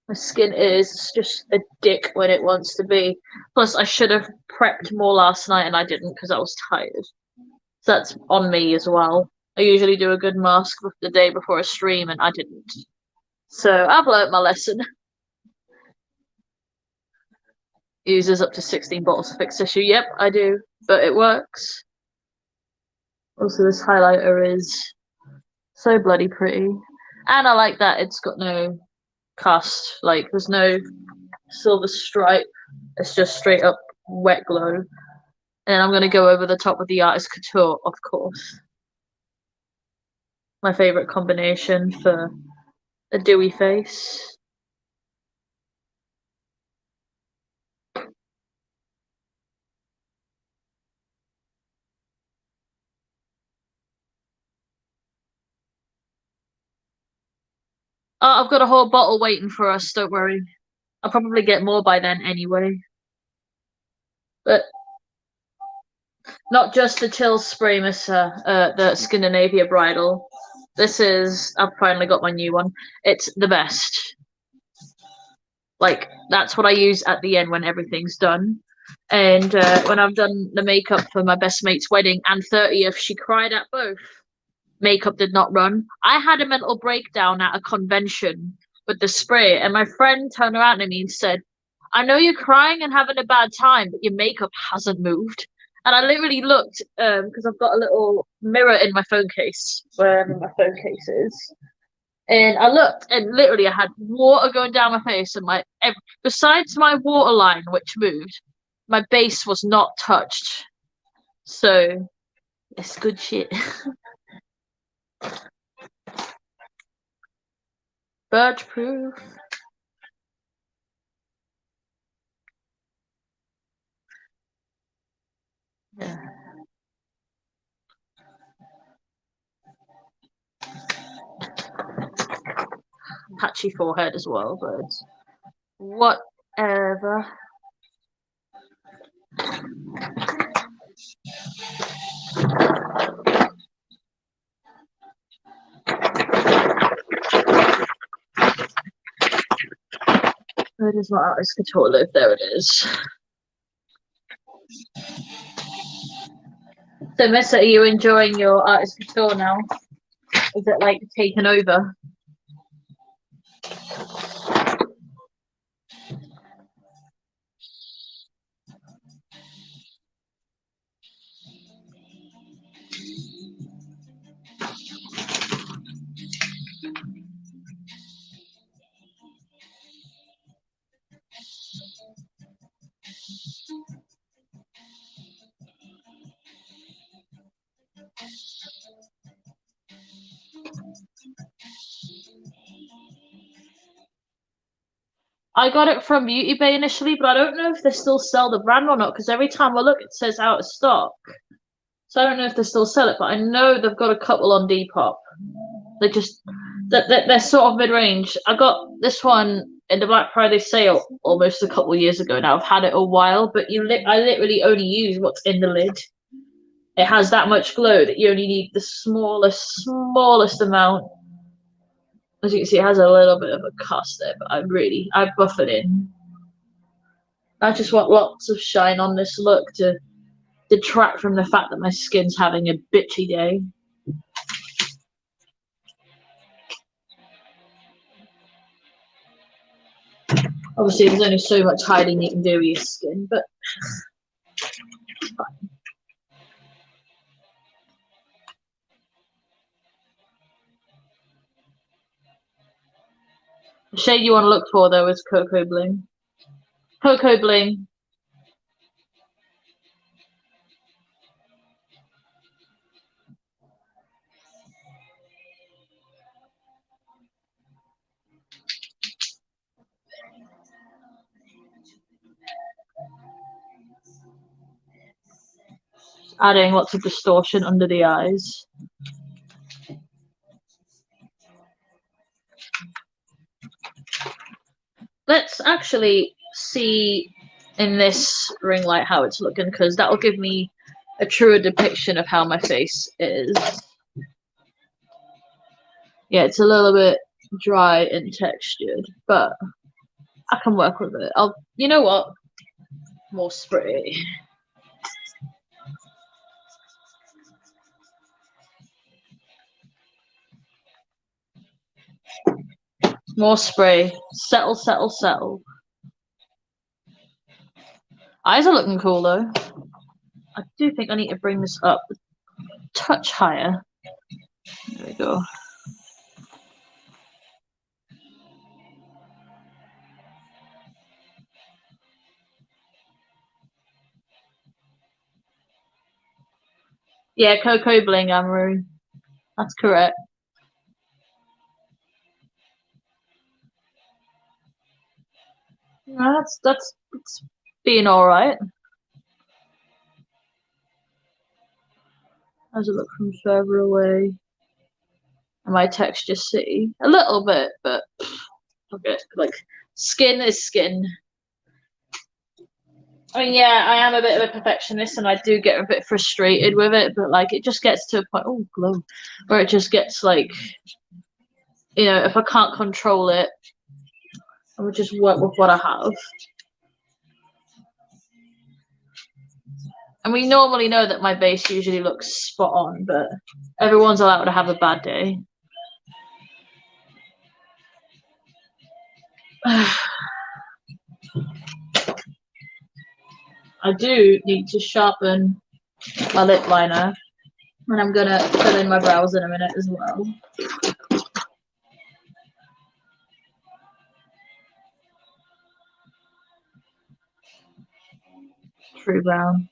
My skin is just a dick when it wants to be. Plus, I should have prepped more last night and I didn't because I was tired. So that's on me as well. I usually do a good mask the day before a stream and I didn't. So I've learnt my lesson. Uses up to 16 bottles of fixed tissue. Yep, I do. But it works. Also, this highlighter is so bloody pretty. And I like that it's got no cast. Like, there's no silver stripe. It's just straight up wet glow. And I'm going to go over the top with the Artist Couture, of course. My favourite combination for a dewy face. Oh, I've got a whole bottle waiting for us, don't worry. I'll probably get more by then anyway. But not just the Chill Spray Mister, the Scandinavia Bridal. This is, I've finally got my new one. It's the best. Like, that's what I use at the end when everything's done. And when I've done the makeup for my best mate's wedding and 30th, she cried at both. Makeup did not run. I had a mental breakdown at a convention with the spray, and my friend turned around to me and said, I know you're crying and having a bad time, but your makeup hasn't moved. And I literally looked, because I've got a little mirror in my phone case, wherever my phone case is. And I looked, and literally I had water going down my face, and besides my waterline, which moved, my base was not touched. So, it's good shit. Birch proof. Yeah. Patchy forehead as well, but whatever. Where does my artist couture live? There it is. So, Miss, are you enjoying your artist couture now? Is it like taken over? I got it from Beauty Bay initially, but I don't know if they still sell the brand or not because every time I look, it says out of stock. So I don't know if they still sell it, but I know they've got a couple on Depop. They just they're sort of mid-range. I got this one in the Black Friday sale almost a couple years ago now. I've had it a while, but I literally only use what's in the lid. It has that much glow that you only need the smallest amount. As you can see, it has a little bit of a cast there, but I buff it in. I just want lots of shine on this look to detract from the fact that my skin's having a bitchy day. Obviously, there's only so much hiding you can do with your skin, but fine. The shade you want to look for, though, is Cocoa Bling. Cocoa Bling. Adding lots of distortion under the eyes. Let's actually see in this ring light how it's looking, because that'll give me a truer depiction of how my face is. Yeah, it's a little bit dry and textured, but I can work with it. You know what? More spray. More spray. Settle, settle, settle. Eyes are looking cool though. I do think I need to bring this up a touch higher. There we go. Yeah, Cocoa Bling, Amaru. That's correct. No, that's being all right. How's it look from further away? Am I texture city? A little bit, but okay. Like skin is skin. I mean, yeah, I am a bit of a perfectionist, and I do get a bit frustrated with it. But like, it just gets to a point. Oh, glow, where it just gets like, if I can't control it, I would just work with what I have. And we normally know that my base usually looks spot on, but everyone's allowed to have a bad day. I do need to sharpen my lip liner, and I'm gonna fill in my brows in a minute as well. True brown.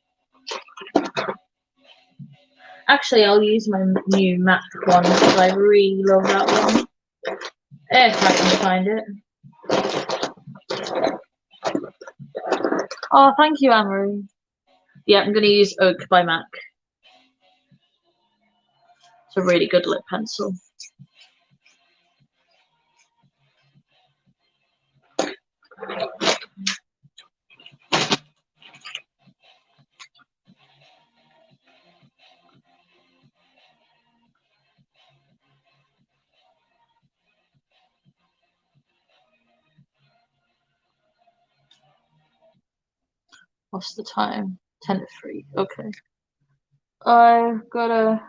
Actually, I'll use my new MAC one because I really love that one. If I can find it. Oh, thank you, Amory. Yeah, I'm going to use Oak by MAC. It's a really good lip pencil. What's the time? 10 to 3. Okay. I've gotta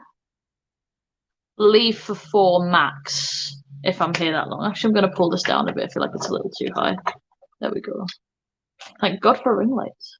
leave for 4 max if I'm here that long. Actually, I'm gonna pull this down a bit. I feel like it's a little too high. There we go. Thank God for ring lights.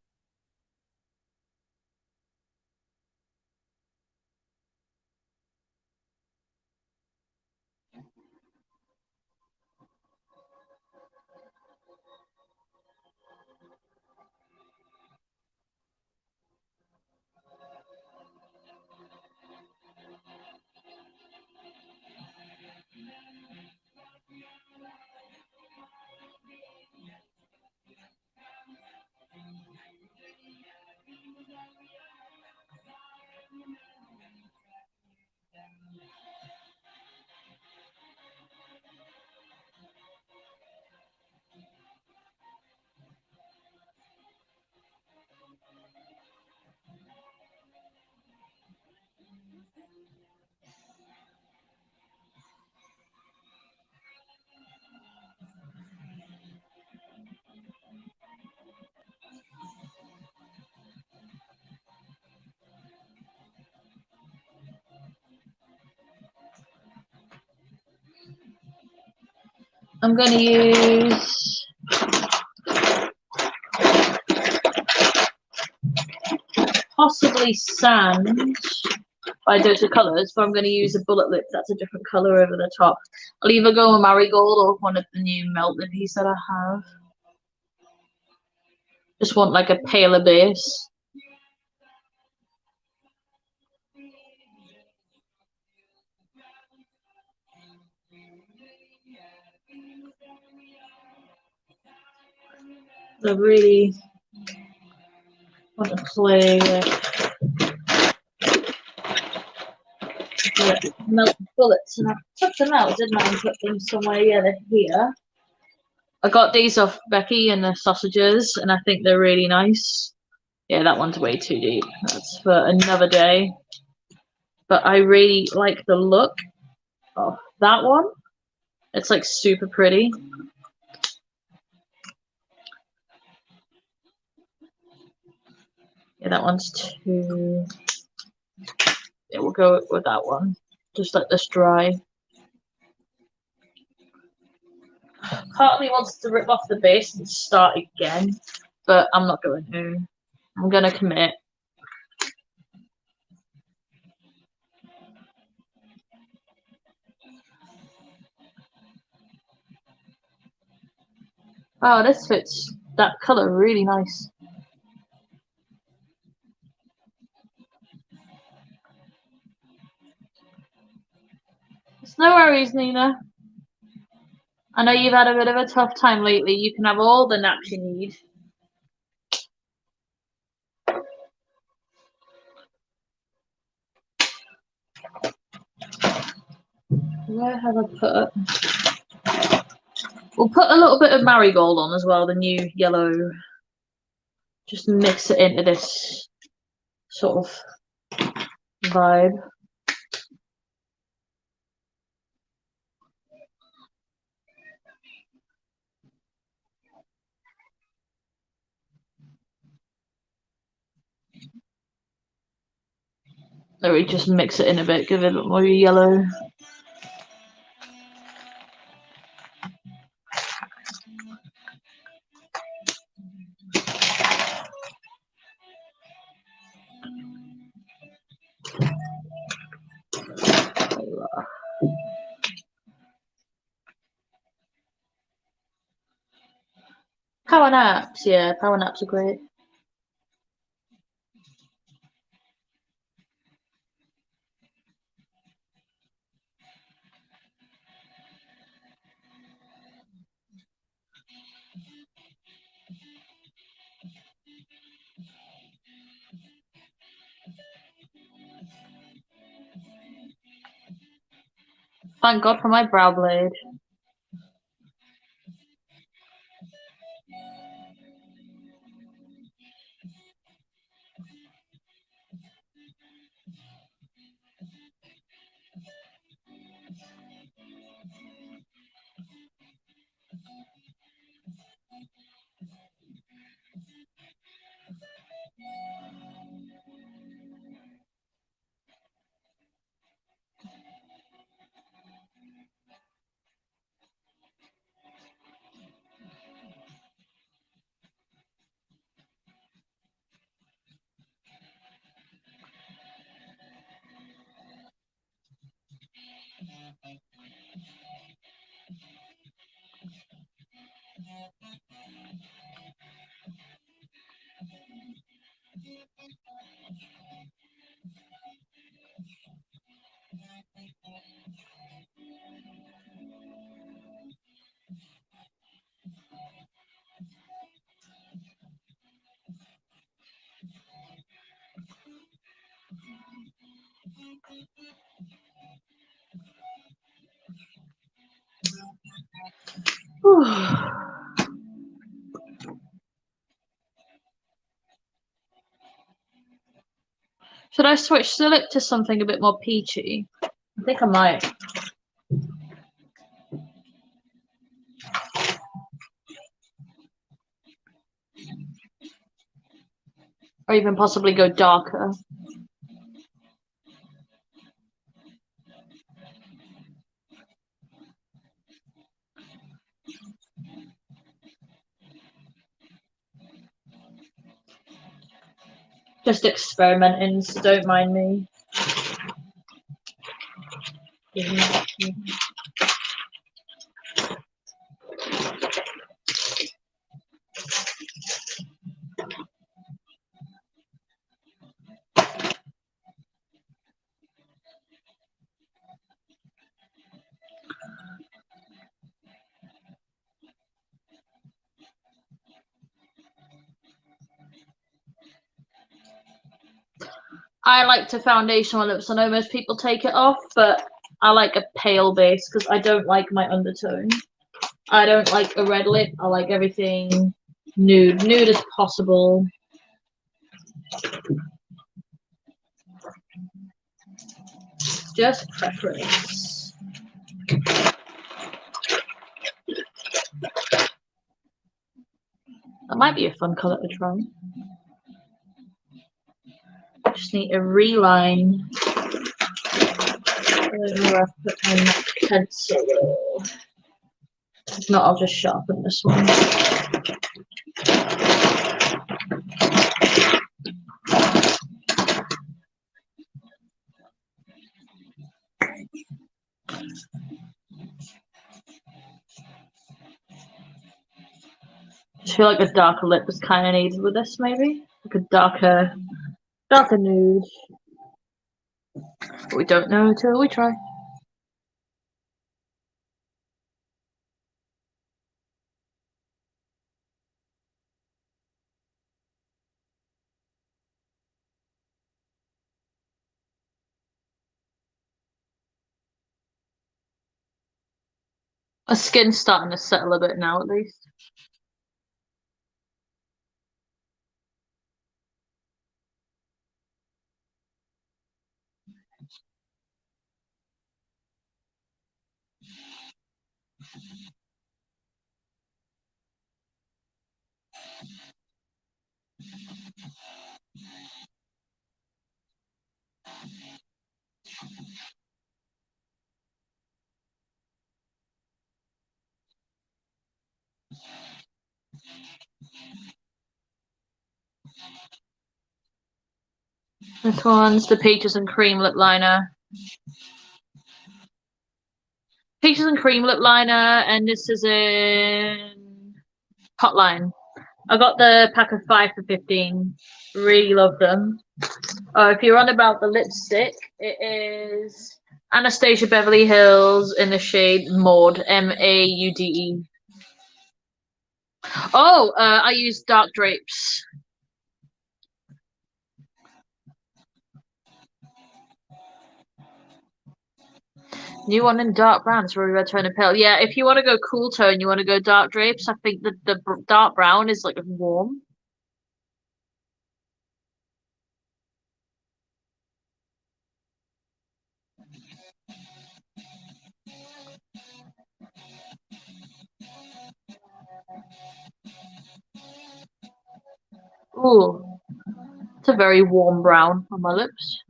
I'm gonna use possibly sand by Dose of Colours, but I'm going to use a bullet lip that's a different colour over the top. I'll either go with Marigold or one of the new Melt Lippies that I have. Just want like a paler base. I really want to play melt bullets, and I took them out, didn't I? And put them somewhere. Yeah, they're here. I got these off Becky and the sausages, and I think they're really nice. Yeah, that one's way too deep. That's for another day. But I really like the look of that one. It's like super pretty. Yeah, that one's too. Yeah, we'll go with that one. Just let this dry. Part of me wants to rip off the base and start again, but I'm not going to. I'm gonna commit. Oh, this fits that colour really nice. It's no worries, Nina. I know you've had a bit of a tough time lately. You can have all the naps you need. Where have I put? We'll put a little bit of Marigold on as well, the new yellow. Just mix it into this sort of vibe. There we just mix it in a bit, give it a bit more yellow. Power naps, yeah, power naps are great. Thank God for my brow blade. Should I switch the lip to something a bit more peachy? I think I might. Or even possibly go darker. Just experimenting, so don't mind me. I like to foundation my lips. I know most people take it off, but I like a pale base because I don't like my undertone. I don't like a red lip. I like everything nude as possible. Just preference. That might be a fun colour to try. Just need a reline. I don't know where I've put my pencil. If not, I'll just sharpen this one. I feel like a darker lip was kind of needed with this, maybe like a darker nude. But we don't know until we try. My skin's starting to settle a bit now, at least. This one's the Peaches and Cream lip liner. Peaches and Cream lip liner, and this is in Hotline. I got the pack of 5 for 15. Really love them. If you're on about the lipstick, it is Anastasia Beverly Hills in the shade Maude, Maude. Oh, I use Dark Drapes. New one in dark browns, Ruby Red Tone and Pale. Yeah, if you want to go cool tone, you want to go Dark Drapes. I think the dark brown is like warm. Ooh, it's a very warm brown on my lips.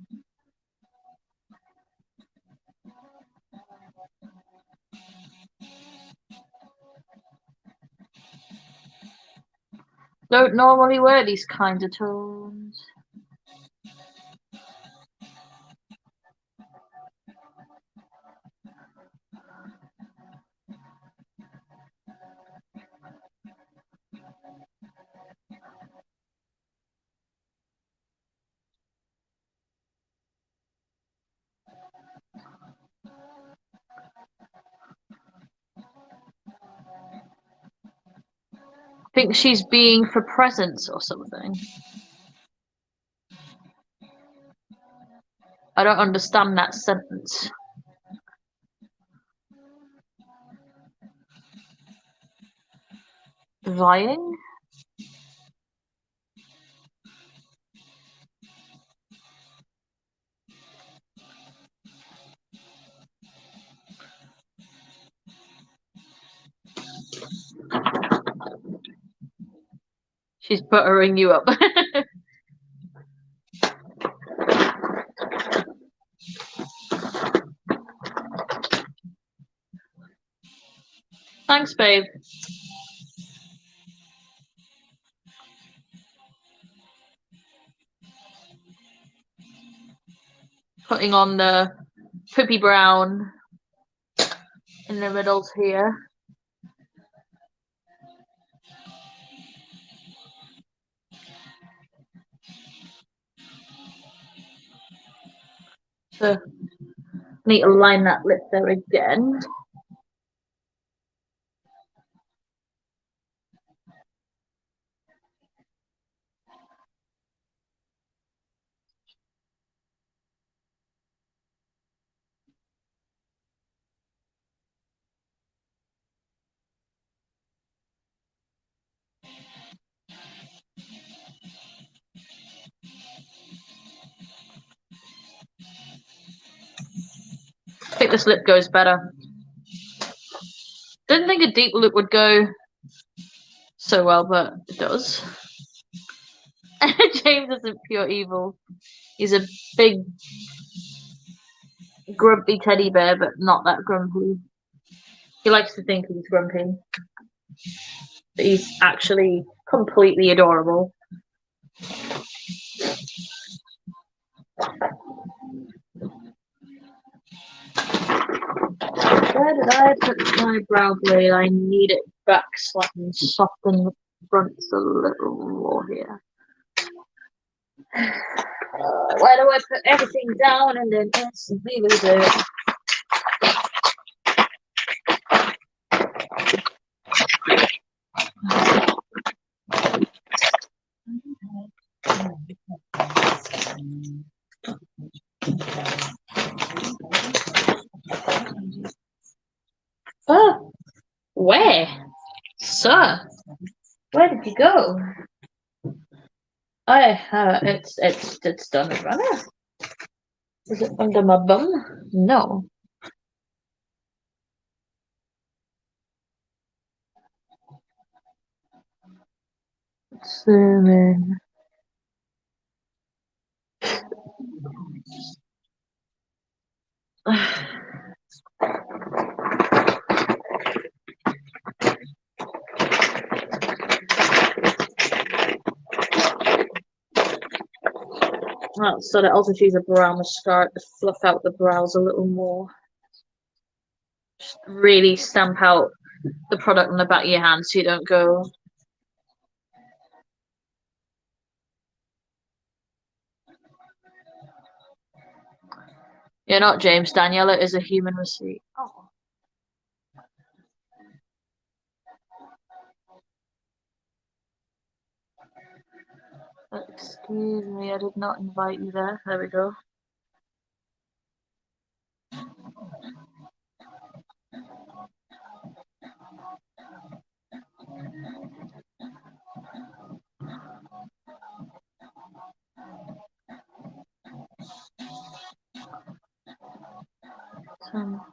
Don't normally wear these kinds of tones. think she's being for presents or something. I don't understand that sentence. Vying? She's buttering you up. Thanks, babe. Putting on the poopy brown in the middle here. So need to line that lip there again. I think this lip goes better. Didn't think a deep lip would go so well, but it does. James isn't pure evil. He's a big, grumpy teddy bear, but not that grumpy. He likes to think he's grumpy. But he's actually completely adorable. Where did I put my brow blade? I need it back so I can soften the fronts a little more here. Why do I put everything down and then instantly lose it? Oh, where? Sir, where did you go? It's done, brother. Is it under my bum? No. Zoom in. Right, so that also use a brow mascara to fluff out the brows a little more. Just really stamp out the product on the back of your hand so you don't go. You're not James. Daniela is a human receipt. Oh. Excuse me, I did not invite you there. There we go.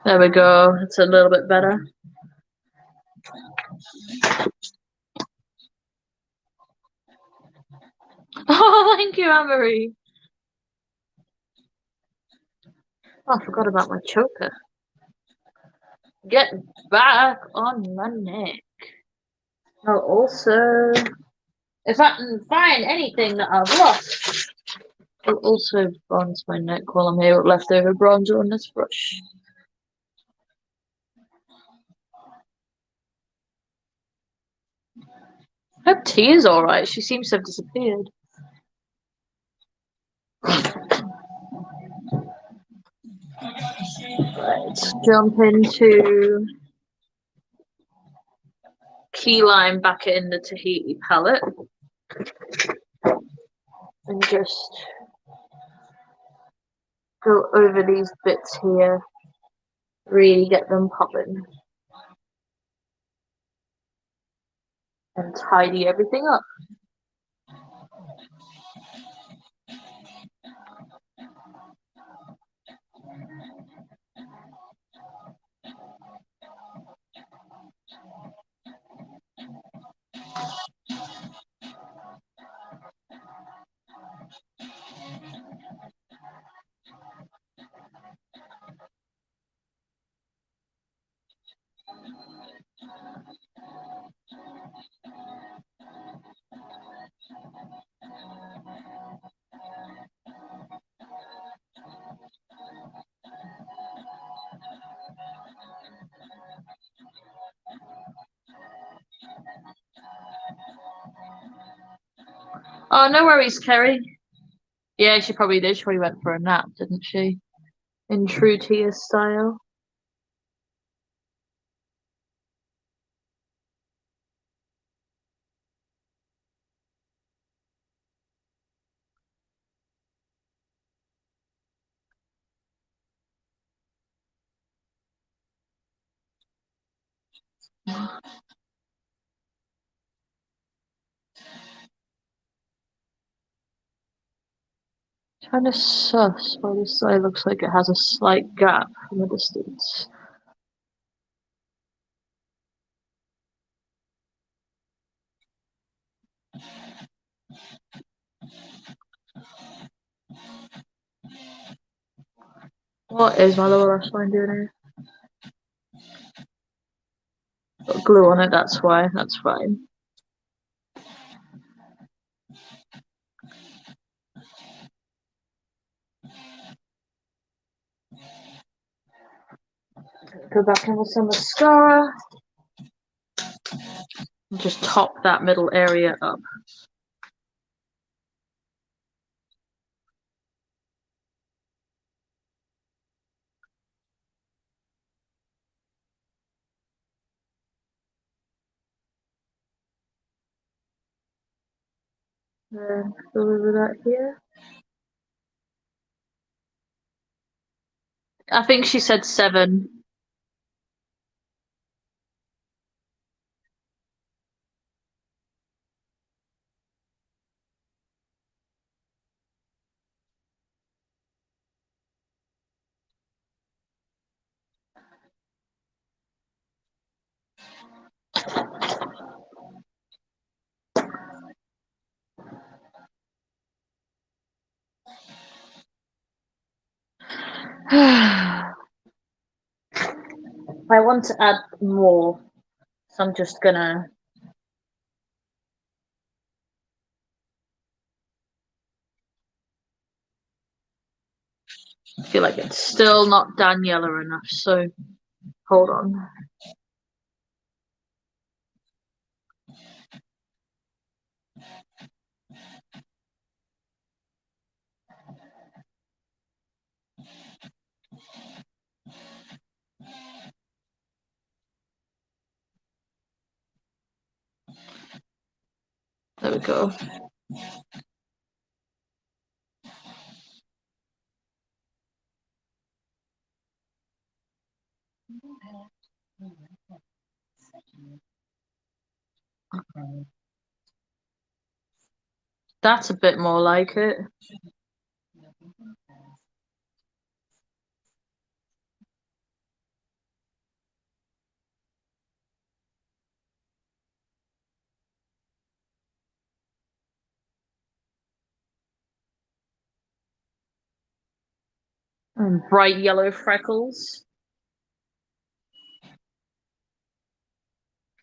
There we go. It's a little bit better. Oh, thank you, Anne-Marie. Oh, I forgot about my choker. Get back on my neck. I'll also, if I can find anything that I've lost, I'll also bronze my neck while I'm here with leftover bronzer on this brush. Her tea is alright. She seems to have disappeared. Let's jump into key lime back in the Tahiti palette and just go over these bits here, really get them popping and tidy everything up. Oh, no worries, Kerry. Yeah, she probably did. She probably went for a nap, didn't she? In true Tia style. Kind of sus why this side looks like it has a slight gap in the distance. What is my lower lash line doing here? Got glue on it, that's why. That's fine. Go back in with some mascara. And just top that middle area up. Then go over that here. I think she said 7. I want to add more, so I'm just gonna. I feel like it's still not Daniela enough, so hold on. There we go. That's a bit more like it. And bright yellow freckles.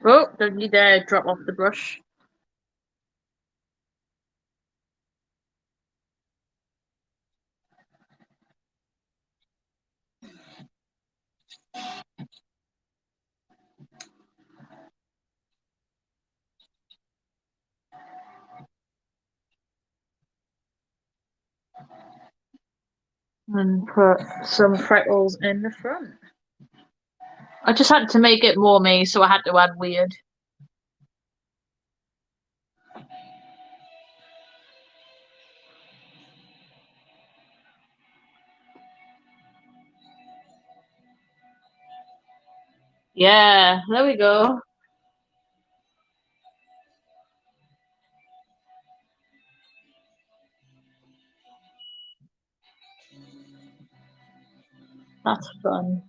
Oh, don't you dare drop off the brush. And put some freckles in the front. I just had to make it more me, so I had to add weird. Yeah, there we go. That's fun.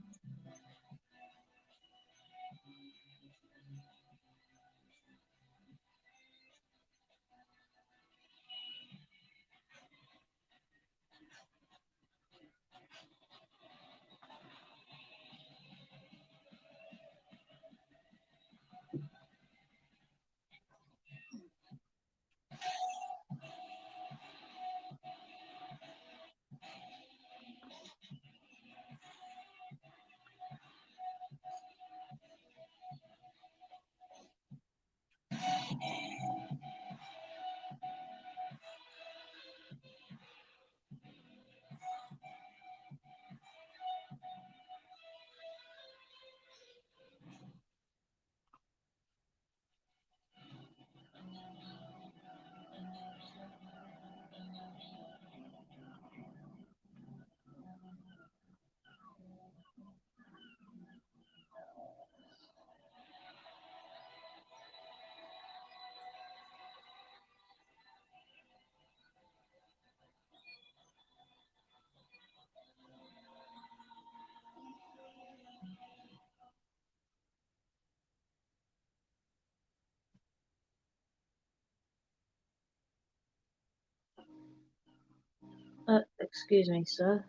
Excuse me, sir.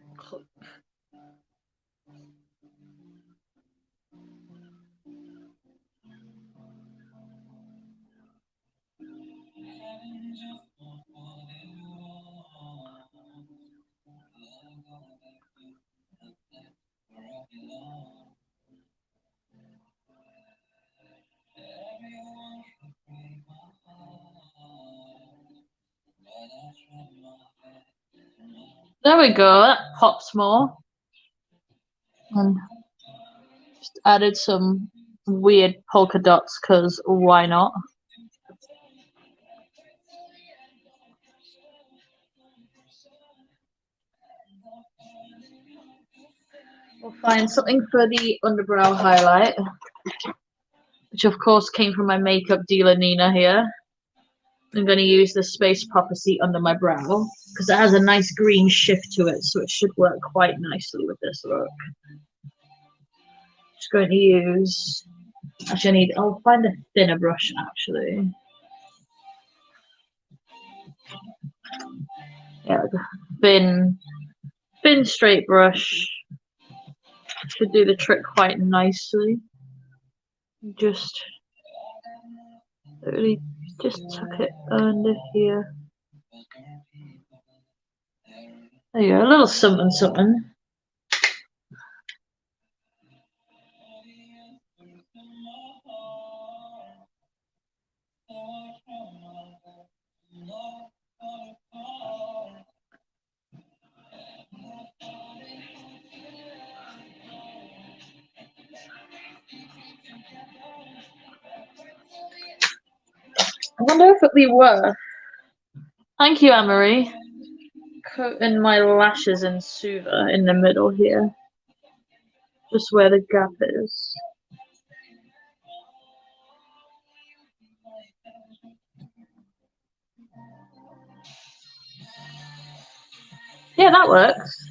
There we go. That pops more. And just added some weird polka dots because why not? We'll find something for the underbrow highlight, which of course came from my makeup dealer Nina here. I'm going to use the Space Prophecy under my brow because it has a nice green shift to it, so it should work quite nicely with this look. Just going to use. Actually, I'll find a thinner brush actually. Yeah, thin straight brush should do the trick quite nicely. Just really just tuck it under here. There you go, a little something something. I wonder if it'd be worth. Thank you, Anne-Marie. Coating my lashes in Suva in the middle here, just where the gap is. Yeah, that works.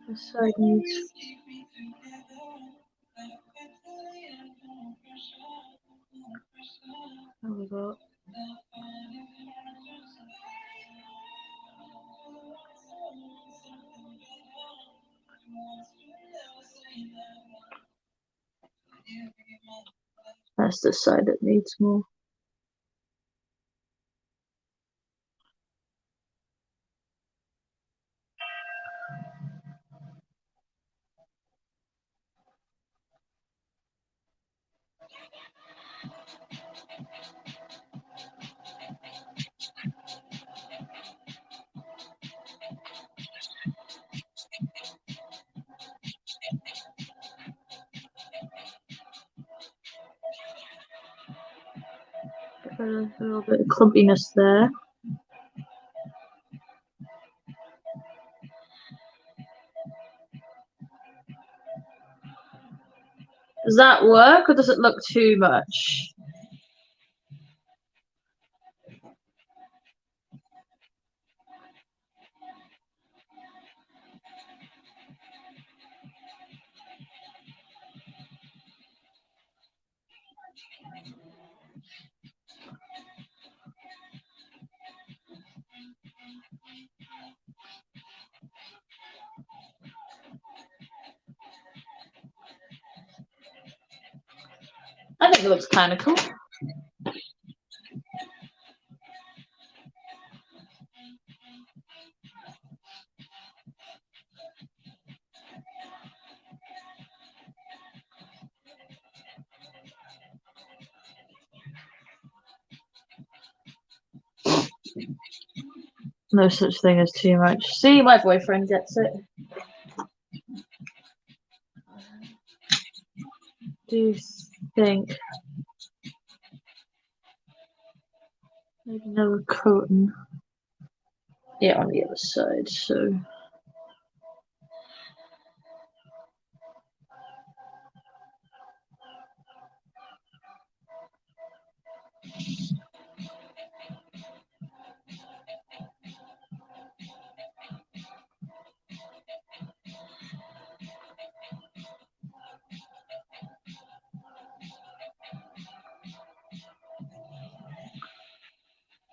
This side needs. There we go. That's the side that needs more. A little bit of clumpiness there. Does that work, or does it look too much? I think it looks kind of cool. No such thing as too much. See, my boyfriend gets it. Do you think maybe another coating? Yeah, on the other side. So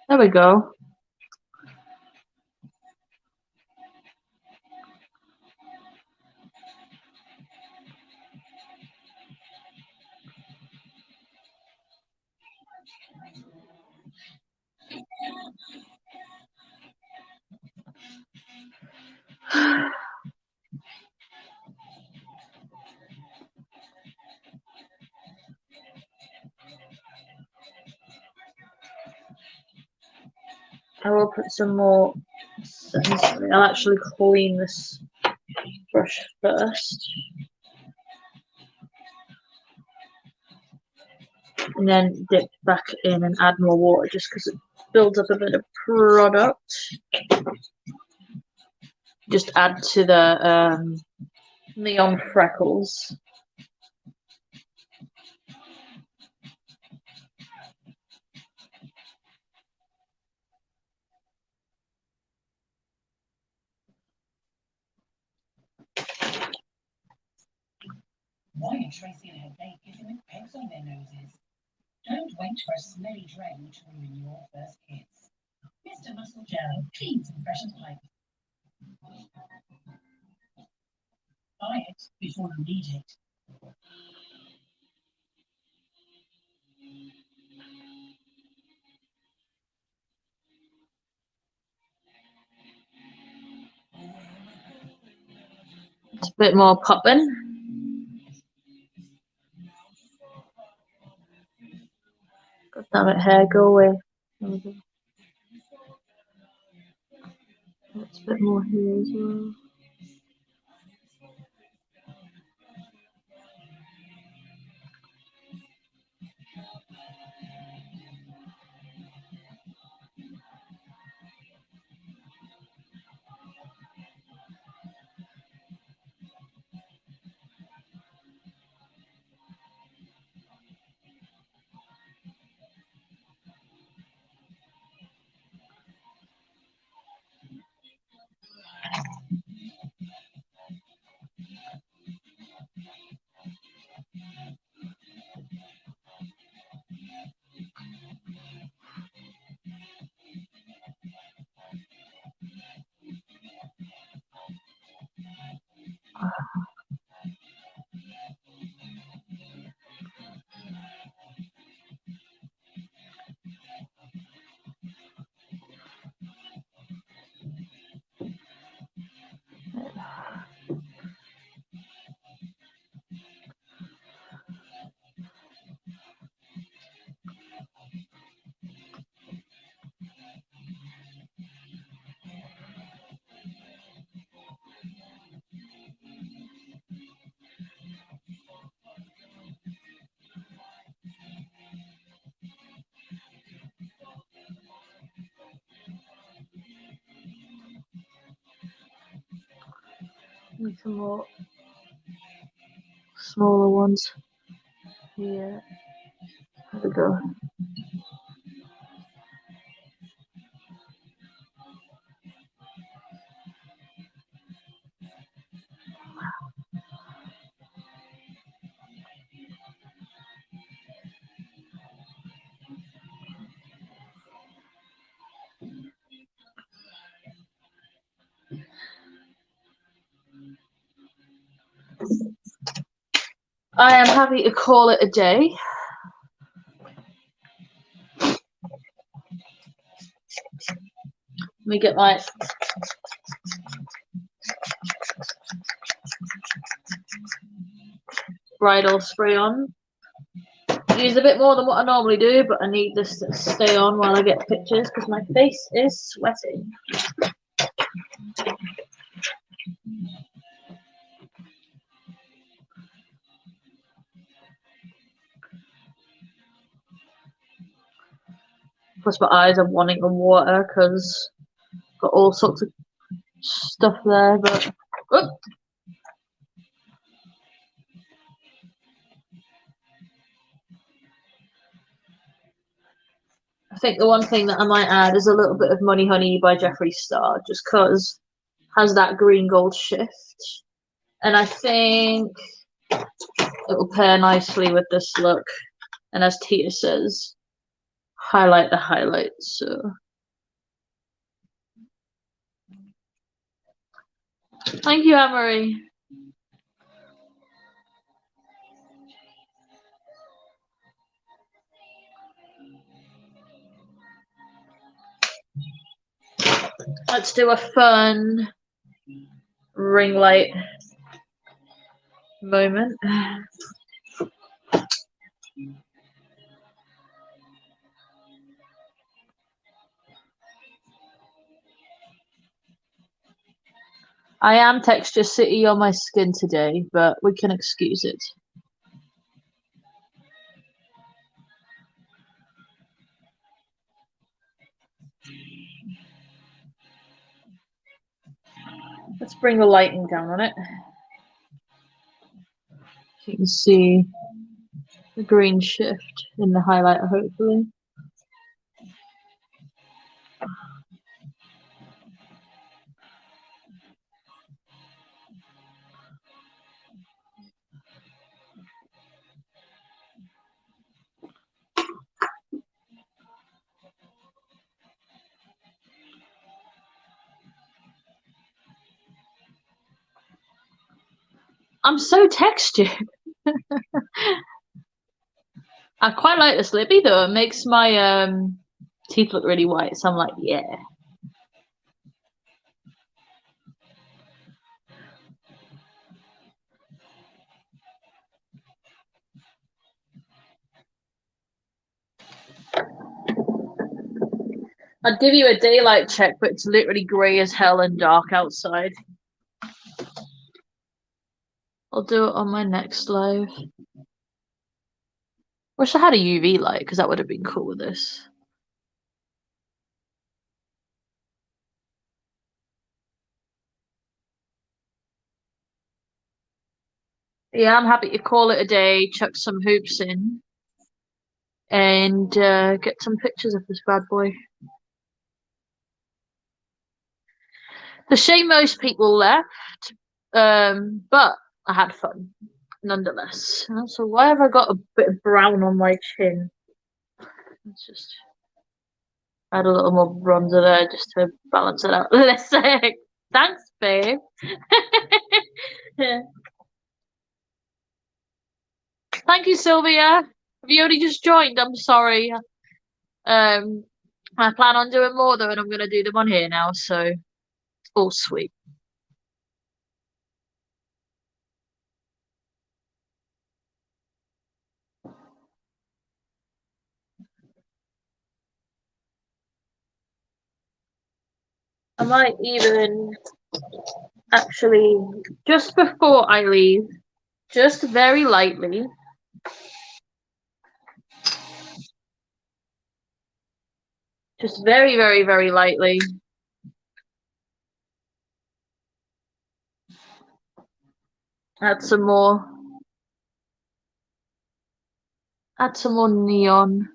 there we go. I will put some more. I'll actually clean this brush first, and then dip back in and add more water just because it builds up a bit of product. Just add to the neon freckles. Why are Tracy and her date kissing with pegs on their noses? Don't wait for a smelly drain to ruin your first kiss. Mr. Muscle Gel cleans and freshens pipes. Buy it before you need it. It's a bit more popping. God damn it, hair, go away. It's a bit more here as well. Need some more smaller ones. Yeah. There we go. I am happy to call it a day. Let me get my bridal spray on. Use a bit more than what I normally do, but I need this to stay on while I get pictures because my face is sweating. Plus my eyes are wanting the water because got all sorts of stuff there, but oh. I think the one thing that I might add is a little bit of Money Honey by Jeffree Star, just because has that green gold shift. And I think it will pair nicely with this look. And as Tia says, highlight the highlights. So thank you, Anne-Marie. Let's do a fun ring light moment. I am Texture City on my skin today, but we can excuse it. Let's bring the lighting down on it. So you can see the green shift in the highlighter, hopefully. I'm so textured. I quite like this lippy though. It makes my teeth look really white. So I'm like, yeah. I'd give you a daylight check, but it's literally grey as hell and dark outside. I'll do it on my next live. Wish I had a UV light because that would have been cool with this. Yeah, I'm happy to call it a day, chuck some hoops in, and get some pictures of this bad boy. The shame most people left, but I had fun nonetheless. So why have I got a bit of brown on my chin? Let's just add a little more bronzer there just to balance it out. Thanks, babe. Thank you, Sylvia. Have you only just joined? I'm sorry. I plan on doing more though, and I'm gonna do them on here now, so it's all sweet. I might even actually, just before I leave, just very lightly, just very, very, very lightly, Add some more. Add some more neon.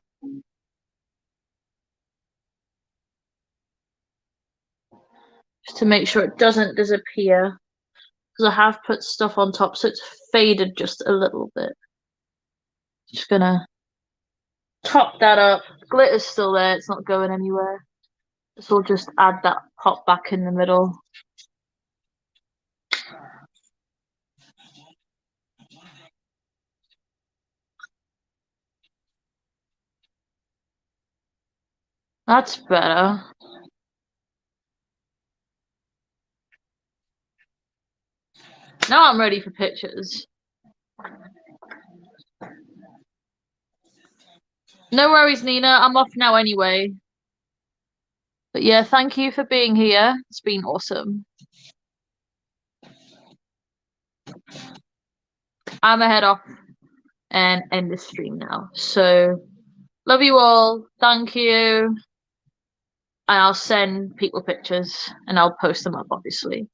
Just to make sure it doesn't disappear. Because I have put stuff on top, so it's faded just a little bit. Just gonna top that up. Glitter's still there, it's not going anywhere. This will just add that pop back in the middle. That's better. Now I'm ready for pictures. No worries, Nina. I'm off now anyway. But yeah, thank you for being here. It's been awesome. I'm gonna head off and end the stream now. So, love you all. Thank you. And I'll send people pictures and I'll post them up, obviously.